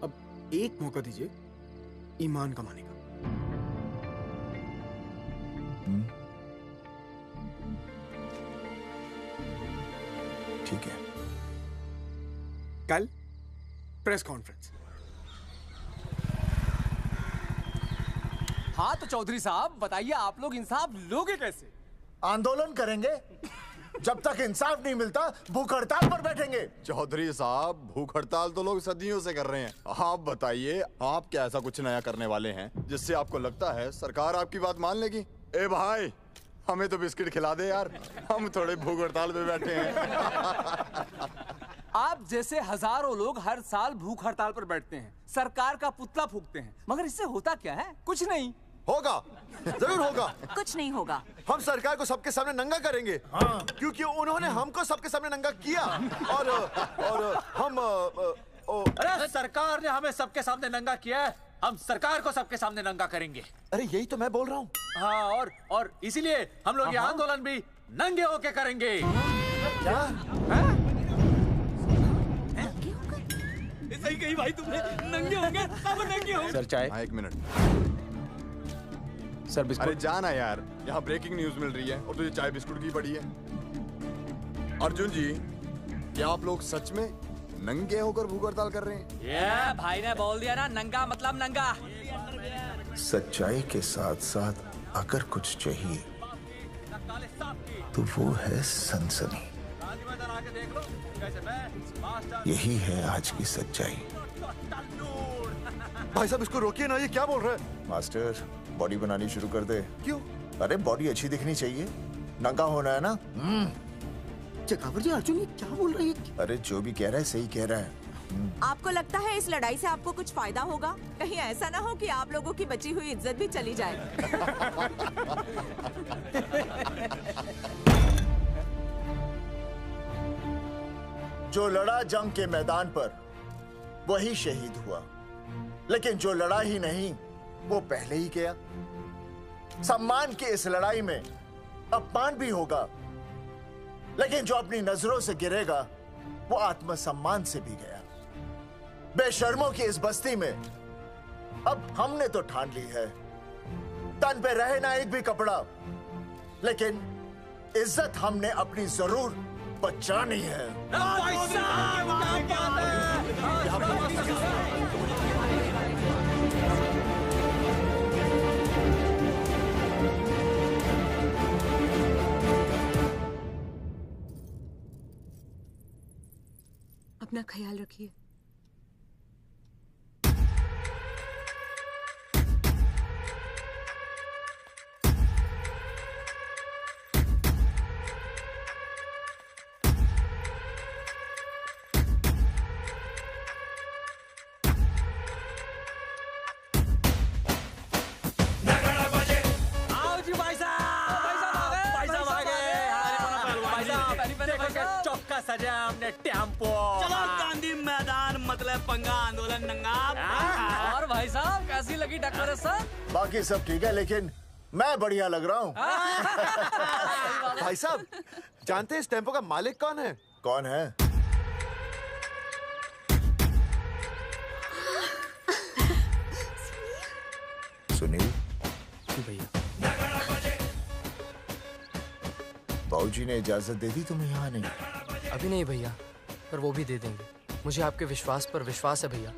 अब एक मौका दीजिए ईमान कमाने का। ठीक है, कल प्रेस कॉन्फ्रेंस। हाँ तो चौधरी साहब बताइए, आप लोग इंसाफ लोगे कैसे? आंदोलन करेंगे, जब तक इंसाफ नहीं मिलता भूख हड़ताल पर बैठेंगे। चौधरी साहब, भूख हड़ताल तो लोग सदियों से कर रहे हैं। आप बताइए, आप क्या ऐसा कुछ नया करने वाले हैं जिससे आपको लगता है सरकार आपकी बात मान लेगी? ए भाई, हमें तो बिस्किट खिला दे यार, हम थोड़े भूख हड़ताल पे बैठे हैं। आप जैसे हजारों लोग हर साल भूख हड़ताल पर बैठते हैं, सरकार का पुतला फूंकते हैं, मगर इससे होता क्या है? कुछ नहीं होगा, जरूर होगा। कुछ नहीं होगा। हम सरकार को सबके सामने नंगा करेंगे। हाँ। क्योंकि उन्होंने हमको सबके सामने नंगा किया और हम अरे सरकार ने हमें सबके सामने नंगा किया है, हम सरकार को सबके सामने नंगा करेंगे। अरे यही तो मैं बोल रहा हूँ। हाँ, और इसीलिए हम लोग ये आंदोलन भी नंगे होके करेंगे। क्या? सही कही भाई तुमने, नंगे होंगे, अब नंगे होंगे। सर चाय। हाँ, 1 मिनट सर। बिस्कुट। अरे जाना यार, यहाँ ब्रेकिंग न्यूज मिल रही है और तुझे चाय बिस्कुट की पड़ी है। अर्जुन जी, क्या आप लोग सच में नंगे होकर भूख हड़ताल कर रहे हैं? ये भाई ने बोल दिया ना, नंगा मतलब नंगा। सच्चाई के साथ साथ अगर कुछ चाहिए तो वो है सनसनी। यही है आज की सच्चाई। भाई साहब इसको रोकिए ना, ये क्या बोल रहा है? मास्टर, बॉडी बनानी शुरू कर दे। क्यों? अरे बॉडी अच्छी दिखनी चाहिए, नंगा होना है ना। चकावर जी, अर्जुन ये क्या बोल रही है? अरे जो भी कह रहा है सही कह रहा है। आपको लगता है इस लड़ाई से आपको कुछ फायदा होगा? कहीं ऐसा ना हो कि आप लोगों की बची हुई इज्जत भी चली जाए। जो लड़ा जंग के मैदान पर वही शहीद हुआ, लेकिन जो लड़ा ही नहीं वो पहले ही गया। सम्मान की इस लड़ाई में अपमान भी होगा, लेकिन जो अपनी नजरों से गिरेगा वो आत्मसम्मान से भी गया। बेशर्मों की इस बस्ती में अब हमने तो ठान ली है, तन पे रहे ना एक भी कपड़ा, लेकिन इज्जत हमने अपनी जरूर बचानी है। अपना ख्याल रखिए। सजा हमने टेम्पो। चलो गांधी मैदान, मतलब पंगा आंदोलन नंगा। और भाई साहब कैसी लगी डेकोरेशन? बाकी सब ठीक है, लेकिन मैं बढ़िया लग रहा हूँ। भाई साहब, जानते हैं इस टेम्पो का मालिक कौन है? कौन है? सुनील। भैया। बाबूजी ने इजाजत दे दी तुम्हें यहाँ आने? अभी नहीं भैया, पर वो भी दे देंगे। मुझे आपके विश्वास पर विश्वास है भैया।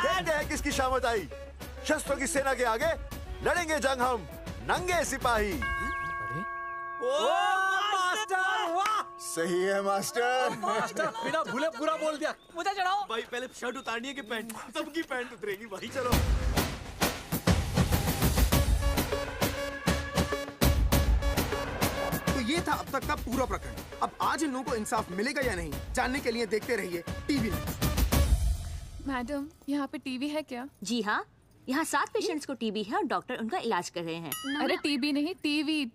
देखते हैं किसकी शामत आई। शस्त्रों की सेना के आगे लड़ेंगे जंग हम, नंगे सिपाही। सही है मास्टर। मास्टर बिना भूले पूरा बोल दिया। मुझे चढ़ाओ भाई, पहले शर्ट उतारनी है कि पैंट? सबकी पैंट उतरेगी भाई। चलो ये था अब तक का पूरा प्रकरण। अब आज इन लोगों को इंसाफ मिलेगा या नहीं, जानने के लिए देखते रहिए टीवी न्यूज़। मैडम, यहाँ पे टीवी है क्या? जी हाँ, यहाँ 7 पेशेंट्स को टीबी है और डॉक्टर उनका इलाज कर रहे हैं। अरे टीबी नहीं, टीवी,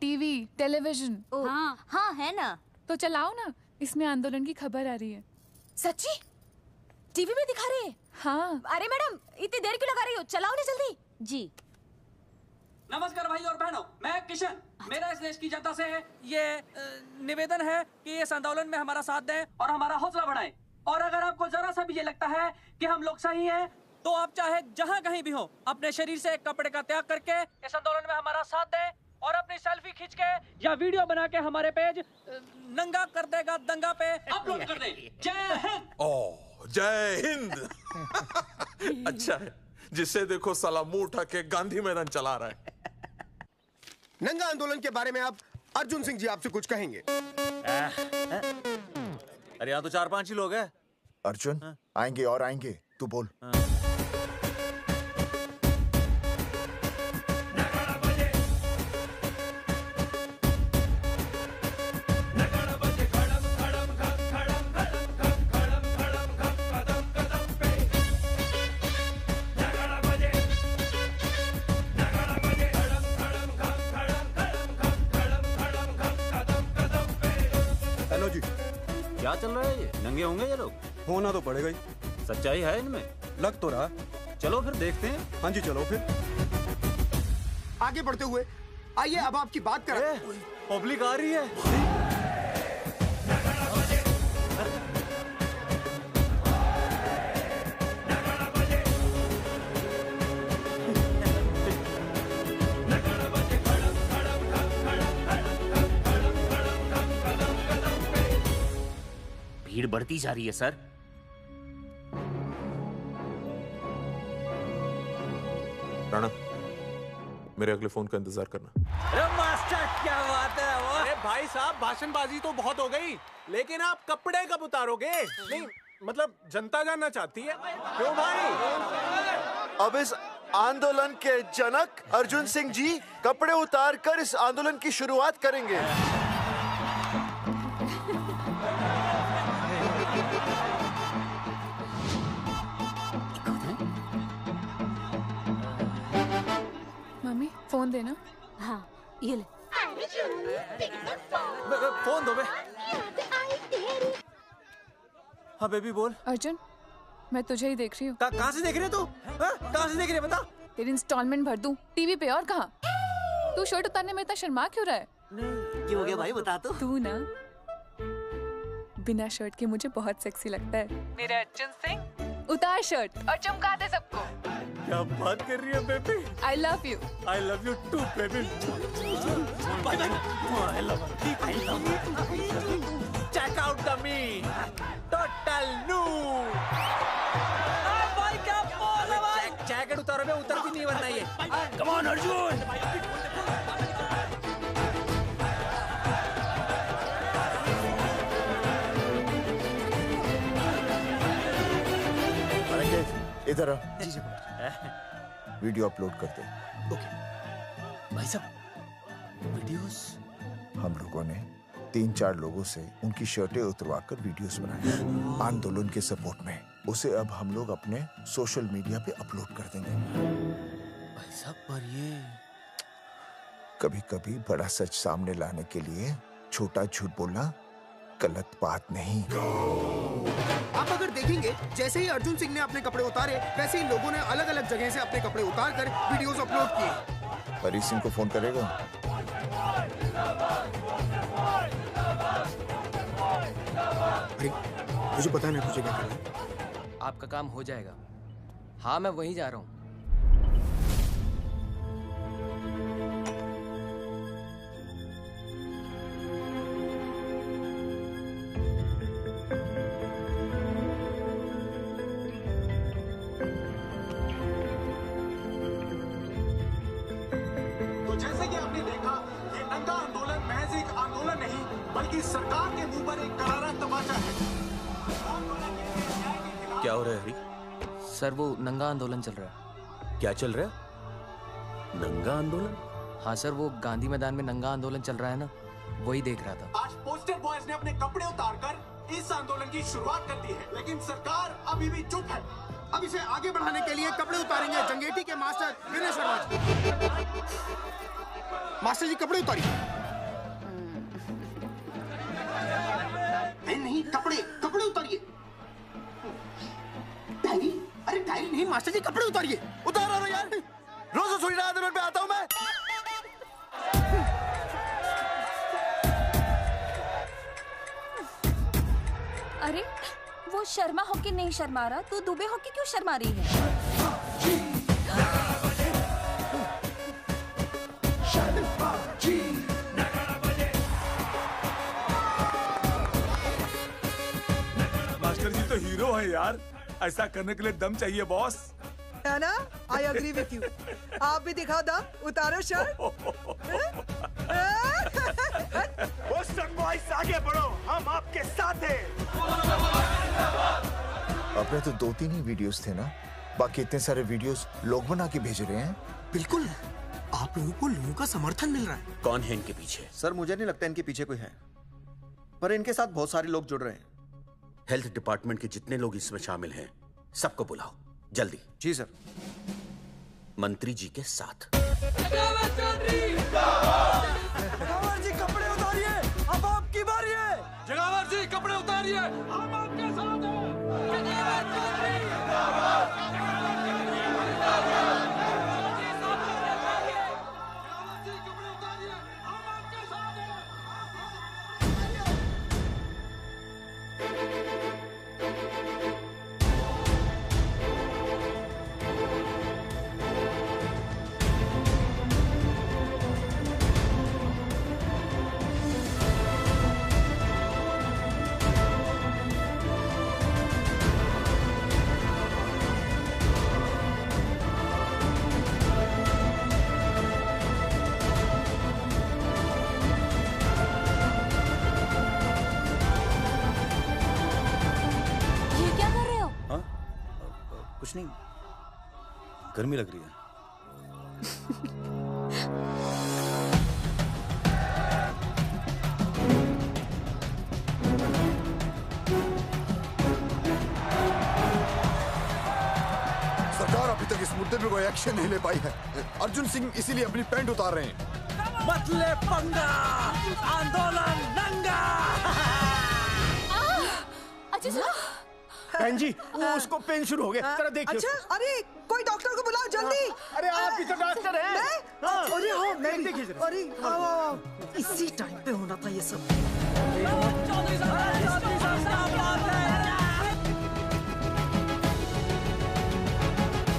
टेलीविजन। हाँ हाँ है ना। तो चलाओ ना, इसमें आंदोलन की खबर आ रही है। सच्ची? टीवी में दिखा रहे हैं? हाँ। अरे मैडम, इतनी देर क्यों लगा रही हो? चलाओ ना जल्दी। जी। नमस्कार भाई और बहनों, मैं किशन। मेरा इस देश की जनता से ये निवेदन है कि इस आंदोलन में हमारा साथ दें और हमारा हौसला बढ़ाएं। और अगर आपको जरा सा भी ये लगता है कि हम लोग सही हैं, तो आप चाहे जहाँ कहीं भी हो अपने शरीर से कपड़े का त्याग करके इस आंदोलन में हमारा साथ दें और अपनी सेल्फी खींच के या वीडियो बना के हमारे पेज नंगा कर देगा दंगा पे अपलोड कर दें। जय हिंद। ओह, जय हिंद। अच्छा है, जिससे देखो साला मुंह उठा के गांधी मैदान चला रहा है। नंगा आंदोलन के बारे में आप अर्जुन सिंह जी आपसे कुछ कहेंगे। अरे यहाँ तो 4-5 ही लोग हैं। अर्जुन आएंगे और आएंगे, तू बोल। हेलो जी, क्या चल रहा है? ये नंगे होंगे ये लोग? होना तो पड़ेगा ही। सच्चाई है इनमें? लग तो रहा। चलो फिर देखते हैं। हाँ जी, चलो फिर आगे बढ़ते हुए आइए अब आपकी बात करें। पब्लिक आ रही है। भीड़ बढ़ती जा रही है सर। राणा, मेरे अगले फोन का इंतजार करना। अरे मास्टर, क्या बात है वो? अरे भाई साहब, भाषणबाजी तो बहुत हो गई, लेकिन आप कपड़े कब उतारोगे? नहीं मतलब जनता जानना चाहती है। क्यों भाई? अब इस आंदोलन के जनक अर्जुन सिंह जी कपड़े उतार कर इस आंदोलन की शुरुआत करेंगे। मम्मी फोन देना। हाँ ये ले। फोन दो बे। हाँ बेबी बोल। अर्जुन मैं तुझे ही देख रही हूँ। कहाँ से देख रही है तू? कहाँ से देख रही है बता? तेरी इंस्टॉलमेंट भर दूं टीवी पे और कहाँ? तू शर्ट उतारने में इतना शर्मा क्यों रहा है? क्यों हो गया भाई, बता तो। तू ना बिना शर्ट के मुझे बहुत सेक्सी लगता है। मेरा अर्जुन सिंह, उतार शर्ट और चमका दे सबको। क्या बात कर रही है baby? I love you. I love you too baby. Check out the me total new. भाई क्या बोल है भाई? जैकेट उतारो बे, उतर भी नहीं वरना ये। Come on Arjun. इधर आ। वीडियो अपलोड करते। भाई साहब वीडियोस? हम लोगों ने 3-4 लोगों से उनकी शर्टें उतरवाकर वीडियोस बनाए आंदोलन के सपोर्ट में। उसे अब हम लोग अपने सोशल मीडिया पे अपलोड कर देंगे। भाई साहब पर ये कभी-कभी बड़ा सच सामने लाने के लिए छोटा झूठ बोलना गलत बात नहीं। आप अगर देखेंगे जैसे ही अर्जुन सिंह ने अपने कपड़े उतारे, वैसे ही लोगों ने अलग अलग जगह से अपने कपड़े उतार कर वीडियोस अपलोड किए। हरी सिंह को फोन करेगा? अरे मुझे पता नहीं मुझे क्या करना है। आपका काम हो जाएगा। हाँ मैं वहीं जा रहा हूँ। जैसे कि आपने देखा, ये नंगा आंदोलन महज एक आंदोलन नहीं बल्कि सरकार के मुंह पर एक करारा तमाचा है। क्या हो रहा है हरी? सर वो नंगा आंदोलन चल रहा है। क्या चल रहा है? नंगा आंदोलन? हाँ सर, वो गांधी मैदान में नंगा आंदोलन चल रहा है ना, वही देख रहा था। आज पोस्टर बॉयज ने अपने कपड़े उतारकर इस आंदोलन की शुरुआत कर दी है, लेकिन सरकार अभी भी चुप है। अब इसे आगे बढ़ाने के लिए कपड़े उतारेंगे जंगेटी के मास्टर विनय शर्मा जी। मास्टर जी कपड़े उतारिए। नहीं, कपड़े कपड़े उतारिए। डायरी? अरे डायरी नहीं मास्टर जी, कपड़े उतारिए। उतारो यार। रोज थोड़ी ना आंदोलन पे आता हूं मैं। अरे वो शर्मा होके नहीं शर्मा रहा, तू दुबे होके क्यों शर्मा रही है? मास्टर जी तो हीरो है यार, ऐसा करने के लिए दम चाहिए बॉस। है ना? I agree with you. आप भी दिखाओ दम, उतारो शर्ट। बोस्टन बॉयज आगे बढ़ो, हम आपके साथ हैं। अपने तो 2-3 ही वीडियोस थे ना, बाकी इतने सारे वीडियोस लोग बना के भेज रहे हैं। बिल्कुल, आप लोगों को लोगों का समर्थन मिल रहा है। कौन है इनके पीछे? सर मुझे नहीं लगता इनके पीछे कोई है, पर इनके साथ बहुत सारे लोग जुड़ रहे हैं। हेल्थ डिपार्टमेंट के जितने लोग इसमें शामिल हैं, सबको बुलाओ जल्दी। जी सर। मंत्री जी के साथ। जगावर जी कपड़े उतारिए, अब आपकी बारी है। जगावर जी कपड़े उतारिए, हम आपके साथ हैं। कुछ नहीं, गर्मी लग रही है। सरकार अभी तक इस मुद्दे पे कोई एक्शन नहीं ले पाई है। अर्जुन सिंह इसीलिए अपनी पैंट उतार रहे हैं। मत ले पंगा, आंदोलन दंगा। बहन जी, वो उसको पेन शुरू हो गया, जरा देखिए। अच्छा, अरे कोई डॉक्टर को बुलाओ जल्दी। अरे आप ही तो डॉक्टर हैं। अरे हाँ, मैं देखिए भी। जरा। अरे आओ, इसी टाइम पे होना था ये सब।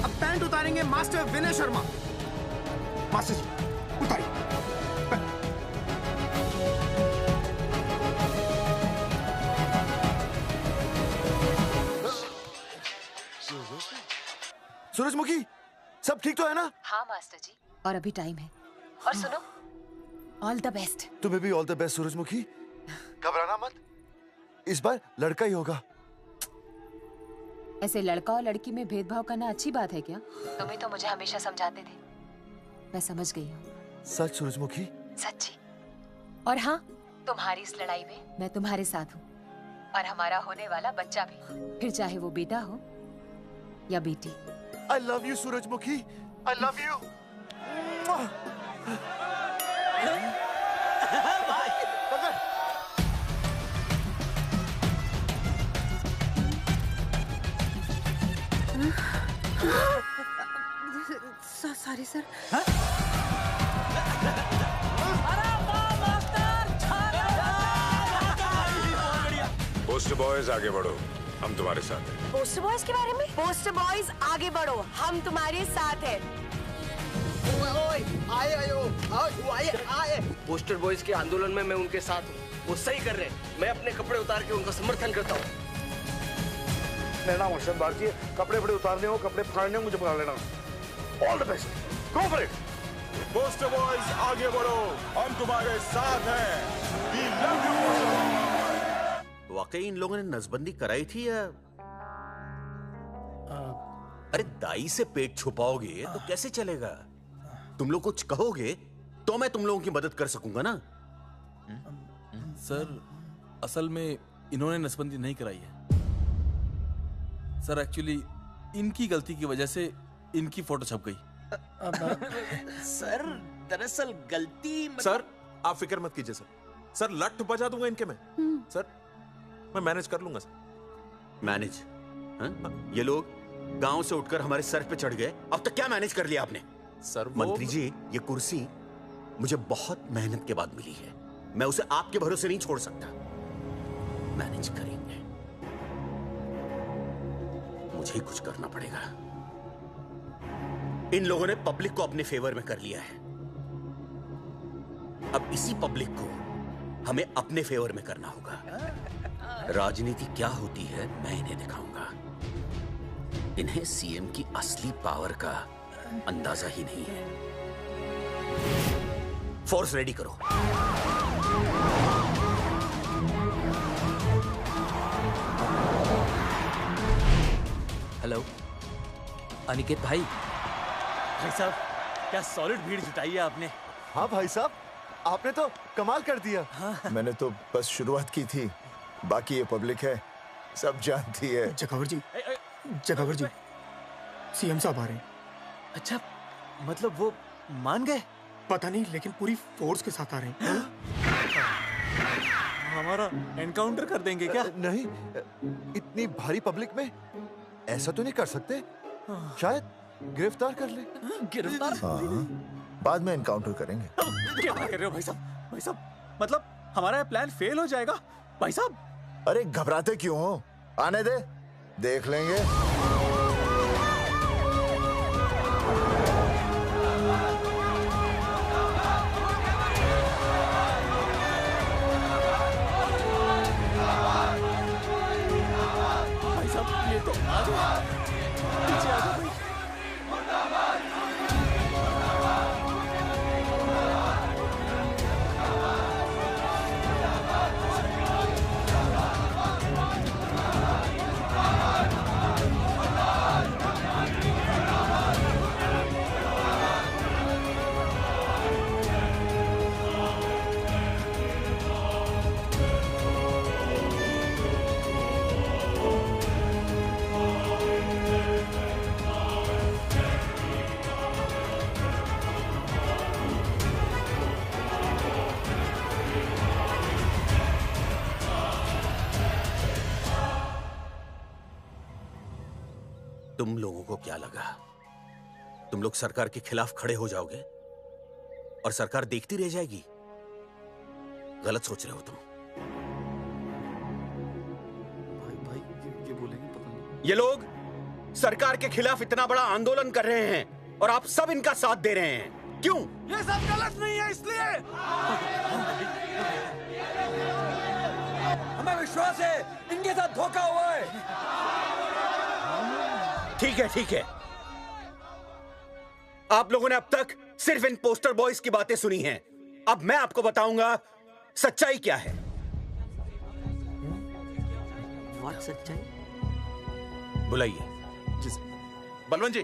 अब पैंट उतारेंगे मास्टर विनय शर्मा। मास्टर जी उतारिए। सूरजमुखी, सब ठीक तो है ना? हाँ मास्टर जी, और अभी टाइम है। और सुनो, ऑल द बेस्ट। तुम्हें भी ऑल द बेस्ट सूरजमुखी। घबराना मत, इस बार लड़का ही होगा। ऐसे लड़का और लड़की में भेदभाव करना अच्छी बात है क्या? तुम ही तो मुझे हमेशा समझाते थे। मैं समझ गई हूँ। सच सूरजमुखी? सच्ची। और हाँ, तुम्हारी इस लड़ाई में मैं तुम्हारे साथ हूँ, और हमारा होने वाला बच्चा भी, फिर चाहे वो बेटा हो या बेटी। I love you, सूरजमुखी। I love you. Sorry sir. Post boys आगे बढ़ो, हम तुम्हारे साथ हैं। पोस्टर बॉयज के बारे में? पोस्टर बॉयज आगे बढ़ो, हम तुम्हारे साथ हैं। आए। पोस्टर बॉयज के आंदोलन में मैं उनके साथ हूँ, वो सही कर रहे हैं। मैं अपने कपड़े उतार के उनका समर्थन करता हूँ। मेरा नाम अर्शद भारती है। कपड़े बड़े उतारने हो, कपड़े फाड़ने हो, मुझे बुला लेना। All the best, go for it. Poster boys आगे बढ़ो, हम तुम्हारे साथ हैं। We love you, poster boys. वाकई इन लोगों ने नसबंदी कराई थी या? अरे दाई से पेट छुपाओगे तो कैसे चलेगा? तुम लोग कुछ कहोगे तो मैं तुम लोगों की मदद कर सकूंगा ना। सर, असल में इन्होंने नसबंदी नहीं कराई है सर। एक्चुअली इनकी गलती की वजह से इनकी फोटो छप गई। सर दरअसल गलती सर आप फिक्र मत कीजिए सर। सर लट बजा दूंगा इनके में। सर मैं मैनेज कर लूंगा सर। मैनेज? हाँ? ये लोग गांव से उठकर हमारे सर पे चढ़ गए, अब तक क्या मैनेज कर लिया आपने? सर मंत्री जी, ये कुर्सी मुझे बहुत मेहनत के बाद मिली है। मैं उसे आपके भरोसे नहीं छोड़ सकता। मैनेज करेंगे, मुझे ही कुछ करना पड़ेगा। इन लोगों ने पब्लिक को अपने फेवर में कर लिया है। अब इसी पब्लिक को हमें अपने फेवर में करना होगा। राजनीति क्या होती है मैं इन्हें दिखाऊंगा। इन्हें सीएम की असली पावर का अंदाजा ही नहीं है। फोर्स रेडी करो। हेलो अनिकेत भाई। भाई साहब, क्या सॉलिड भीड़ जुटाई है आपने। हाँ भाई साहब, आपने तो कमाल कर दिया। मैंने तो बस शुरुआत की थी, बाकी ये पब्लिक है, सब जानती है। जगावर जी, जगावर जी, सीएम साहब आ रहे हैं। अच्छा, मतलब वो मान गए? पता नहीं, लेकिन पूरी फोर्स के साथ आ रहे हैं। हमारा एनकाउंटर कर देंगे क्या? नहीं, इतनी भारी पब्लिक में ऐसा तो नहीं कर सकते। शायद गिरफ्तार कर ले। गिरफ्तार? हाँ, बाद में एनकाउंटर करेंगे। क्या बात कर रहे हो भाई साहब? भाई साहब, मतलब हमारा प्लान फेल हो जाएगा भाई साहब? अरे घबराते क्यों हो? आने दे, देख लेंगे। भाई साहब, ये तो आ गया। पीछे आ जाओ भाई। तुम लोगों को क्या लगा तुम लोग सरकार के खिलाफ खड़े हो जाओगे और सरकार देखती रह जाएगी? गलत सोच रहे हो तुम। भाई ये बोलेंगे पता नहीं। ये लोग सरकार के खिलाफ इतना बड़ा आंदोलन कर रहे हैं और आप सब इनका साथ दे रहे हैं। क्यों? ये सब गलत नहीं है, इसलिए हमें विश्वास है इनके साथ धोखा हुआ है। ठीक है, ठीक है। आप लोगों ने अब तक सिर्फ इन पोस्टर बॉयज की बातें सुनी हैं। अब मैं आपको बताऊंगा सच्चाई क्या है। व्हाट सच्चाई? बुलाइए। बलवंत जी,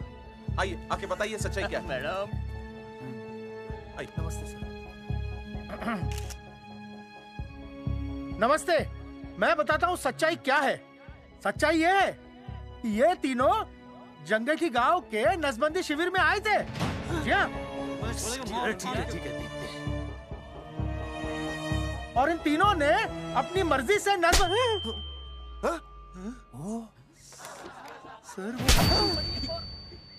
आइए, आके बताइए सच्चाई क्या है। मैडम आइए। नमस्ते सर। नमस्ते, मैं बताता हूँ सच्चाई क्या है। सच्चाई ये है कि ये तीनों जंगे की गांव के नसबंदी शिविर में आए थे। जी हाँ। ठीक है। और इन तीनों ने अपनी मर्जी से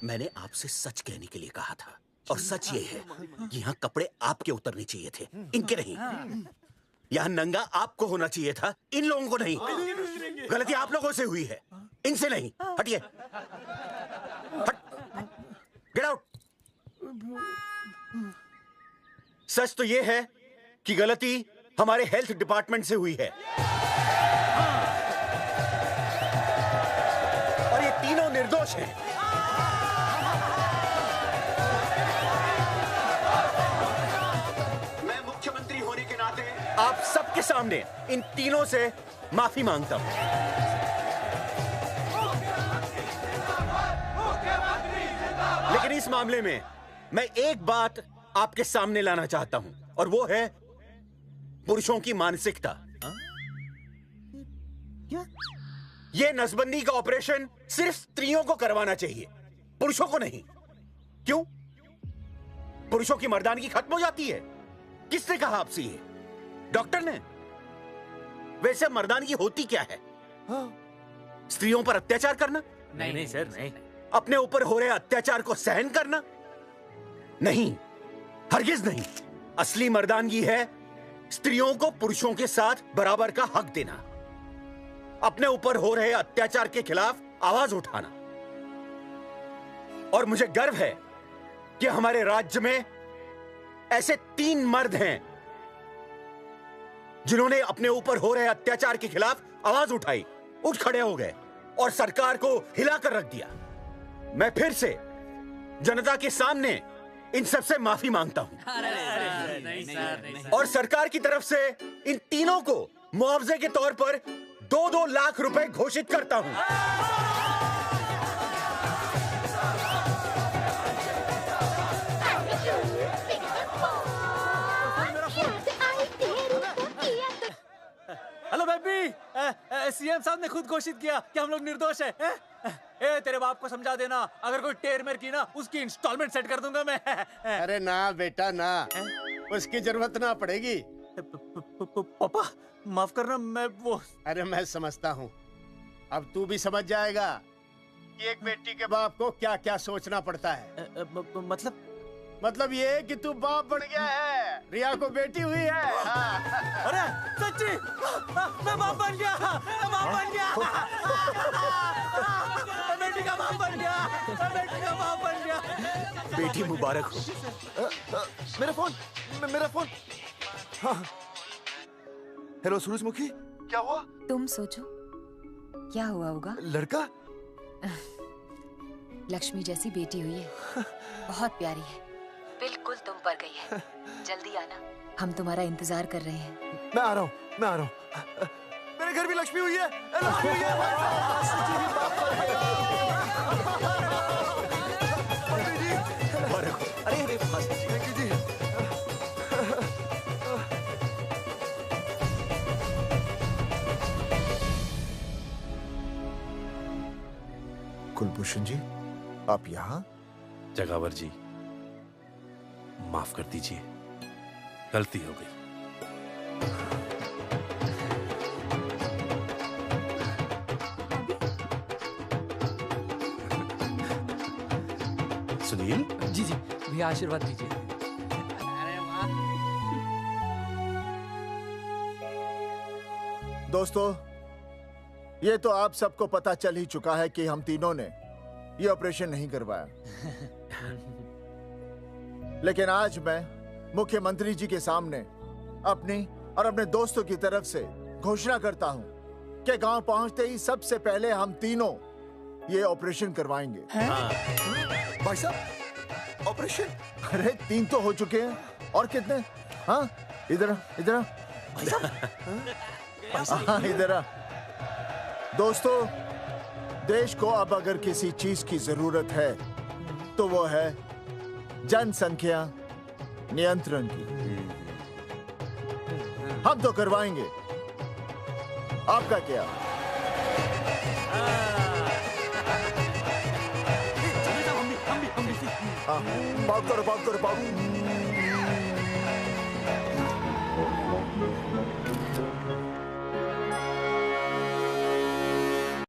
मैंने आपसे सच कहने के लिए कहा था और सच ये है कि यहाँ कपड़े आपके उतरने चाहिए थे, इनके नहीं। यहाँ नंगा आपको होना चाहिए था, इन लोगों को नहीं। गलती आप लोगों से हुई है, इनसे नहीं। हटिए, हट, गेट आउट। सच तो ये है कि गलती हमारे हेल्थ डिपार्टमेंट से हुई है और ये तीनों निर्दोष हैं। मैं मुख्यमंत्री होने के नाते आप सबके सामने इन तीनों से माफी मांगता हूं। लेकिन इस मामले में मैं एक बात आपके सामने लाना चाहता हूं और वो है पुरुषों की मानसिकता। ये नसबंदी का ऑपरेशन सिर्फ स्त्रियों को करवाना चाहिए, पुरुषों को नहीं। क्यों? पुरुषों की मर्दानगी खत्म हो जाती है। किसने कहा आपसे ये? डॉक्टर ने? वैसे मर्दानगी होती क्या है? स्त्रियों पर अत्याचार करना? नहीं सर, नहीं। अपने ऊपर हो रहे अत्याचार को सहन करना? नहीं, हरगिज नहीं। असली मर्दानगी है स्त्रियों को पुरुषों के साथ बराबर का हक देना, अपने ऊपर हो रहे अत्याचार के खिलाफ आवाज उठाना। और मुझे गर्व है कि हमारे राज्य में ऐसे 3 मर्द हैं जिन्होंने अपने ऊपर हो रहे अत्याचार के खिलाफ आवाज उठाई, उठ खड़े हो गए और सरकार को हिलाकर रख दिया। मैं फिर से जनता के सामने इन सबसे माफी मांगता हूं और सरकार की तरफ से इन तीनों को मुआवजे के तौर पर 2-2 लाख रुपए घोषित करता हूं। हेलो बेबी, सीएम साहब ने खुद घोषित किया कि हम लोग निर्दोष हैं। ए, तेरे बाप को समझा देना, अगर कोई टेर मेर की ना, उसकी इंस्टॉलमेंट सेट कर दूंगा मैं। अरे ना बेटा ना, उसकी जरूरत ना पड़ेगी। पापा माफ करना, मैं वो। अरे मैं समझता हूँ, अब तू भी समझ जाएगा कि एक बेटी के बाप को क्या क्या सोचना पड़ता है। मतलब ये कि तू बाप बन गया है, रिया को बेटी हुई है। अरे सच्ची, मैं बाप बन गया, मैं बाप बन गया, मैं बेटी का बाप बन गया, मैं बेटी का बाप बन गया। बेटी मुबारक हो। मेरा फोन। हाँ। हेलो सूरजमुखी, क्या हुआ? तुम सोचो क्या हुआ होगा। लड़का? लक्ष्मी जैसी बेटी हुई है, बहुत प्यारी है, बिल्कुल तुम पर गई है। जल्दी आना, हम तुम्हारा इंतजार कर रहे हैं। मैं आ रहा हूँ। मेरे घर भी लक्ष्मी हुई है। लक्ष्मी हुई है। कुलभूषण जी, आप यहाँ? जगावर जी, माफ कर दीजिए, गलती हो गई। सुनील जी भैया आशीर्वाद दीजिए। दोस्तों, ये तो आप सबको पता चल ही चुका है कि हम तीनों ने ये ऑपरेशन नहीं करवाया। लेकिन आज मैं मुख्यमंत्री जी के सामने अपनी और अपने दोस्तों की तरफ से घोषणा करता हूं कि गांव पहुंचते ही सबसे पहले हम तीनों ये ऑपरेशन करवाएंगे। भाई साहब, ऑपरेशन? अरे 3 तो हो चुके हैं, और कितने? हाँ, इधर इधर। दोस्तों, देश को अब अगर किसी चीज की जरूरत है तो वो है जनसंख्या नियंत्रण की। हम तो करवाएंगे, आपका क्या? पाव करो।